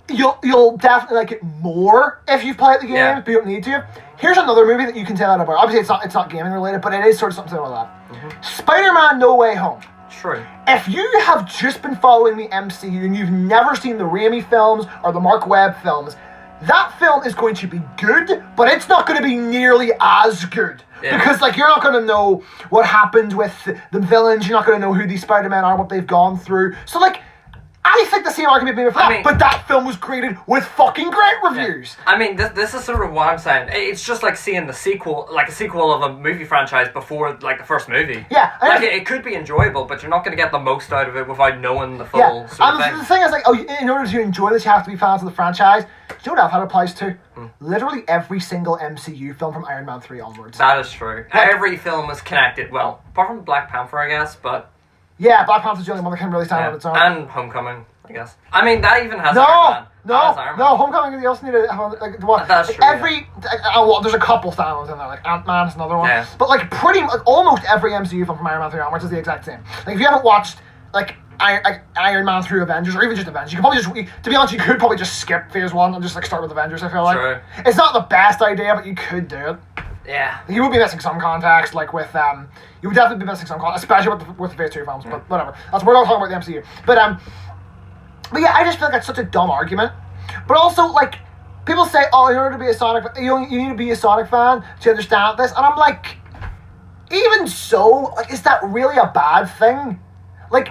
[SPEAKER 1] you'll definitely like it more if you've played the game, but you don't need to. Here's another movie that you can say that about. Obviously, it's not gaming related, but it is sort of something like that. Spider-Man No Way Home.
[SPEAKER 2] True.
[SPEAKER 1] If you have just been following the MCU and you've never seen the Raimi films or the Mark Webb films, that film is going to be good, but it's not going to be nearly as good. Yeah. Because, like, you're not going to know what happened with the villains. You're not going to know who these Spider-Men are, what they've gone through. So, like, I think the same argument being with that, but that film was graded with fucking great reviews.
[SPEAKER 2] Yeah. I mean, this is sort of what I'm saying. It's just like seeing the sequel, like a sequel of a movie franchise before, like, the first movie.
[SPEAKER 1] Yeah.
[SPEAKER 2] Like, it could be enjoyable, but you're not going to get the most out of it without knowing the full sort of thing.
[SPEAKER 1] The thing is, like, in order to enjoy this, you have to be fans of the franchise. Do you know what else that applies to? Literally every single MCU film from Iron Man 3 onwards.
[SPEAKER 2] That is true. Like, every film is connected, well, apart from Black Panther, I guess, but...
[SPEAKER 1] Yeah, Black Panther's the only one that can really stand on its own.
[SPEAKER 2] And Homecoming, I guess. I mean, that even has Iron Man.
[SPEAKER 1] No, Homecoming, you also need to have, like, what?
[SPEAKER 2] That's true,
[SPEAKER 1] there's a couple standouts in there, like Ant-Man is another one.
[SPEAKER 2] Yeah.
[SPEAKER 1] But, like, almost every MCU film from Iron Man 3 onwards is the exact same. Like, if you haven't watched, like, Iron Man through Avengers, or even just Avengers, you could probably to be honest, you could probably just skip Phase 1 and just, like, start with Avengers, I feel like.
[SPEAKER 2] True.
[SPEAKER 1] It's not the best idea, but you could do it.
[SPEAKER 2] Yeah.
[SPEAKER 1] You would be missing some context, like with you would definitely be missing some context, especially with the Phase 2 films. But whatever. We're not talking about the MCU. But yeah, I just feel like that's such a dumb argument. But also, like, people say, oh, in order to be a Sonic, you need to be a Sonic fan to understand this, and I'm like, even so, like, is that really a bad thing? Like,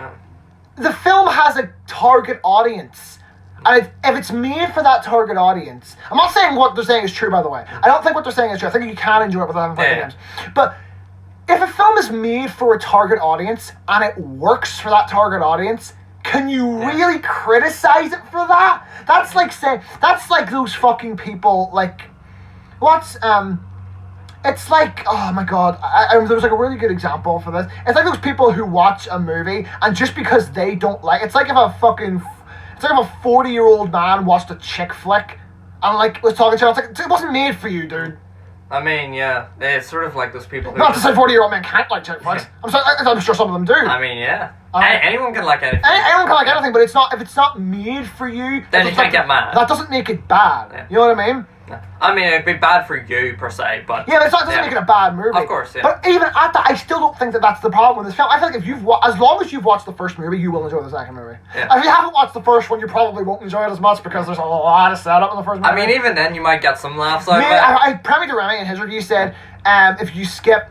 [SPEAKER 1] the film has a target audience. And if it's made for that target audience, I'm not saying what they're saying is true, by the way. I don't think what they're saying is true. I think you can enjoy it without having played the games. But if a film is made for a target audience and it works for that target audience, can you really criticize it for that? That's like saying, that's like those fucking people, like, it's like, oh my god, there was like a really good example for this. It's like those people who watch a movie and just because they don't like, it's like if a 40-year-old man watched a chick flick and, like, was talking to her. It's like, it wasn't made for you, dude.
[SPEAKER 2] I mean, yeah, it's sort of like those people who...
[SPEAKER 1] Not to say 40-year-old men can't like chick flicks. I'm sure some of them do.
[SPEAKER 2] I mean, yeah. Anyone can like anything.
[SPEAKER 1] Anyone can like anything, but if it's not made for you...
[SPEAKER 2] Then you can't get mad.
[SPEAKER 1] That doesn't make it bad. Yeah. You know what I mean?
[SPEAKER 2] I mean, it'd be bad for you, per se, but...
[SPEAKER 1] Yeah, but it doesn't make it a bad movie.
[SPEAKER 2] Of course, yeah.
[SPEAKER 1] But even at that, I still don't think that that's the problem with this film. I feel like if as long as you've watched the first movie, you will enjoy the second movie. Yeah. If you haven't watched the first one, you probably won't enjoy it as much because there's a lot of setup in the first movie.
[SPEAKER 2] I mean, even then, you might get some laughs out of it.
[SPEAKER 1] Premier Remy in his review said, if you skip,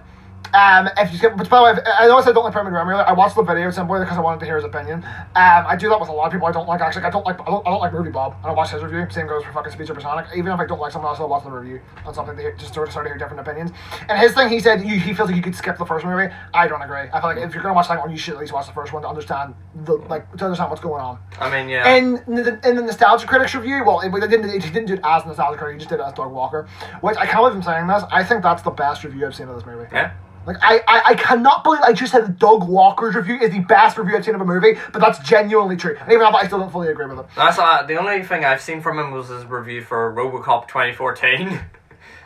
[SPEAKER 1] which by the way, I know I said I don't like Premier Remy. I watched the video simply because I wanted to hear his opinion. I do that with a lot of people I don't like. Actually, I don't like Movie Bob. I don't watch his review. Same goes for fucking Speed Supersonic. Even if I don't like someone else, I'll watch the review on something to just sort of hear different opinions. And his thing, he said he feels like you could skip the first movie. I don't agree. I feel like if you're gonna watch the second one, you should at least watch the first one to understand what's going on.
[SPEAKER 2] I mean, yeah.
[SPEAKER 1] In the Nostalgia Critics review, well, he didn't do it as Nostalgia Critic. He just did it as Doug Walker, which I can't believe I'm saying this. I think that's the best review I've seen of this movie.
[SPEAKER 2] Yeah.
[SPEAKER 1] Like, I cannot believe I just said that Doug Walker's review is the best review I've seen of a movie, but that's genuinely true. And even if I still don't fully agree with it.
[SPEAKER 2] The only thing I've seen from him was his review for RoboCop 2014.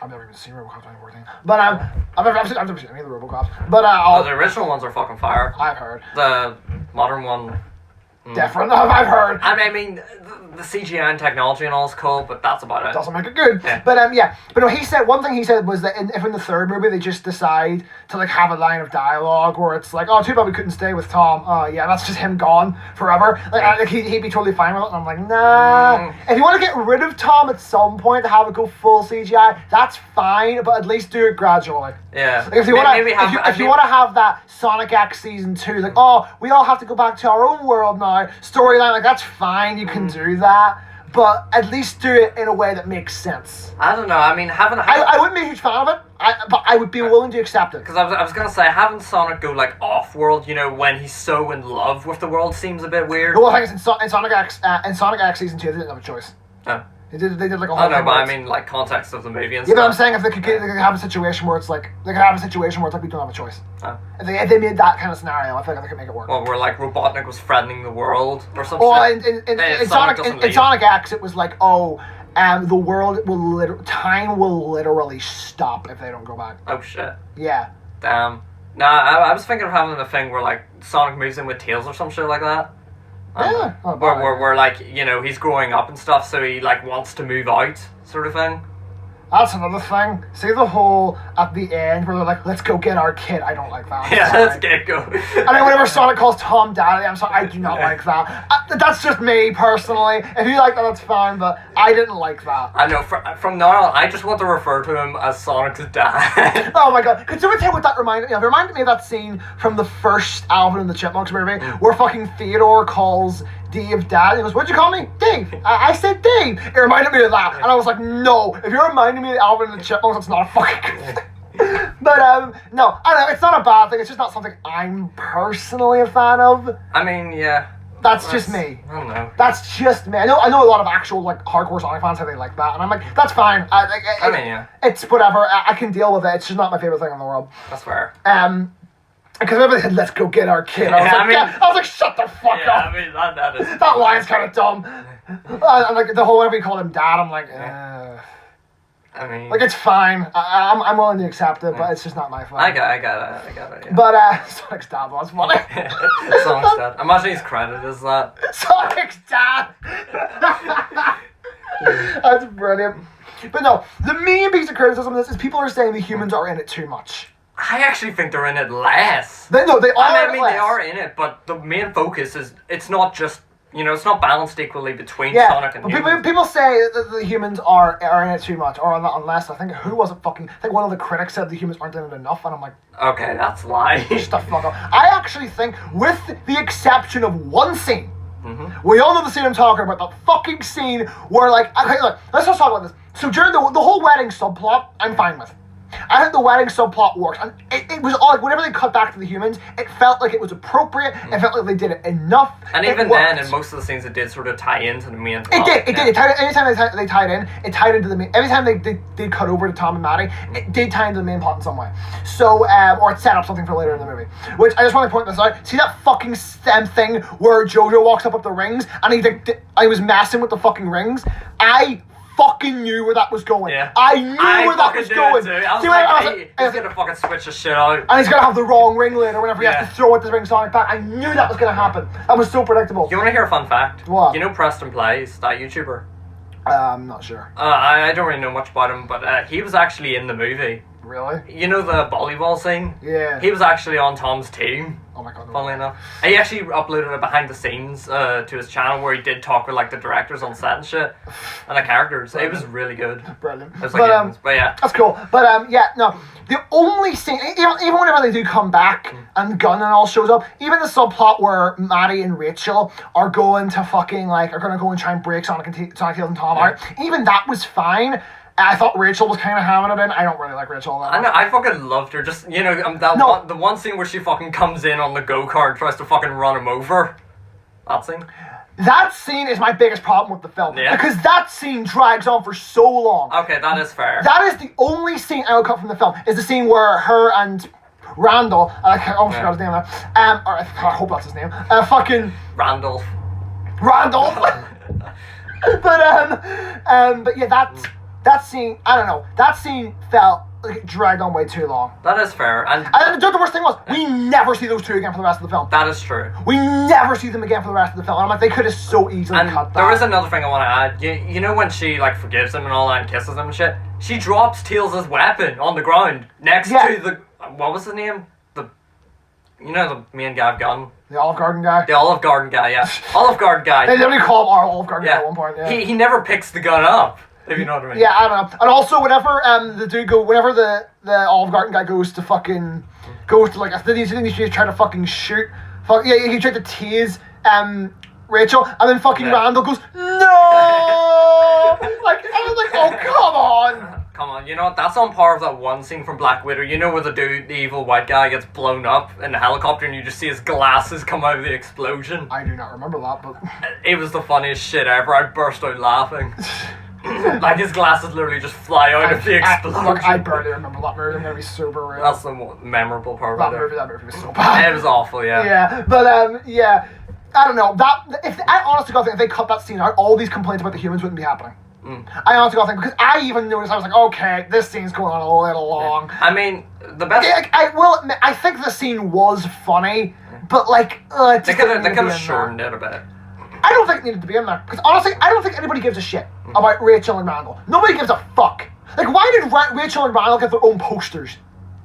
[SPEAKER 1] I've never even seen RoboCop 2014. But I've never seen any of the RoboCops. But
[SPEAKER 2] the original ones are fucking fire.
[SPEAKER 1] I've heard.
[SPEAKER 2] The modern one...
[SPEAKER 1] different. I've heard.
[SPEAKER 2] I mean, the CGI and technology and all is cool, but that's about it.
[SPEAKER 1] Doesn't make it good.
[SPEAKER 2] Yeah.
[SPEAKER 1] But But no, one thing he said was that if in the third movie they just decide to, like, have a line of dialogue where it's like, oh, too bad we couldn't stay with Tom. Oh yeah, that's just him gone forever. Like, he'd be totally fine with it. And I'm like, nah. If you want to get rid of Tom at some point to have it go full CGI, that's fine. But at least do it gradually.
[SPEAKER 2] Yeah.
[SPEAKER 1] Like, if you want to have that Sonic X Season 2, like, oh, we all have to go back to our own world now, storyline, like, that's fine, you can do that, but at least do it in a way that makes sense.
[SPEAKER 2] I don't know, I mean,
[SPEAKER 1] I wouldn't be a huge fan of it, but I would be willing to accept it.
[SPEAKER 2] Because I was going to say, having Sonic go, like, off-world, you know, when he's so in love with the world seems a bit weird.
[SPEAKER 1] The whole thing is, in Sonic X Season 2, they didn't have a choice.
[SPEAKER 2] Oh.
[SPEAKER 1] They did like a whole.
[SPEAKER 2] I know, but I mean, like, context of the movie and stuff.
[SPEAKER 1] Yeah, but I'm saying if they could have a situation where it's like we don't have a choice.
[SPEAKER 2] Oh.
[SPEAKER 1] If they made that kind of scenario, I feel like they could make it work.
[SPEAKER 2] Well, where, like, Robotnik was threatening the world or something.
[SPEAKER 1] Oh, in Sonic X, it was like, oh, the world time will literally stop if they don't go back.
[SPEAKER 2] Oh shit.
[SPEAKER 1] Yeah.
[SPEAKER 2] Damn. Nah, I was thinking of having a thing where, like, Sonic moves in with Tails or some shit like that.
[SPEAKER 1] Yeah.
[SPEAKER 2] Where like, you know, he's growing up and stuff, so he, like, wants to move out, sort of thing.
[SPEAKER 1] That's another thing. See the whole at the end where they're like, let's go get our kid. I don't like that.
[SPEAKER 2] Yeah, let's get go.
[SPEAKER 1] And then whenever Sonic calls Tom Daddy, I'm sorry, I do not like that. That's just me, personally. If you like that, that's fine, but I didn't like that.
[SPEAKER 2] I know, from now on, I just want to refer to him as Sonic's dad.
[SPEAKER 1] Oh my god. Could someone tell me what that reminded me of? It reminded me of that scene from the first Alvin and the Chipmunks movie, where fucking Theodore calls Dave Dad, and he goes, what'd you call me? Dave. I said Dave. It reminded me of that, and I was like, no, if you're reminding me of Alvin and the Chipmunks, that's not a fucking good thing. But, no, I don't know, it's not a bad thing, it's just not something I'm personally a fan of.
[SPEAKER 2] I mean, yeah.
[SPEAKER 1] That's just me.
[SPEAKER 2] I don't know.
[SPEAKER 1] That's just me. I know a lot of actual, like, hardcore Sonic fans say they like that, and I'm like, that's fine.
[SPEAKER 2] I mean, yeah.
[SPEAKER 1] It's whatever, I can deal with it, it's just not my favorite thing in the world.
[SPEAKER 2] That's fair.
[SPEAKER 1] Because everybody said, let's go get our kid. I was like, shut the fuck up.
[SPEAKER 2] I mean, that is...
[SPEAKER 1] That line's kind of dumb. And like, the whole, whenever you call him dad, I'm like,
[SPEAKER 2] I mean...
[SPEAKER 1] Like, it's fine. I'm willing to accept it, but it's just not my fun.
[SPEAKER 2] I got it, yeah.
[SPEAKER 1] But, Sonic's dad was funny.
[SPEAKER 2] Sonic's dad. Imagine he's credited as that.
[SPEAKER 1] Sonic's dad! That's brilliant. But no, the main piece of criticism of this is people are saying the humans are in it too much.
[SPEAKER 2] I actually think they're in it less.
[SPEAKER 1] They are.
[SPEAKER 2] I mean, they are in it, but the main focus is it's not just it's not balanced equally between Sonic and humans.
[SPEAKER 1] People say that the humans are in it too much, or unless I think one of the critics said the humans aren't in it enough, and I'm like,
[SPEAKER 2] okay, that's a lie.
[SPEAKER 1] Shut the fuck up. I actually think, with the exception of one scene, we all know the scene I'm talking about, the fucking scene where okay, look, let's just talk about this. So during the whole wedding subplot, I'm fine with. I think the wedding subplot works, and it was all like whenever they cut back to the humans, it felt like it was appropriate. It felt like they did it enough.
[SPEAKER 2] And even then, in most of the scenes, it did sort of tie into the main plot.
[SPEAKER 1] It did. Anytime they tied in, it tied into the main. Every time they did cut over to Tom and Maddie, it did tie into the main plot in some way. So, or it set up something for later in the movie. Which I just want to point this out. See that fucking thing where JoJo walks up with the rings, and I was messing with the fucking rings. I fucking knew where that was going.
[SPEAKER 2] Yeah.
[SPEAKER 1] I knew where that was going.
[SPEAKER 2] Too. I was like, he's gonna fucking switch the shit out.
[SPEAKER 1] And he's gonna have the wrong ring later whenever he has to throw out the ring Sonic back. I knew that was gonna happen. That was so predictable.
[SPEAKER 2] You wanna hear a fun fact?
[SPEAKER 1] What?
[SPEAKER 2] You know Preston Plays, that YouTuber?
[SPEAKER 1] I'm not sure.
[SPEAKER 2] I don't really know much about him, but he was actually in the movie.
[SPEAKER 1] Really?
[SPEAKER 2] You know the volleyball scene?
[SPEAKER 1] Yeah.
[SPEAKER 2] He was actually on Tom's team.
[SPEAKER 1] Oh my god.
[SPEAKER 2] Funnily enough. He actually uploaded a behind the scenes to his channel where he did talk with like the directors on set and shit. And the characters. Brilliant. It was really good.
[SPEAKER 1] Brilliant.
[SPEAKER 2] It was like but yeah.
[SPEAKER 1] That's cool. But no. The only scene, even whenever they do come back and Gunn and all shows up, even the subplot where Maddie and Rachel are going to fucking are gonna go and try and break Sonic Tails and Tom out, even that was fine. I thought Rachel was kind of hamming it in. I don't really like Rachel that much.
[SPEAKER 2] I know, I fucking loved her. Just, the one scene where she fucking comes in on the go-kart and tries to fucking run him over. That scene.
[SPEAKER 1] That scene is my biggest problem with the film.
[SPEAKER 2] Yeah.
[SPEAKER 1] Because that scene drags on for so long.
[SPEAKER 2] Okay, that is fair.
[SPEAKER 1] That is the only scene I would cut from the film, is the scene where her and Randall, I almost forgot his name now, or I hope that's his name, fucking...
[SPEAKER 2] Randolph.
[SPEAKER 1] But yeah, that scene, I don't know, that scene felt like it dragged on way too long.
[SPEAKER 2] That is fair. And
[SPEAKER 1] the worst thing was, we never see those two again for the rest of the film.
[SPEAKER 2] That is true.
[SPEAKER 1] We never see them again for the rest of the film. I'm like, they could have so easily cut that.
[SPEAKER 2] There is another thing I want to add. You know when she forgives him and all that and kisses him and shit? She drops Tails' weapon on the ground next to the... What was his name? The main guy of gun.
[SPEAKER 1] The Olive Garden guy?
[SPEAKER 2] The Olive Garden guy, yeah. Olive Garden guy.
[SPEAKER 1] They literally call him our Olive Garden guy at one point, yeah.
[SPEAKER 2] He never picks the gun up. If you know what I mean.
[SPEAKER 1] Yeah, I don't know. And also, whenever whenever the Olive Garden guy goes to I think he's trying to fucking shoot. He tried to tease Rachel, and then fucking Randall goes, no! I was like, oh, come on!
[SPEAKER 2] Come on, you know what? That's on par with that one scene from Black Widow. You know where the evil white guy gets blown up in the helicopter and you just see his glasses come out of the explosion?
[SPEAKER 1] I do not remember that, but...
[SPEAKER 2] It was the funniest shit ever. I burst out laughing. His glasses literally just fly out of the explosion.
[SPEAKER 1] I barely remember that movie. I'm gonna be super real.
[SPEAKER 2] That's the memorable part of it.
[SPEAKER 1] That movie was so bad.
[SPEAKER 2] It was awful, yeah.
[SPEAKER 1] Yeah, but yeah, I don't know. I honestly think if they cut that scene out, all these complaints about the humans wouldn't be happening. I honestly think, because I even noticed, I was like, okay, this scene's going on a little long.
[SPEAKER 2] I mean, the best...
[SPEAKER 1] I will admit, I think the scene was funny, but
[SPEAKER 2] they could have shortened it a bit.
[SPEAKER 1] I don't think it needed to be in there. Because honestly, I don't think anybody gives a shit about Rachel and Randall. Nobody gives a fuck. Like, why did Rachel and Ronald get their own posters?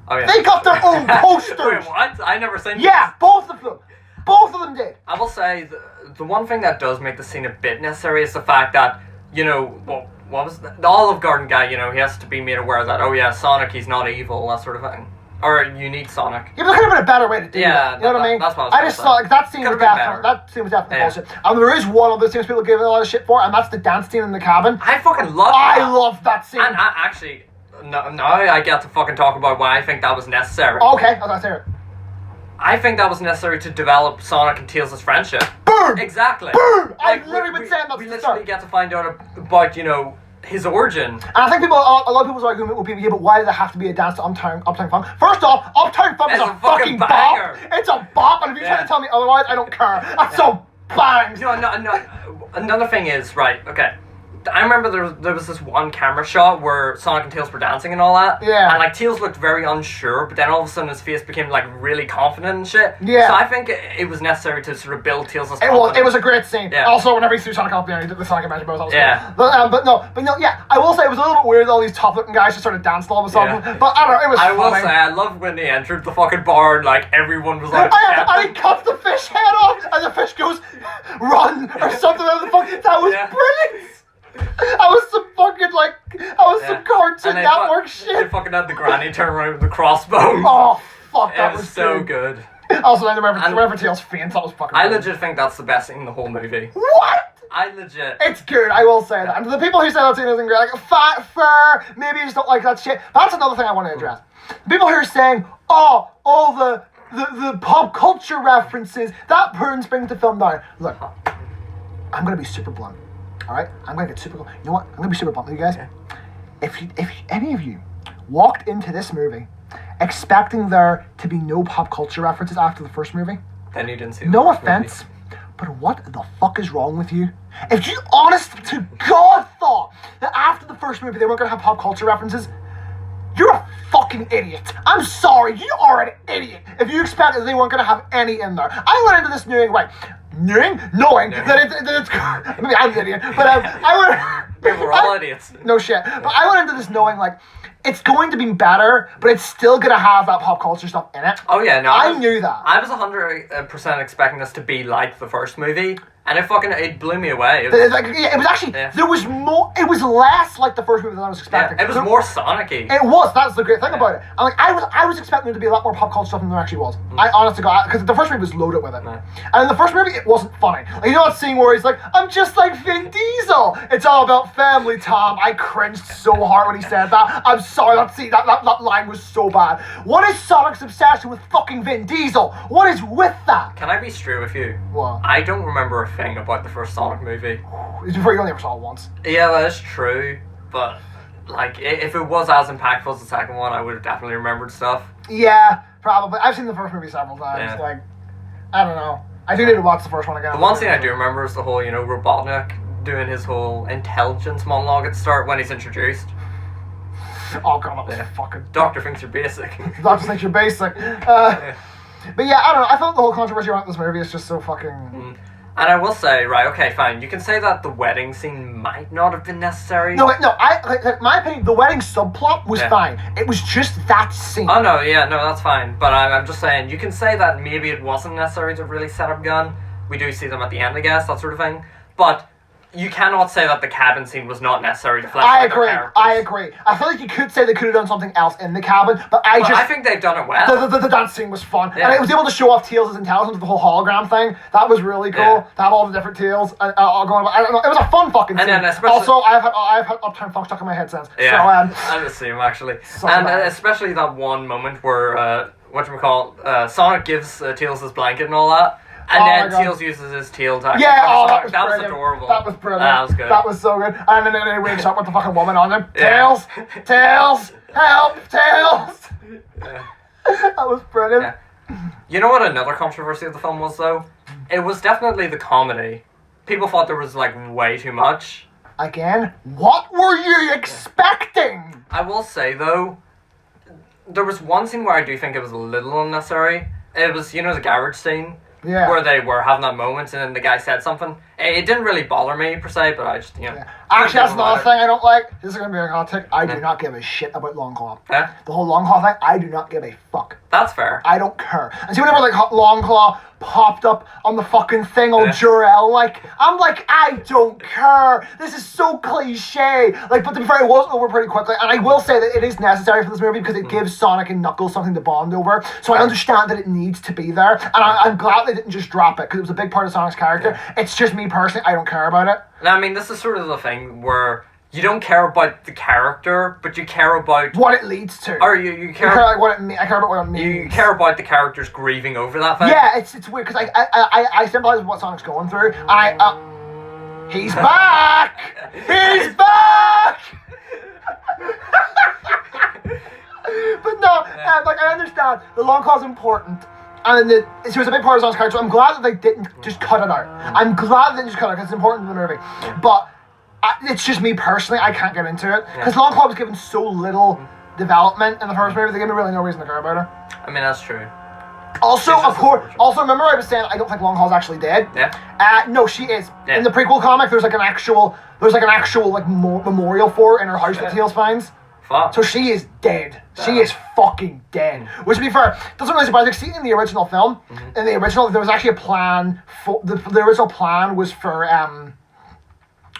[SPEAKER 2] Oh yeah.
[SPEAKER 1] They got their own posters.
[SPEAKER 2] Wait, what? I never seen.
[SPEAKER 1] Yeah,
[SPEAKER 2] this.
[SPEAKER 1] both of them. Both of them did.
[SPEAKER 2] I will say the one thing that does make the scene a bit necessary is the fact that, you know, well, what was the Olive Garden guy, you know, he has to be made aware that, oh yeah, Sonic, he's not evil, that sort of thing. Or you need Sonic.
[SPEAKER 1] Yeah, but there could have been a better way to do that. You know what I mean?
[SPEAKER 2] That's what
[SPEAKER 1] I just thought like that scene was definitely bullshit. And there is one other scene people give it a lot of shit for, and that's the dance scene in the cabin.
[SPEAKER 2] I fucking love that.
[SPEAKER 1] I love that scene.
[SPEAKER 2] And actually, now I get to fucking talk about why I think that was necessary.
[SPEAKER 1] Okay, let's hear it.
[SPEAKER 2] I think that was necessary to develop Sonic and Tails' friendship.
[SPEAKER 1] Boom!
[SPEAKER 2] Exactly.
[SPEAKER 1] Boom!
[SPEAKER 2] Like,
[SPEAKER 1] I've literally been saying that
[SPEAKER 2] we
[SPEAKER 1] since the
[SPEAKER 2] literally
[SPEAKER 1] start.
[SPEAKER 2] get to find out about, you know, his origin.
[SPEAKER 1] And I think a lot of people's argument will be, yeah, but why does it have to be a dance to Uptown Funk? First off, Uptown Funk is a fucking bop. It's a bop, and if you're trying to tell me otherwise, I don't care. That's so bang.
[SPEAKER 2] You know, another thing is, right, okay. I remember there was this one camera shot where Sonic and Tails were dancing and all that.
[SPEAKER 1] Yeah.
[SPEAKER 2] And like Tails looked very unsure, but then all of a sudden his face became like really confident and shit.
[SPEAKER 1] Yeah.
[SPEAKER 2] So I think it was necessary to sort of build Tails' confidence.
[SPEAKER 1] It was a great scene.
[SPEAKER 2] Yeah.
[SPEAKER 1] Also, whenever he threw Sonic up, he did the Sonic Imagine Bros.
[SPEAKER 2] Yeah.
[SPEAKER 1] Cool. But no, yeah. I will say it was a little bit weird. All these tough looking guys just started dancing all of a sudden.
[SPEAKER 2] Yeah.
[SPEAKER 1] But I don't know. It was.
[SPEAKER 2] I will
[SPEAKER 1] funny.
[SPEAKER 2] say I loved when they entered the fucking bar and like everyone was like.
[SPEAKER 1] And he cuts the fish head off, and the fish goes, "Run" or something. Like the fuck. That was brilliant. I was some fucking some Cartoon Network shit.
[SPEAKER 2] They fucking had the granny turn around with the crossbow.
[SPEAKER 1] Oh fuck, that was
[SPEAKER 2] so good.
[SPEAKER 1] Also, then whenever Tails faints, that was fucking.
[SPEAKER 2] I legit think that's the best scene in the whole movie.
[SPEAKER 1] What?
[SPEAKER 2] I legit.
[SPEAKER 1] It's good, I will say that. And the people who say that scene isn't great, like fat fur, maybe you just don't like that shit. That's another thing I want to address. People who are saying, oh, all the pop culture references that brings the film down. Look, I'm gonna be super blunt. All right, I'm gonna get super. You know what? I'm gonna be super blunt with you guys.
[SPEAKER 2] Yeah.
[SPEAKER 1] If any of you walked into this movie expecting there to be no pop culture references after the first movie,
[SPEAKER 2] Then you didn't see.
[SPEAKER 1] no offense, but what the fuck is wrong with you? If you honest to God thought that after the first movie they weren't gonna have pop culture references, you're a fucking idiot. I'm sorry, you are an idiot if you expected that they weren't gonna have any in there. I went into this knowing that it's maybe I'm an idiot, but
[SPEAKER 2] We're all idiots.
[SPEAKER 1] No shit. But I went into this knowing like it's going to be better, but it's still gonna have that pop culture stuff in it.
[SPEAKER 2] Oh yeah, no.
[SPEAKER 1] I knew that.
[SPEAKER 2] I was 100% expecting this to be like the first movie, and it blew me away.
[SPEAKER 1] It was actually there was more. It was less like the first movie than I was expecting.
[SPEAKER 2] It was more Sonic-y.
[SPEAKER 1] It was. That's the great thing about it. And like I was expecting there to be a lot more pop culture stuff than there actually was. I honestly got because the first movie was loaded with it, and in the first movie it wasn't funny. Like, you know that scene where he's like, "I'm just like Vin Diesel." It's all about family, Tom. I cringed so hard when he said that. I'm sorry. That line was so bad. What is Sonic's obsession with fucking Vin Diesel? What is with that?
[SPEAKER 2] Can I be straight with you?
[SPEAKER 1] What?
[SPEAKER 2] I don't remember a thing about the first Sonic movie.
[SPEAKER 1] It's before you only ever saw it once.
[SPEAKER 2] Yeah, that's true, but like if it was as impactful as the second one, I would have definitely remembered stuff.
[SPEAKER 1] Yeah, probably. I've seen the first movie several times.
[SPEAKER 2] Yeah.
[SPEAKER 1] Like, I don't know. I do need to watch the first one again.
[SPEAKER 2] The one thing I do remember is the whole, Robotnik doing his whole intelligence monologue at the start when he's introduced.
[SPEAKER 1] Oh god, that was fucking.
[SPEAKER 2] Doctor thinks you're basic.
[SPEAKER 1] Doctor thinks you're basic. But yeah, I don't know. I thought the whole controversy around this movie is just so fucking.
[SPEAKER 2] And I will say, right, okay, fine. You can say that the wedding scene might not have been necessary.
[SPEAKER 1] No, my opinion, the wedding subplot was fine. It was just that scene.
[SPEAKER 2] Oh no, yeah, no, that's fine. But I'm just saying, you can say that maybe it wasn't necessary to really set up Gun. We do see them at the end, I guess, that sort of thing. But you cannot say that the cabin scene was not necessary to flesh out their characters.
[SPEAKER 1] I agree. I feel like you could say they could have done something else in the cabin, but I
[SPEAKER 2] think they've done it well.
[SPEAKER 1] The dance scene was fun, and it was able to show off Tails' intelligence with the whole hologram thing. That was really cool. To have all the different Tails all going. I don't know. It was a fun fucking scene.
[SPEAKER 2] And then especially,
[SPEAKER 1] also, I've had Uptown Funk stuck in my head since.
[SPEAKER 2] Yeah,
[SPEAKER 1] so,
[SPEAKER 2] I'm the same actually. Especially that one moment where Sonic gives Tails his blanket and all that. And then Tails uses his tail to that was adorable.
[SPEAKER 1] That was brilliant.
[SPEAKER 2] That was good.
[SPEAKER 1] That was so good. And then he wakes up with the fucking woman on him. Tails! Tails! Help! Tails! That was brilliant.
[SPEAKER 2] Yeah. You know what another controversy of the film was, though? It was definitely the comedy. People thought there was, way too much.
[SPEAKER 1] Again, what were you expecting?
[SPEAKER 2] I will say, though, there was one scene where I do think it was a little unnecessary. It was, the garage scene.
[SPEAKER 1] Yeah.
[SPEAKER 2] Where they were having that moment and then the guy said something. It didn't really bother me per se, but I just
[SPEAKER 1] Actually, that's another thing I don't like. This is gonna be a hot take. I do not give a shit about Long Claw.
[SPEAKER 2] Yeah.
[SPEAKER 1] The whole Long Claw thing, I do not give a fuck.
[SPEAKER 2] That's fair.
[SPEAKER 1] I don't care. And see, whenever like Long Claw popped up on the fucking thing on Jor-El, like I'm like, I don't care. This is so cliche. Like, but to be fair, it was over pretty quickly. And I will say that it is necessary for this movie because it gives Sonic and Knuckles something to bond over. So I understand that it needs to be there, and I'm glad they didn't just drop it because it was a big part of Sonic's character. Yeah. It's just me personally, I don't care about it.
[SPEAKER 2] And I mean, this is sort of the thing where you don't care about the character, but you care about
[SPEAKER 1] what it leads to.
[SPEAKER 2] Or you care
[SPEAKER 1] about what it means. I care about what it means.
[SPEAKER 2] You care about the characters grieving over that thing.
[SPEAKER 1] Yeah, it's weird because I sympathize with what Sonic's going through, and he's back. He's back. But no, like I understand the Long Claw's important. And it was a big part of Sonic's character. So I'm glad that they didn't just cut it out. I'm glad they didn't just cut it out because it's important to the movie. But it's just me personally, I can't get into it. Because Long Claw was given so little development in the first movie, they gave me really no reason to care about her.
[SPEAKER 2] I mean, that's true.
[SPEAKER 1] Also, of course, remember I was saying I don't think Long Claw's actually dead?
[SPEAKER 2] Yeah.
[SPEAKER 1] No, she is. Yeah. In the prequel comic, there's like an actual memorial for her in her house that Tails finds.
[SPEAKER 2] Fuck.
[SPEAKER 1] So she is dead. She is fucking dead. Which, to be fair, doesn't really surprise me. See, in the original film, in the original, there was actually a plan for the original plan was for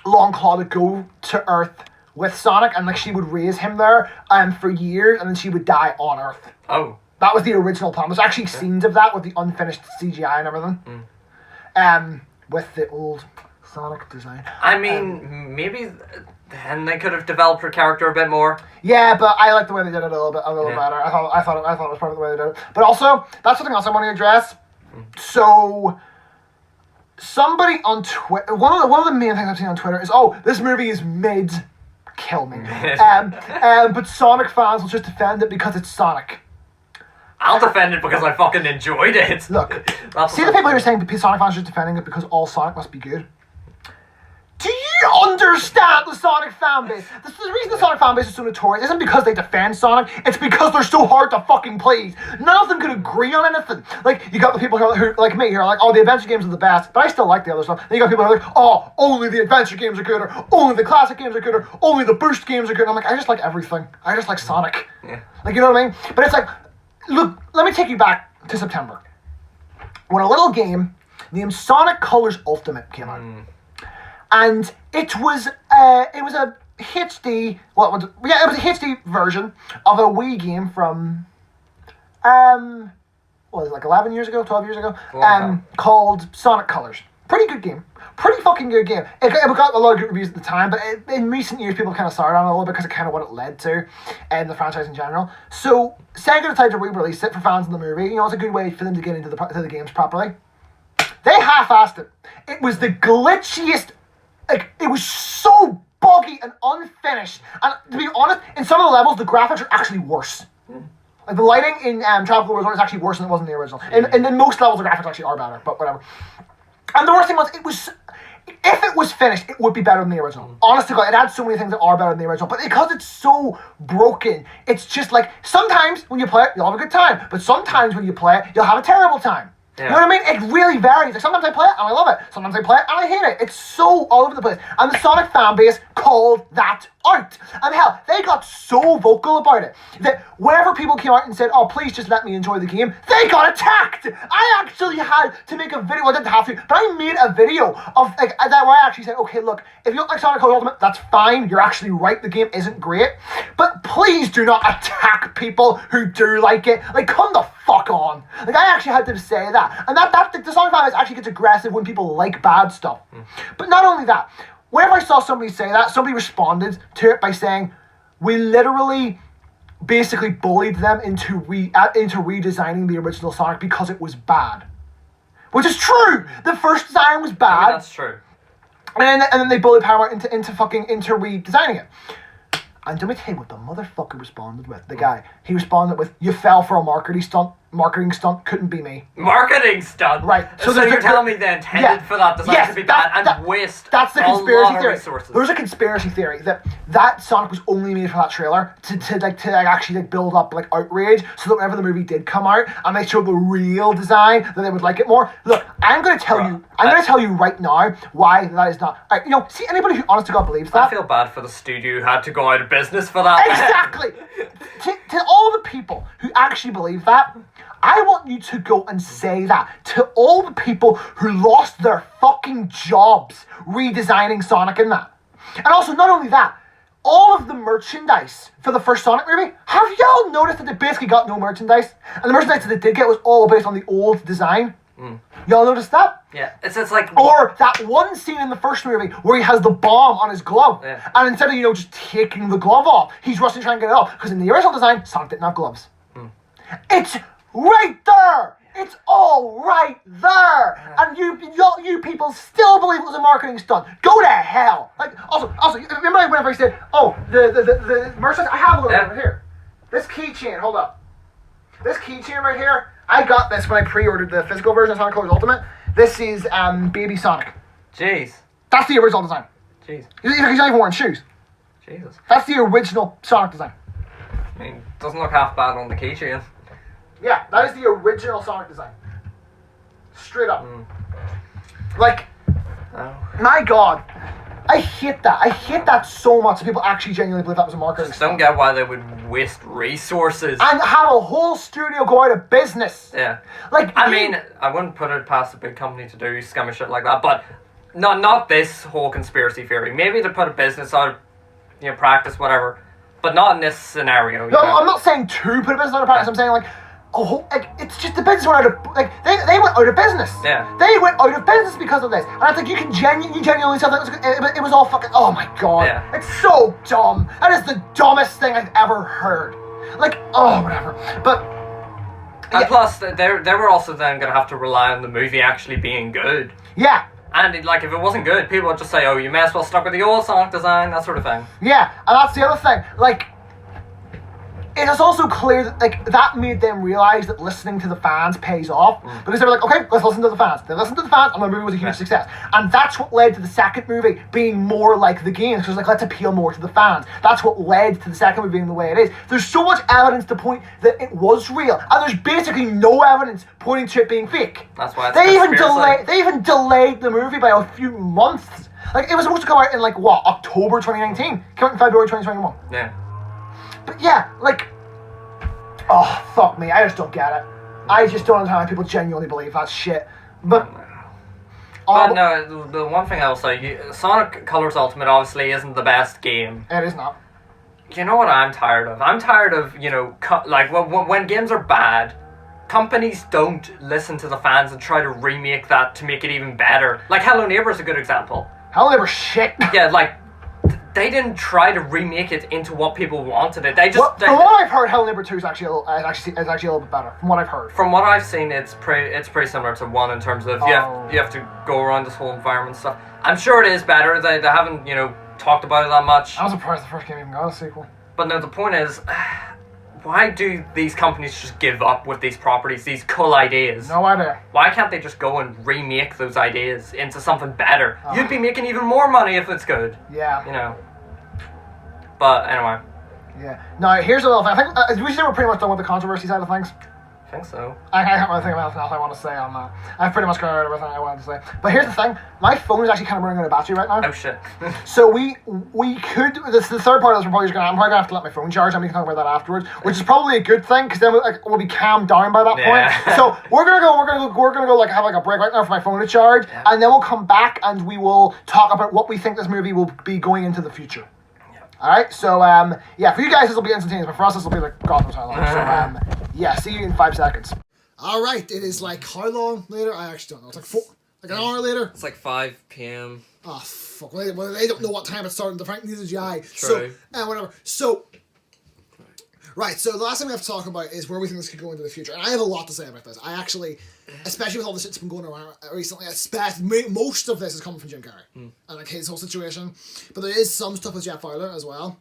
[SPEAKER 1] Long Claw to go to Earth with Sonic, and like she would raise him there for years, and then she would die on Earth.
[SPEAKER 2] Oh.
[SPEAKER 1] That was the original plan. There's actually scenes of that with the unfinished CGI and everything. With the old Sonic design.
[SPEAKER 2] I mean, maybe then they could have developed her character a bit more.
[SPEAKER 1] Yeah, but I like the way they did it a little better. I thought it was part of the way they did it. But also, that's something else I want to address. So, somebody on Twitter, one of the main things I've seen on Twitter is, this movie is mid. Kill me. But Sonic fans will just defend it because it's Sonic.
[SPEAKER 2] I'll defend it because I fucking enjoyed it.
[SPEAKER 1] Look, see the people who are saying Sonic fans are just defending it because all Sonic must be good? Do you understand the Sonic fan base? The reason the Sonic fan base is so notorious isn't because they defend Sonic, it's because they're so hard to fucking please. None of them could agree on anything. Like, you got the people who like me, who are like, the adventure games are the best, but I still like the other stuff. Then you got people who are like, only the adventure games are good, or only the classic games are good, or only the boost games are good. I'm like, I just like everything. I just like Sonic.
[SPEAKER 2] Yeah.
[SPEAKER 1] Like, you know what I mean? But it's like, look, let me take you back to September. When a little game named Sonic Colors Ultimate came out. And it was a HD, it was a HD version of a Wii game from, what was it, like 11 years ago, 12 years ago, called Sonic Colors. Pretty good game. Pretty fucking good game. It got a lot of good reviews at the time, but in recent years people kind of soured on it a little bit because of kind of what it led to and the franchise in general. So Sega decided to re-release it for fans of the movie. You know, it's a good way for them to get into the games properly. They half-assed it. It was the glitchiest. Like, it was so buggy and unfinished. And to be honest, in some of the levels, the graphics are actually worse. Like, the lighting in Tropical Resort is actually worse than it was in the original. And in most levels, the graphics actually are better, but whatever. And the worst thing was, if it was finished, it would be better than the original. Honest to God, it had so many things that are better than the original. But because it's so broken, it's just like, sometimes when you play it, you'll have a good time. But sometimes when you play it, you'll have a terrible time. Yeah. You know what I mean? It really varies. Like, sometimes I play it and I love it. Sometimes I play it and I hate it. It's so all over the place. And the Sonic fan base called that out. And hell, they got so vocal about it that whenever people came out and said, please just let me enjoy the game, they got attacked. I actually had to make a video. Well, I didn't have to, but I made a video of like that where I actually said, okay, look, if you don't like Sonic Colors Ultimate, that's fine. You're actually right. The game isn't great. But please do not attack people who do like it. Like, come the fuck on. Like, I actually had to say that. And the Sonic fan base actually gets aggressive when people like bad stuff. But not only that, whenever I saw somebody say that, somebody responded to it by saying, we literally basically bullied them into redesigning the original Sonic because it was bad. Which is true! The first design was bad.
[SPEAKER 2] I mean, that's true.
[SPEAKER 1] And then they bullied Paramount into redesigning it. And let me tell you what the motherfucker responded with. The guy, he responded with, you fell for a marketing stunt. marketing stunt couldn't be me.
[SPEAKER 2] Marketing stunt?
[SPEAKER 1] Right.
[SPEAKER 2] So you're telling me they intended for that design to be bad and waste
[SPEAKER 1] that's the conspiracy
[SPEAKER 2] a lot
[SPEAKER 1] theory.
[SPEAKER 2] of resources.
[SPEAKER 1] There's a conspiracy theory that Sonic was only made for that trailer to actually build up like outrage, so that whenever the movie did come out and they showed the real design, that they would like it more. Look, I'm going to tell you right now why that is not. See, anybody who honest to God believes that.
[SPEAKER 2] I feel bad for the studio who had to go out of business for that.
[SPEAKER 1] Exactly. to all the people who actually believe that, I want you to go and say that to all the people who lost their fucking jobs redesigning Sonic in that. And also, not only that, all of the merchandise for the first Sonic movie, have y'all noticed that they basically got no merchandise? And the merchandise that they did get was all based on the old design. Y'all noticed that?
[SPEAKER 2] Yeah, it's like...
[SPEAKER 1] Or that one scene in the first movie where he has the bomb on his glove. Yeah. And instead of, just taking the glove off, he's rushing to try and get it off. Because in the original design, Sonic didn't have gloves. It's right there! It's all right there! Yeah. And you people still believe it was a marketing stunt. Go to hell! Also, remember whenever I said, the merchandise, I have a little over here. This keychain, hold up. This keychain right here, I got this when I pre-ordered the physical version of Sonic Colors Ultimate. This is Baby Sonic.
[SPEAKER 2] Jeez.
[SPEAKER 1] That's the original design.
[SPEAKER 2] Jeez.
[SPEAKER 1] He's not even wearing shoes.
[SPEAKER 2] Jesus.
[SPEAKER 1] That's the original Sonic design.
[SPEAKER 2] I mean, doesn't look half bad on the keychain.
[SPEAKER 1] Yeah, that is the original Sonic design. Straight up. My God. I hate that. I hate that so much that people actually genuinely believe that was a marketing
[SPEAKER 2] stunt. Don't get why they would waste resources.
[SPEAKER 1] And have a whole studio go out of business.
[SPEAKER 2] Yeah. I mean, I wouldn't put it past a big company to do scummy shit like that, but not this whole conspiracy theory. Maybe to put a business out of, practice, whatever, but not in this scenario.
[SPEAKER 1] No, I'm not saying to put a business out of practice. I'm saying, it's just the business went out of, they went out of business.
[SPEAKER 2] Yeah.
[SPEAKER 1] They went out of business because of this. And I think you can genuinely tell that it was all fucking, oh my God.
[SPEAKER 2] Yeah.
[SPEAKER 1] It's so dumb. That is the dumbest thing I've ever heard. Whatever. But.
[SPEAKER 2] And plus, they were also then going to have to rely on the movie actually being good.
[SPEAKER 1] Yeah.
[SPEAKER 2] And if it wasn't good, people would just say, oh, you may as well stuck with the old Sonic design, that sort of thing.
[SPEAKER 1] Yeah, and that's the other thing. It is also clear that that made them realize that listening to the fans pays off, because they were like, okay, let's listen to the fans. They listened to the fans, and the movie was a huge success. And that's what led to the second movie being more like the games, because let's appeal more to the fans. That's what led to the second movie being the way it is. There's so much evidence to point that it was real, and there's basically no evidence pointing to it being fake.
[SPEAKER 2] That's why it's
[SPEAKER 1] They even delayed the movie by a few months. It was supposed to come out in October 2019. Came out in February 2021.
[SPEAKER 2] Yeah.
[SPEAKER 1] But yeah, oh, fuck me, I just don't get it. I just don't understand how people genuinely believe that shit. But
[SPEAKER 2] no, the one thing I will say, Sonic Colors Ultimate obviously isn't the best game.
[SPEAKER 1] It is not.
[SPEAKER 2] You know what I'm tired of? I'm tired of, when games are bad, companies don't listen to the fans and try to remake that to make it even better. Hello Neighbor is a good example.
[SPEAKER 1] Hello Neighbor shit.
[SPEAKER 2] Yeah, they didn't try to remake it into what people wanted it. They just.
[SPEAKER 1] From what I've heard, Hello Neighbor 2 is actually a little bit better. From what I've heard.
[SPEAKER 2] From what I've seen, it's pretty similar to 1 in terms of you have to go around this whole environment stuff. I'm sure it is better. They haven't talked about it that much.
[SPEAKER 1] I'm surprised the first game even got a sequel.
[SPEAKER 2] But no, the point is, why do these companies just give up with these properties, these cool ideas?
[SPEAKER 1] No idea.
[SPEAKER 2] Why can't they just go and remake those ideas into something better? You'd be making even more money if it's good.
[SPEAKER 1] Yeah.
[SPEAKER 2] But anyway.
[SPEAKER 1] Yeah. Now, here's another thing. I think we say we're pretty much done with the controversy side of things.
[SPEAKER 2] I think so.
[SPEAKER 1] I can't really think of anything else I want to say on that. I've pretty much got everything I wanted to say. But here's the thing. My phone is actually kind of running out of battery right now.
[SPEAKER 2] Oh, shit.
[SPEAKER 1] So we could... This is the third part of this. I'm probably going to have to let my phone charge, and we can talk about that afterwards, which is probably a good thing, because then we'll be calmed down by that point. So we're gonna go have a break right now for my phone to charge, and then we'll come back and we will talk about what we think this movie will be going into the future. Alright, so, for you guys this will be instantaneous, but for us this will be God knows how long. So, see you in 5 seconds. Alright, it is how long later? I actually don't know. It's an hour later.
[SPEAKER 2] It's 5 p.m.
[SPEAKER 1] Oh, fuck. Well, they don't know what time it's starting. Frankly, neither do I.
[SPEAKER 2] True.
[SPEAKER 1] So, whatever. So, right, so the last thing we have to talk about is where we think this could go into the future. And I have a lot to say about this. I actually, especially with all the shit that's been going around recently, most of this is coming from Jim Carrey. And his whole situation. But there is some stuff with Jeff Fowler as well.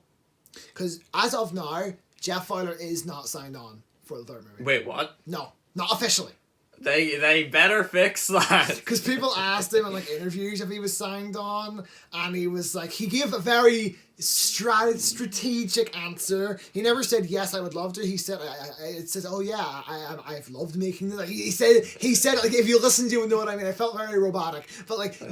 [SPEAKER 1] Because as of now, Jeff Fowler is not signed on for the third movie.
[SPEAKER 2] Wait, what?
[SPEAKER 1] No. Not officially.
[SPEAKER 3] They better fix that.
[SPEAKER 1] Because people asked him in like interviews if he was signed on, and he was like, he gave a very strategic answer. He never said yes, I would love to. He said, it says, oh yeah, I've loved making this. Like, he said like, if you listen to him, you know what I mean. I felt very robotic, but like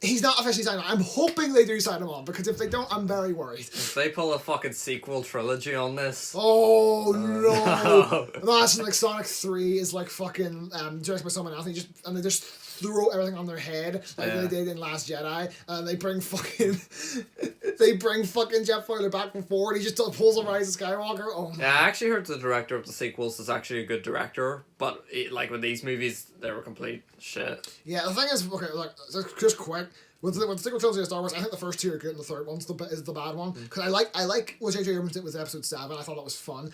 [SPEAKER 1] he's not officially signed on. I'm hoping they do sign him on, because if they don't, I'm very worried.
[SPEAKER 3] If they pull a fucking sequel trilogy on this...
[SPEAKER 1] Oh, no. Imagine, like, Sonic 3 is, like, fucking directed by someone else, and they just throw everything on their head, like they did in Last Jedi, and they bring fucking Jeff Fowler back from forward. He just pulls a Rise of Skywalker. Oh,
[SPEAKER 3] yeah, I actually heard the director of the sequels is actually a good director, but like with these movies, they were complete shit.
[SPEAKER 1] Yeah, the thing is, okay, like, just quick. With the sequel trilogy of Star Wars, I think the first two are good, and the third one's is the bad one. Because I like what J.J. Abrams did with Episode 7. I thought that was fun.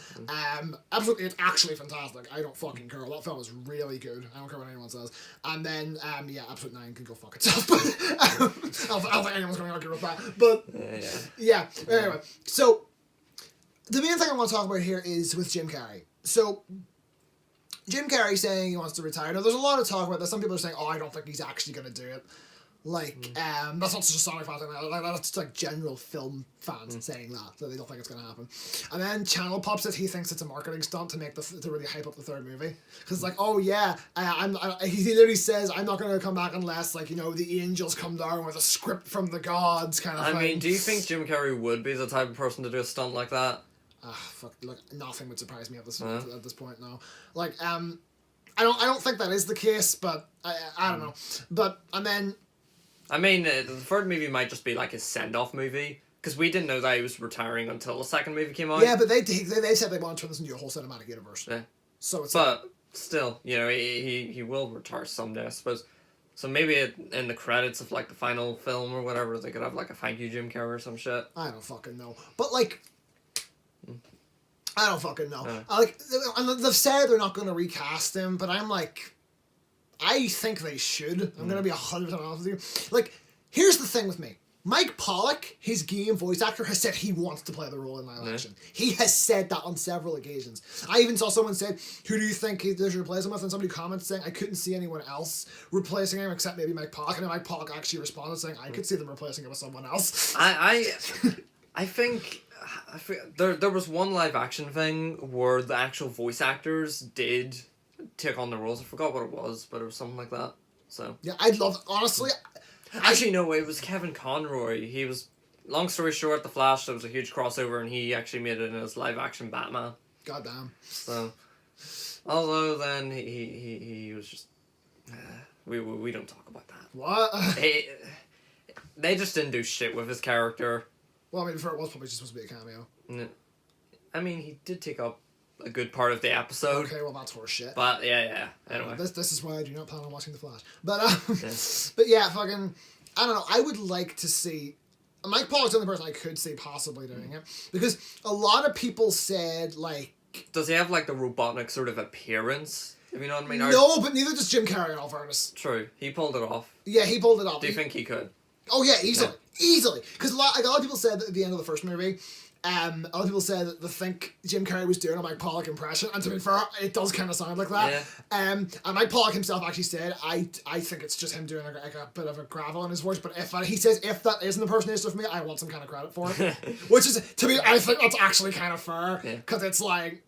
[SPEAKER 1] Episode 8's actually fantastic. I don't fucking care. That film is really good. I don't care what anyone says. And then, Episode 9 can go fuck itself. But I don't think anyone's going to argue with that. But, yeah. Anyway, so, the main thing I want to talk about here is with Jim Carrey. So, Jim Carrey saying he wants to retire. Now, there's a lot of talk about this. Some people are saying, oh, I don't think he's actually going to do it. Like, that's not just a Sonic fan thing, that's just like general film fans saying that they don't think it's going to happen. And then Channel Pop says he thinks it's a marketing stunt to make to really hype up the third movie. Because like, oh yeah, he literally says, I'm not going to come back unless, like, you know, the angels come down with a script from the gods kind of thing.
[SPEAKER 3] I mean, do you think Jim Carrey would be the type of person to do a stunt like that?
[SPEAKER 1] Fuck, look, nothing would surprise me at this point now. Like, I don't think that is the case, but I don't know. But, and then...
[SPEAKER 3] I mean, the third movie might just be like his send-off movie, because we didn't know that he was retiring until the second movie came out.
[SPEAKER 1] Yeah, but they said they want to turn this into a whole cinematic universe.
[SPEAKER 3] Yeah.
[SPEAKER 1] So it's
[SPEAKER 3] still, you know, he will retire someday, I suppose. So maybe in the credits of like the final film or whatever, they could have like a thank you Jim Carrey or some shit.
[SPEAKER 1] I don't fucking know. But like... I don't fucking know. And they've said they're not going to recast him, but I'm like... I think they should. I'm going to be 100% honest with you. Like, here's the thing with me. Mike Pollock, his game voice actor, has said he wants to play the role in live action. He has said that on several occasions. I even saw someone said, who do you think they should replace him with? And somebody commented saying, I couldn't see anyone else replacing him except maybe Mike Pollock. And then Mike Pollock actually responded saying, I could see them replacing him with someone else.
[SPEAKER 3] I think there was one live action thing where the actual voice actors did... take on the roles. I forgot what it was, but it was something like that. So
[SPEAKER 1] yeah, I'd love it. Honestly.
[SPEAKER 3] Actually, no, it was Kevin Conroy. He was, long story short, The Flash, there was a huge crossover, and he actually made it in his live action Batman.
[SPEAKER 1] Goddamn.
[SPEAKER 3] So, although then he was just, we don't talk about that.
[SPEAKER 1] What?
[SPEAKER 3] They just didn't do shit with his character.
[SPEAKER 1] Well, I mean, before it was probably just supposed to be a cameo.
[SPEAKER 3] I mean, he did take up a good part of the episode.
[SPEAKER 1] Okay, well that's horseshit.
[SPEAKER 3] But yeah. Anyway,
[SPEAKER 1] this is why I do not plan on watching The Flash. But but yeah, fucking, I don't know. I would like to see Mike Pollock's the only person I could see possibly doing it, because a lot of people said like,
[SPEAKER 3] does he have like the robotic sort of appearance? If you know what I mean?
[SPEAKER 1] No, but neither does Jim Carrey. In all fairness,
[SPEAKER 3] true, he pulled it off.
[SPEAKER 1] Yeah, he pulled it off.
[SPEAKER 3] Do you think he could?
[SPEAKER 1] Oh yeah, easily. Because a lot of people said that at the end of the first movie. A lot of people said that they think Jim Carrey was doing a Mike Pollock impression, and to be fair, it does kind of sound like that.
[SPEAKER 3] Yeah.
[SPEAKER 1] And Mike Pollock himself actually said, I think it's just him doing like a bit of a gravel in his voice, but he says if that isn't the impersonation for me, I want some kind of credit for it. Which is, to me, I think that's actually kind of fair, because it's like,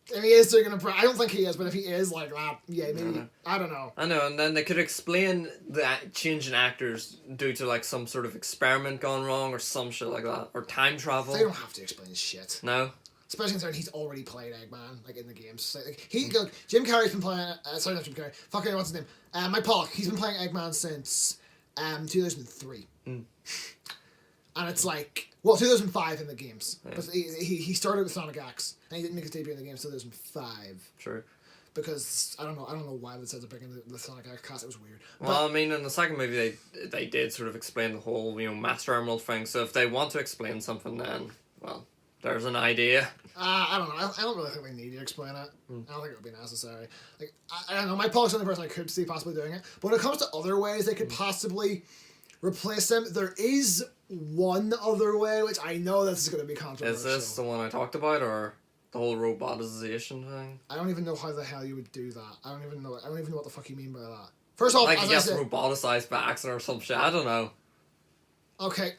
[SPEAKER 1] if he is doing an impression, I don't think he is, but if he is like that, yeah, maybe, I don't know.
[SPEAKER 3] I know, and then they could explain the change in actors due to like some sort of experiment gone wrong or some shit like that, or time travel.
[SPEAKER 1] They don't have to explain shit.
[SPEAKER 3] No?
[SPEAKER 1] Especially considering he's already played Eggman, like, in the games. Like, Jim Carrey's been playing, sorry, not Jim Carrey, fucking, what's his name? Mike Pollock, he's been playing Eggman since 2003. And it's like, well, 2005 in the games. Yeah. But he started with Sonic X, and he didn't make his debut in the game until 2005.
[SPEAKER 3] True.
[SPEAKER 1] Because I don't know why they said to bring in the Sonic X cast. It was weird.
[SPEAKER 3] Well, I mean, in the second movie, they did sort of explain the whole, Master Emerald thing. So if they want to explain something, then, well, there's an idea.
[SPEAKER 1] I don't know. I don't really think they need to explain it. I don't think it would be necessary. Like, I don't know. Mike Pollock's the only person I could see possibly doing it. But when it comes to other ways they could possibly replace him, there is one other way, which I know this is going to be controversial.
[SPEAKER 3] Is this the one I talked about, or The whole robotization thing.
[SPEAKER 1] I don't even know how the hell you would do that. I don't even know what the fuck you mean by that. First off,
[SPEAKER 3] like, he gets roboticized by accident or some shit. I don't know.
[SPEAKER 1] Okay.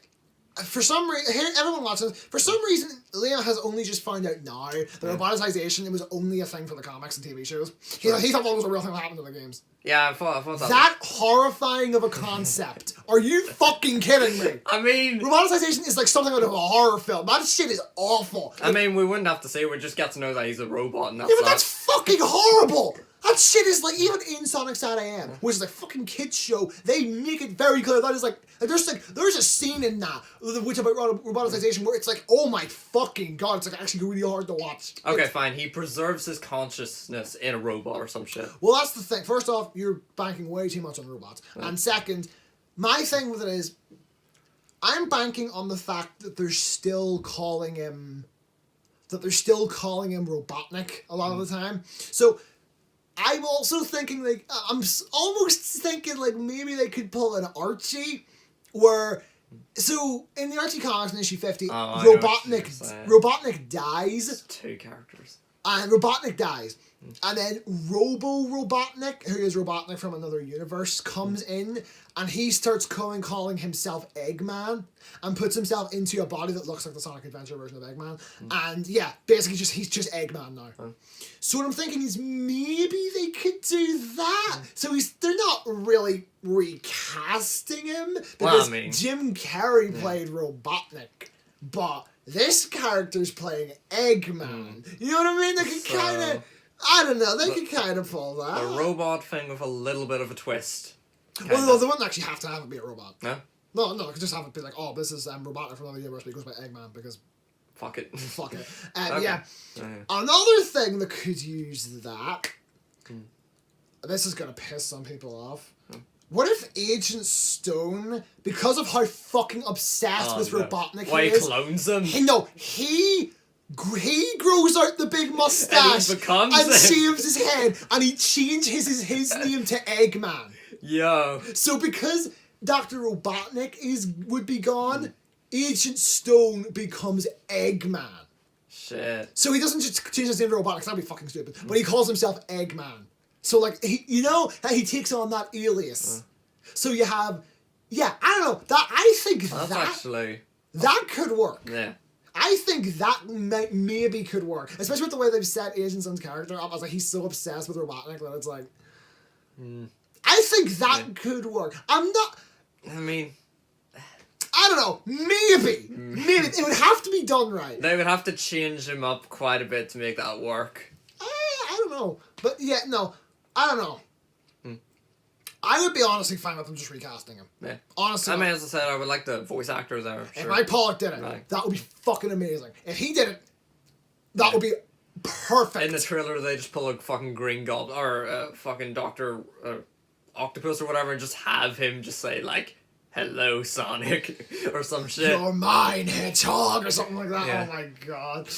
[SPEAKER 1] For some reason, here, everyone watching this, for some reason, Leon has only just found out now that roboticization, it was only a thing for the comics and TV shows. He thought that was a real thing that happened in the games.
[SPEAKER 3] Yeah, I thought
[SPEAKER 1] that horrifying of a concept. Are you fucking kidding me?
[SPEAKER 3] I mean...
[SPEAKER 1] roboticization is like something out of a horror film. That shit is awful.
[SPEAKER 3] I mean, we wouldn't have to say, we just get to know that he's a robot and that's
[SPEAKER 1] yeah, but that's fucking horrible! That shit is like, even in Sonic SatAM, which is a fucking kids show, they make it very clear that is like there's a scene in that which about roboticization where it's like, oh my fucking god, it's like actually really hard to watch.
[SPEAKER 3] Okay, fine. He preserves his consciousness in a robot or some shit.
[SPEAKER 1] Well, that's the thing. First off, you're banking way too much on robots, and second, my thing with it is, I'm banking on the fact that they're still calling him Robotnik a lot of the time. So I'm also thinking, like, I'm almost thinking, like, maybe they could pull an Archie, where, so, in the Archie comics in issue 50, Robotnik dies.
[SPEAKER 3] It's 2 characters.
[SPEAKER 1] And Robotnik dies. And then Robo-Robotnik, who is Robotnik from another universe, comes in, and he starts calling himself Eggman, and puts himself into a body that looks like the Sonic Adventure version of Eggman. And yeah, basically he's just Eggman now. So what I'm thinking is maybe they could do that. So they're not really recasting him, because Jim Carrey played Robotnik, but this character's playing Eggman. You know what I mean? They could kind of... I don't know, they could kind of pull that.
[SPEAKER 3] A robot thing with a little bit of a twist.
[SPEAKER 1] Well, no, they wouldn't actually have to have it be a robot.
[SPEAKER 3] No?
[SPEAKER 1] No, they could just have it be like, oh, this is Robotnik from another universe, but he goes by Eggman, because...
[SPEAKER 3] Fuck it.
[SPEAKER 1] Fuck it.
[SPEAKER 3] Okay.
[SPEAKER 1] Yeah. Another thing that could use that... This is going to piss some people off. What if Agent Stone, because of how fucking obsessed with Robotnik he is...
[SPEAKER 3] he clones him?
[SPEAKER 1] He grows out the big mustache and shaves his head, and he changes his name to Eggman.
[SPEAKER 3] Yo.
[SPEAKER 1] So because Dr. Robotnik would be gone, Agent Stone becomes Eggman.
[SPEAKER 3] Shit.
[SPEAKER 1] So he doesn't just change his name to Robotnik, that'd be fucking stupid, but he calls himself Eggman. So like, he takes on that alias. So you have, I don't know, I think that could work.
[SPEAKER 3] Yeah.
[SPEAKER 1] I think that maybe could work, especially with the way they've set Agent Stone's character up. I was like, he's so obsessed with Robotnik that it's like, I think that could work. I mean, I don't know. Maybe it would have to be done right.
[SPEAKER 3] They would have to change him up quite a bit to make that work.
[SPEAKER 1] I don't know, but yeah, no, I don't know. I would be honestly fine with them just recasting him. Yeah. Honestly.
[SPEAKER 3] I mean, as I said, I would like the voice actors there.
[SPEAKER 1] If Mike Pollock did it, that would be fucking amazing. If he did it, that would be perfect.
[SPEAKER 3] In the trailer, they just pull a fucking Green Goblin, or fucking Dr. Octopus or whatever, and just have him just say, like, hello, Sonic, or some shit.
[SPEAKER 1] You're mine, Hedgehog, or something like that. Yeah. Oh my god.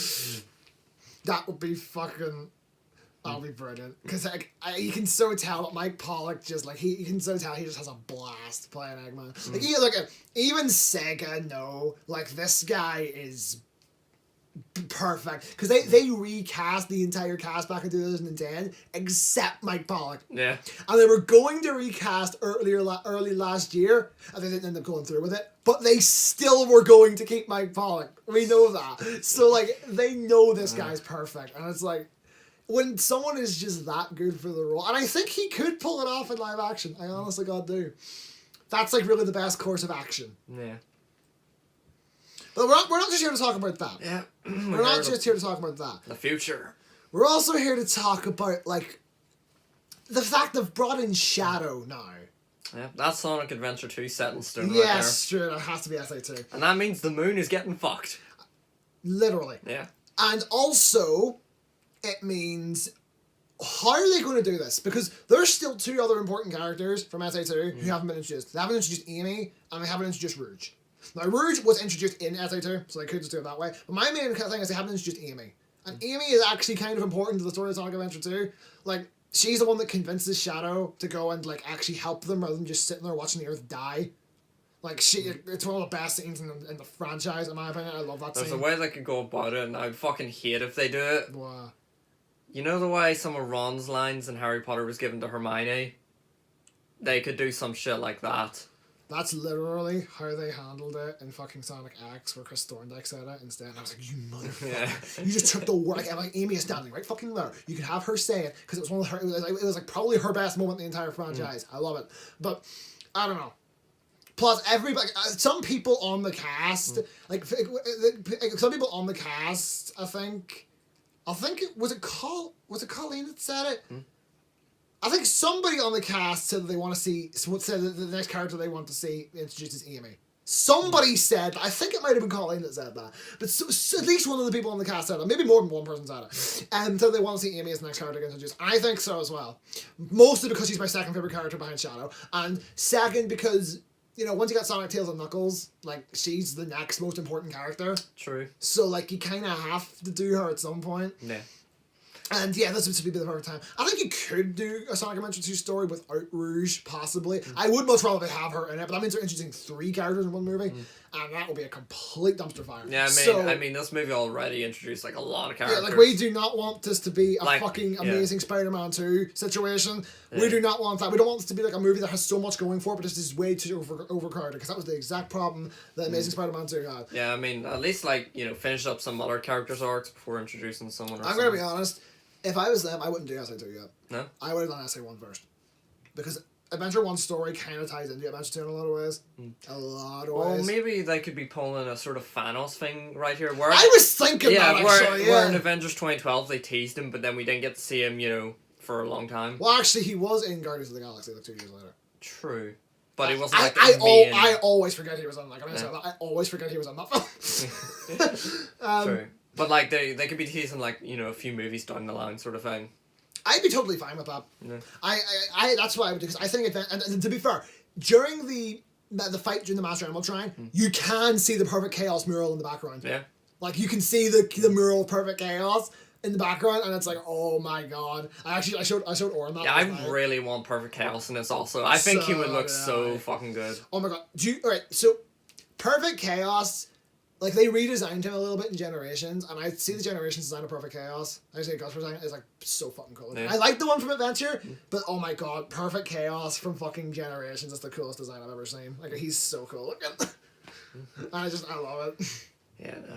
[SPEAKER 1] That would be fucking... That'll be brilliant. Because like, you can so tell that Mike Pollock just, like, you can so tell he just has a blast playing Eggman. Like, even Sega know, like, this guy is perfect. Because they recast the entire cast back in 2010, except Mike Pollock.
[SPEAKER 3] Yeah.
[SPEAKER 1] And they were going to recast early last year, and they didn't end up going through with it. But they still were going to keep Mike Pollock. We know that. So, like, they know this guy's perfect. And it's like... When someone is just that good for the role, and I think he could pull it off in live action, I honestly God do. That's like really the best course of action.
[SPEAKER 3] Yeah.
[SPEAKER 1] But we're not just here to talk about that.
[SPEAKER 3] Yeah.
[SPEAKER 1] We're not just here to talk about that.
[SPEAKER 3] The future.
[SPEAKER 1] We're also here to talk about, like, the fact they've brought in Shadow now.
[SPEAKER 3] Yeah, that's Sonic Adventure 2 set in stone
[SPEAKER 1] yes, true. It has to be SA2.
[SPEAKER 3] And that means the moon is getting fucked.
[SPEAKER 1] Literally.
[SPEAKER 3] Yeah.
[SPEAKER 1] And also... it means, how are they going to do this? Because there's still 2 other important characters from SA2 who haven't been introduced. They haven't introduced Amy, and they haven't introduced Rouge. Now, Rouge was introduced in SA2, so they could just do it that way. But my main thing is they haven't introduced Amy. And Amy is actually kind of important to the story of Sonic Adventure 2. Like, she's the one that convinces Shadow to go and, like, actually help them rather than just sitting there watching the Earth die. Like, it's one of the best scenes in the franchise, in my opinion. I love that scene.
[SPEAKER 3] There's a way they could go about it, and I'd fucking hate if they do it.
[SPEAKER 1] Wow.
[SPEAKER 3] You know the way some of Ron's lines in Harry Potter was given to Hermione? They could do some shit like that.
[SPEAKER 1] That's literally how they handled it in fucking Sonic X, where Chris Thorndike said it instead. And I was like, you motherfucker. You just took the word. Like Amy is standing right fucking there. You could have her say it, because it was one of her, it was like probably her best moment in the entire franchise. I love it. But, I don't know. Plus, everybody, some people on the cast, some people on the cast, I think was it Colleen that said it? I think somebody on the cast said that they want to see, said that the next character they want to see introduced is Amy. Somebody said, I think it might have been Colleen that said that, but at least one of the people on the cast said it. Maybe more than one person said it. And so they want to see Amy as the next character introduced. I think so as well. Mostly because she's my second favorite character behind Shadow, and second because, you know, once you got Sonic, Tails, and Knuckles, like, she's the next most important character.
[SPEAKER 3] True.
[SPEAKER 1] So, like, you kind of have to do her at some point.
[SPEAKER 3] Yeah.
[SPEAKER 1] And yeah, this would be the perfect time. I think you could do a Sonic Adventure 2 story without Rouge, possibly. I would most probably have her in it, but that means they're introducing 3 characters in one movie, and that would be a complete dumpster fire.
[SPEAKER 3] Yeah, I mean, this movie already introduced, like, a lot of characters.
[SPEAKER 1] Yeah, like, we do not want this to be a fucking amazing Spider-Man 2 situation. Yeah. We do not want that. We don't want this to be, like, a movie that has so much going for it, but this is way too overcrowded, because that was the exact problem that Amazing Spider-Man 2 had.
[SPEAKER 3] Yeah, I mean, at least, like, you know, finish up some other characters' arcs before introducing someone or
[SPEAKER 1] I'm going to be honest. If I was them, I wouldn't do SA2 yet.
[SPEAKER 3] No?
[SPEAKER 1] I would have done SA1 first. Because Adventure 1 story kind of ties into Adventure 2 in a lot of ways. A lot of ways.
[SPEAKER 3] Well, maybe they could be pulling a sort of Thanos thing right here. Where
[SPEAKER 1] I was thinking that, actually,
[SPEAKER 3] where in Avengers 2012 they teased him, but then we didn't get to see him, you know, for a long time.
[SPEAKER 1] Well, actually, he was in Guardians of the Galaxy like 2 years later.
[SPEAKER 3] True. But he wasn't like
[SPEAKER 1] I always forget he was on, like, I always forget he was on that film.
[SPEAKER 3] True. But, like, they could be teasing, like, you know, a few movies down the line sort of thing.
[SPEAKER 1] I'd be totally fine with that.
[SPEAKER 3] Yeah.
[SPEAKER 1] I that's what I would do, because I think, and to be fair, during the fight during the Master Emerald Shrine, you can see the Perfect Chaos mural in the background.
[SPEAKER 3] Yeah.
[SPEAKER 1] Like, you can see the mural of Perfect Chaos in the background, and it's like, oh my god. I showed Oren that.
[SPEAKER 3] Yeah, I really want Perfect Chaos in this also. I think he would look so fucking good.
[SPEAKER 1] Oh my god. Alright, so Perfect Chaos, like, they redesigned him a little bit in Generations, and I see the Generations design of Perfect Chaos. I say Gus for a second, it's like so fucking cool. Yeah. I like the one from Adventure, but oh my god, Perfect Chaos from fucking Generations is the coolest design I've ever seen. Like, he's so cool looking. I love it.
[SPEAKER 3] Yeah, no.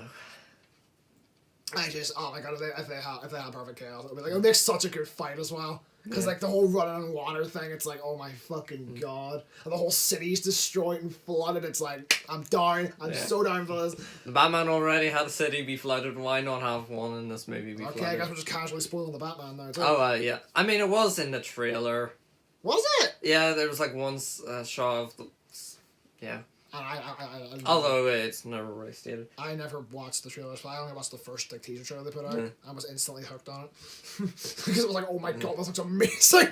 [SPEAKER 1] Oh my god, if they had Perfect Chaos, it would make such a good fight as well. Because, like, the whole running on water thing, it's like, oh my fucking god. And the whole city's destroyed and flooded, it's like, I'm down. I'm so down for this.
[SPEAKER 3] The Batman already had a city be flooded, why not have one in this movie be flooded?
[SPEAKER 1] Okay, I guess we're just casually spoiling the Batman now, too.
[SPEAKER 3] Oh, yeah. I mean, it was in the trailer.
[SPEAKER 1] Was it?
[SPEAKER 3] Yeah, there was, like, one shot of the... Yeah.
[SPEAKER 1] And
[SPEAKER 3] although it's never really stated.
[SPEAKER 1] I never watched the trailers, I only watched the first, like, teaser trailer they put out. I was instantly hooked on it. Because it was like, oh my god, this looks amazing!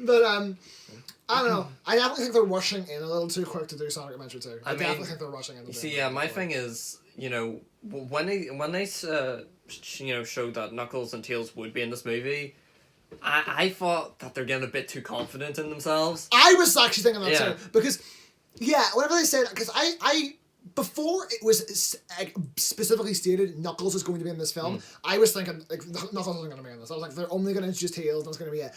[SPEAKER 1] But, I don't know. I definitely think they're rushing in a little too quick to do Sonic Adventure 2. I definitely think they're rushing in.
[SPEAKER 3] My thing is, you know, when they you know, showed that Knuckles and Tails would be in this movie, I thought that they're getting a bit too confident in themselves.
[SPEAKER 1] I was actually thinking that too, because... Yeah, whenever they said, because I before it was specifically stated Knuckles is going to be in this film, I was thinking, like, Knuckles isn't going to be in this. I was like, they're only going to introduce Tails, and that's going to be it.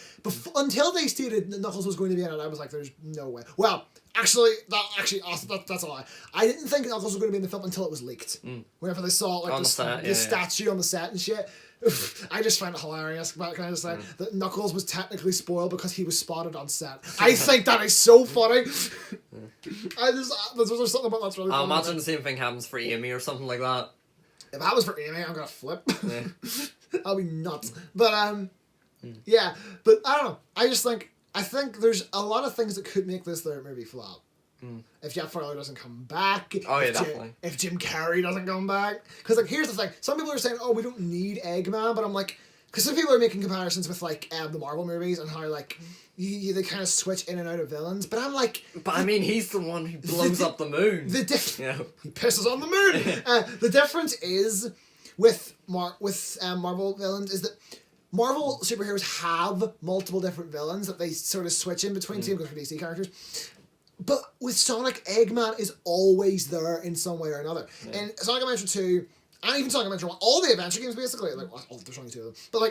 [SPEAKER 1] Until they stated that Knuckles was going to be in it, I was like, there's no way. Well, that's a lie. I didn't think Knuckles was going to be in the film until it was leaked. Whenever they saw, like, the statue on the set and shit. I just find it hilarious, but can I just say that Knuckles was technically spoiled because he was spotted on set. I think that is so funny. There's something about that's really funny.
[SPEAKER 3] Imagine the same thing happens for Amy or something like that.
[SPEAKER 1] If that was for Amy, I'm gonna flip. I'll be nuts. But yeah. But I don't know. I think there's a lot of things that could make this third movie flop. If Jeff Farley doesn't come back, if Jim Carrey doesn't come back, because, like, here's the thing: some people are saying, "Oh, we don't need Eggman," but I'm like, because some people are making comparisons with, like, the Marvel movies and how, like, they kind of switch in and out of villains, but I'm like,
[SPEAKER 3] but I mean, he's the one who blows up the moon. He
[SPEAKER 1] pisses on the moon. The difference is with Marvel villains is that Marvel superheroes have multiple different villains that they sort of switch in between. Same goes for DC characters. But with Sonic, Eggman is always there in some way or another. Yeah. In Sonic Adventure 2, and even Sonic Adventure 1, all the adventure games basically, like, there's only 2 of them, but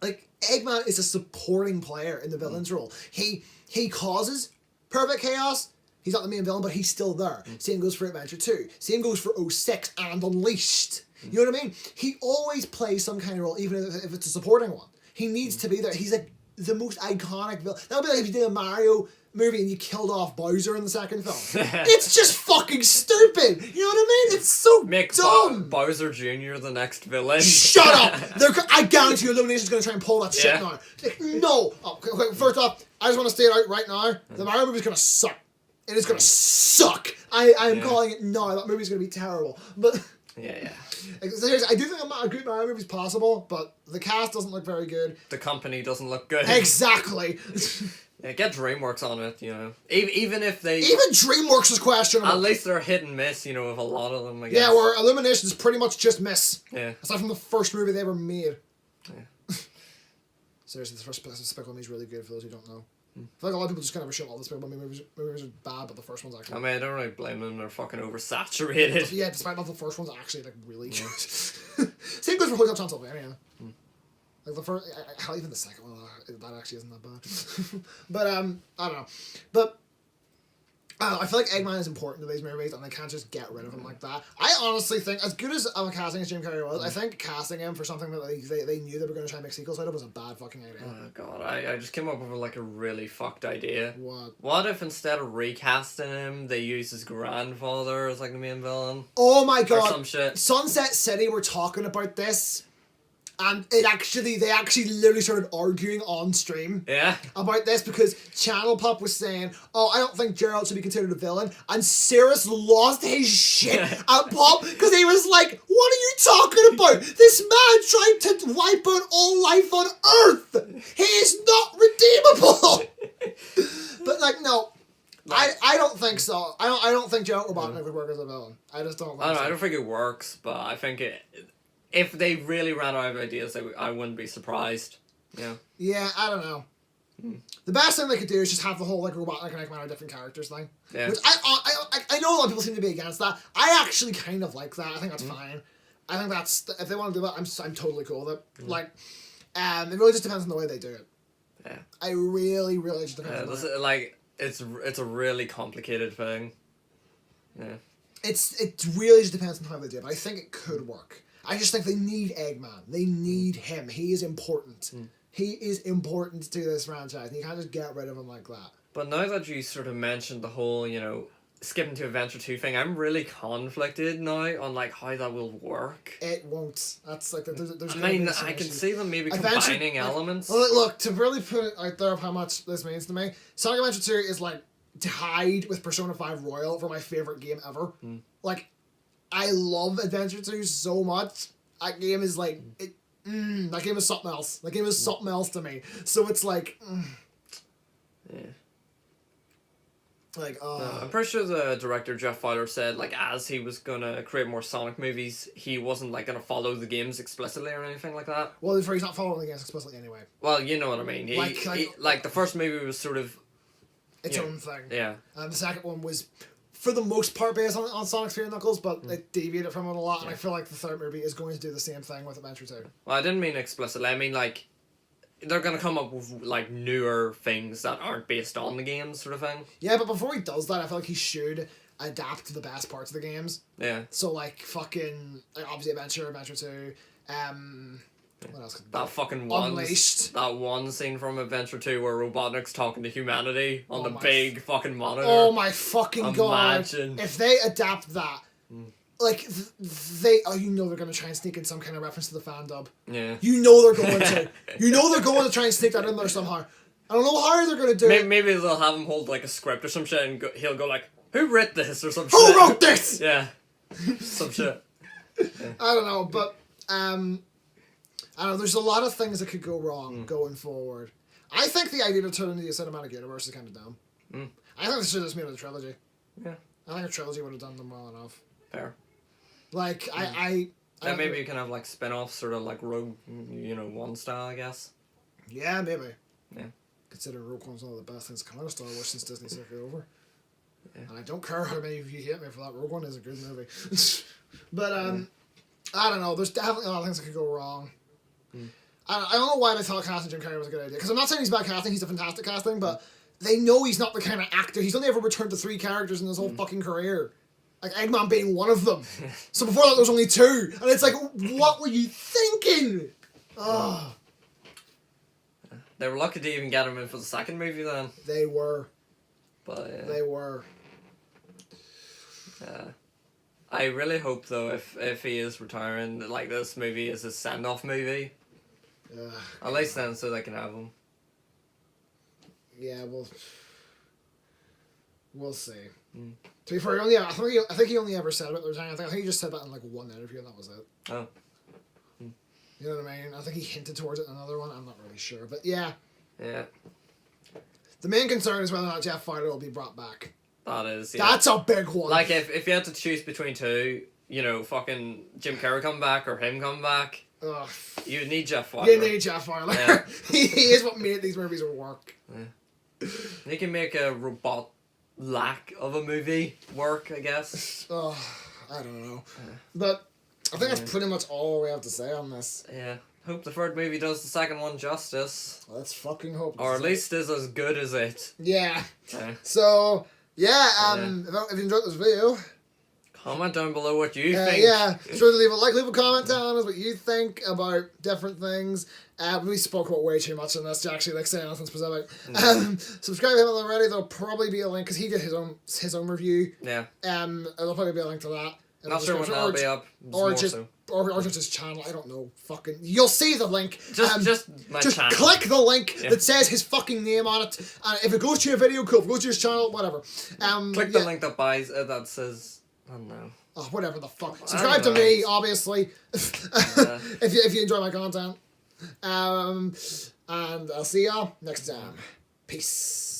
[SPEAKER 1] like Eggman is a supporting player in the villain's role. He causes perfect chaos. He's not the main villain, but he's still there. Same goes for Adventure 2. Same goes for 06 and Unleashed. You know what I mean? He always plays some kind of role, even if it's a supporting one. He needs to be there. He's like the most iconic villain. That would be like if you did a Mario movie and you killed off Bowser in the second film. It's just fucking stupid. You know what I mean? It's so dumb.
[SPEAKER 3] Bowser Jr. the next villain.
[SPEAKER 1] Shut up! I guarantee you Illumination's going to try and pull that shit now. Like, no! Okay, first off, I just want to state out right now, the Mario movie's going to suck. It is going to suck. I'm calling it now. That movie's going to be terrible. But
[SPEAKER 3] yeah.
[SPEAKER 1] Like, seriously, I do think a good Mario movie's possible, but the cast doesn't look very good.
[SPEAKER 3] The company doesn't look good.
[SPEAKER 1] Exactly.
[SPEAKER 3] Yeah, get DreamWorks on it, you know. Even if they...
[SPEAKER 1] Even DreamWorks is questionable.
[SPEAKER 3] At least they're hit and miss, you know, with a lot of them, I guess.
[SPEAKER 1] Yeah, where Illumination's pretty much just miss.
[SPEAKER 3] Yeah.
[SPEAKER 1] Aside from the first movie they ever made.
[SPEAKER 3] Yeah.
[SPEAKER 1] Seriously, the first Despicable Me is really good for those who don't know. I feel like a lot of people just kind of shit all the Despicable Me movies are bad, but the first one's actually...
[SPEAKER 3] I mean, I don't really blame them, they're fucking oversaturated.
[SPEAKER 1] Yeah, despite that, the first one's actually, like, really good. Same goes for Hotel Transylvania. Like, the first... Hell, even the second one, that actually isn't that bad. But, I don't know. But... I feel like Eggman is important to these movies, and they can't just get rid of him like that. I honestly think, as good as casting as Jim Carrey was, I think casting him for something that they knew they were going to try and make sequels out of was a bad fucking idea.
[SPEAKER 3] Oh god, I just came up with like a really fucked idea.
[SPEAKER 1] What
[SPEAKER 3] if instead of recasting him, they use his grandfather as like the main villain?
[SPEAKER 1] Oh my god!
[SPEAKER 3] Or some shit.
[SPEAKER 1] Sunset City were talking about this. And they actually literally started arguing on stream about this because Channel Pop was saying, oh, I don't think Gerald should be considered a villain. And Cyrus lost his shit at Pop because he was like, what are you talking about? This man tried to wipe out all life on Earth. He is not redeemable. But like, no. I don't think so. I don't think Gerald Robotnik would work as a villain. I just don't think so.
[SPEAKER 3] I don't think it works, but I think if they really ran out of ideas, I wouldn't be surprised. Yeah.
[SPEAKER 1] Yeah, I don't know. The best thing they could do is just have the whole like Robotnik and Eggman are different characters thing.
[SPEAKER 3] Yeah.
[SPEAKER 1] Which I know a lot of people seem to be against that. I actually kind of like that. I think that's fine. I think that's if they want to do that, I'm totally cool with it. Like, it really just depends on the way they do it.
[SPEAKER 3] Yeah.
[SPEAKER 1] I really just depends.
[SPEAKER 3] On the way. Like it's a really complicated thing. Yeah.
[SPEAKER 1] It really just depends on how they do it. But I think it could work. I just think they need Eggman. They need him. He is important. He is important to this franchise. And you can't just get rid of him like that.
[SPEAKER 3] But now that you sort of mentioned the whole, you know, skipping to Adventure 2 thing, I'm really conflicted now on like how that will work.
[SPEAKER 1] It won't. That's like there's
[SPEAKER 3] I mean, I can see them maybe combining elements.
[SPEAKER 1] Look, to really put it out there of how much this means to me, Sonic Adventure 2 is like tied with Persona 5 Royal for my favorite game ever. Like, I love Adventure 2 so much. That game is like that game is something else. That game is something else to me. So it's like
[SPEAKER 3] yeah.
[SPEAKER 1] Like
[SPEAKER 3] no, I'm pretty sure the director Jeff Fowler said like as he was gonna create more Sonic movies, he wasn't like gonna follow the games explicitly or anything like that.
[SPEAKER 1] Well, he's not following the games explicitly anyway.
[SPEAKER 3] Well, you know what I mean. Like the first movie was sort of
[SPEAKER 1] its own thing.
[SPEAKER 3] Yeah.
[SPEAKER 1] And the second one was, for the most part, based on Sonic Sphere and Knuckles, but it deviated from it a lot, and I feel like the third movie is going to do the same thing with Adventure 2.
[SPEAKER 3] Well, I didn't mean explicitly. I mean, like, they're going to come up with, like, newer things that aren't based on the games, sort of thing.
[SPEAKER 1] Yeah, but before he does that, I feel like he should adapt the best parts of the games.
[SPEAKER 3] Yeah.
[SPEAKER 1] So, like, fucking, like, obviously Adventure 2, what else could
[SPEAKER 3] that fucking one,
[SPEAKER 1] Unleashed.
[SPEAKER 3] That one scene from Adventure 2 where Robotnik's talking to humanity on the big fucking monitor.
[SPEAKER 1] Oh my fucking god! If they adapt that, like you know they're gonna try and sneak in some kind of reference to the fan dub.
[SPEAKER 3] Yeah.
[SPEAKER 1] You know they're going to. You know they're going to try and sneak that in there somehow. I don't know how they're gonna do it.
[SPEAKER 3] Maybe they'll have him hold like a script or some shit, and he'll go like, "Who wrote this?" or some shit.
[SPEAKER 1] Who wrote this?
[SPEAKER 3] Yeah. Some shit.
[SPEAKER 1] Yeah. I don't know, but I don't know, there's a lot of things that could go wrong going forward. I think the idea to turn into a cinematic universe is kind of dumb. I think they should have just made it a trilogy.
[SPEAKER 3] Yeah.
[SPEAKER 1] I think a trilogy would have done them well enough.
[SPEAKER 3] Fair.
[SPEAKER 1] Like,
[SPEAKER 3] Then maybe you can have, like, spin-offs, sort of like Rogue, you know, One style, I guess.
[SPEAKER 1] Yeah, maybe.
[SPEAKER 3] Yeah.
[SPEAKER 1] consider Rogue One's one of the best things to come out of Star Wars since Disney took it over.
[SPEAKER 3] Yeah.
[SPEAKER 1] And I don't care how many of you hate me for that. Rogue One is a good movie. But, I don't know. There's definitely a lot of things that could go wrong. I don't know why they thought casting Jim Carrey was a good idea. Because I'm not saying he's bad casting. He's a fantastic casting. But they know he's not the kind of actor. He's only ever returned to 3 characters in his whole fucking career. Like, Eggman being one of them. So before that, there was only 2. And it's like, what were you thinking? Oh.
[SPEAKER 3] They were lucky to even get him in for the second movie then.
[SPEAKER 1] They were.
[SPEAKER 3] But,
[SPEAKER 1] They were.
[SPEAKER 3] I really hope, though, if he is retiring, that, like, this movie is a send-off movie. At least then, so they can have him.
[SPEAKER 1] Yeah, we'll see. To be fair, I think he only ever said about the retiring. I think he just said that in, like, one interview, and that was it.
[SPEAKER 3] Oh.
[SPEAKER 1] You know what I mean? I think he hinted towards it in another one. I'm not really sure. But, yeah.
[SPEAKER 3] Yeah.
[SPEAKER 1] The main concern is whether or not Jeff Fighter will be brought back.
[SPEAKER 3] That is, yeah.
[SPEAKER 1] That's a big one.
[SPEAKER 3] Like, if you had to choose between 2, you know, fucking Jim Carrey come back or him come back,
[SPEAKER 1] Ugh.
[SPEAKER 3] you need Jeff Fighter.
[SPEAKER 1] You need Jeff Fighter.
[SPEAKER 3] Yeah.
[SPEAKER 1] He is what made these movies work.
[SPEAKER 3] Yeah. They can make a robot lack of a movie work, I guess.
[SPEAKER 1] Oh, I don't know. But I think that's pretty much all we have to say on this.
[SPEAKER 3] Yeah. Hope the third movie does the second one justice.
[SPEAKER 1] Let's fucking hope.
[SPEAKER 3] Or at least is as good as it.
[SPEAKER 1] Yeah.
[SPEAKER 3] Okay.
[SPEAKER 1] So, if you enjoyed this video,
[SPEAKER 3] comment down below what you think.
[SPEAKER 1] Yeah, sure to leave a comment telling us what you think about different things. We spoke about way too much on this to actually like say anything specific. Subscribe to him already. There'll probably be a link because he did his own review.
[SPEAKER 3] Yeah.
[SPEAKER 1] There'll probably be a link to that.
[SPEAKER 3] Not sure when that'll be up.
[SPEAKER 1] Or just his channel. I don't know. Fucking, you'll see the link.
[SPEAKER 3] Just my channel.
[SPEAKER 1] Click the link that says his fucking name on it. And if it goes to your video, cool. If it goes to his channel, whatever.
[SPEAKER 3] Click the link that says. I don't know.
[SPEAKER 1] Oh, whatever the fuck. Subscribe to me, obviously. if you enjoy my content. And I'll see y'all next time. Peace.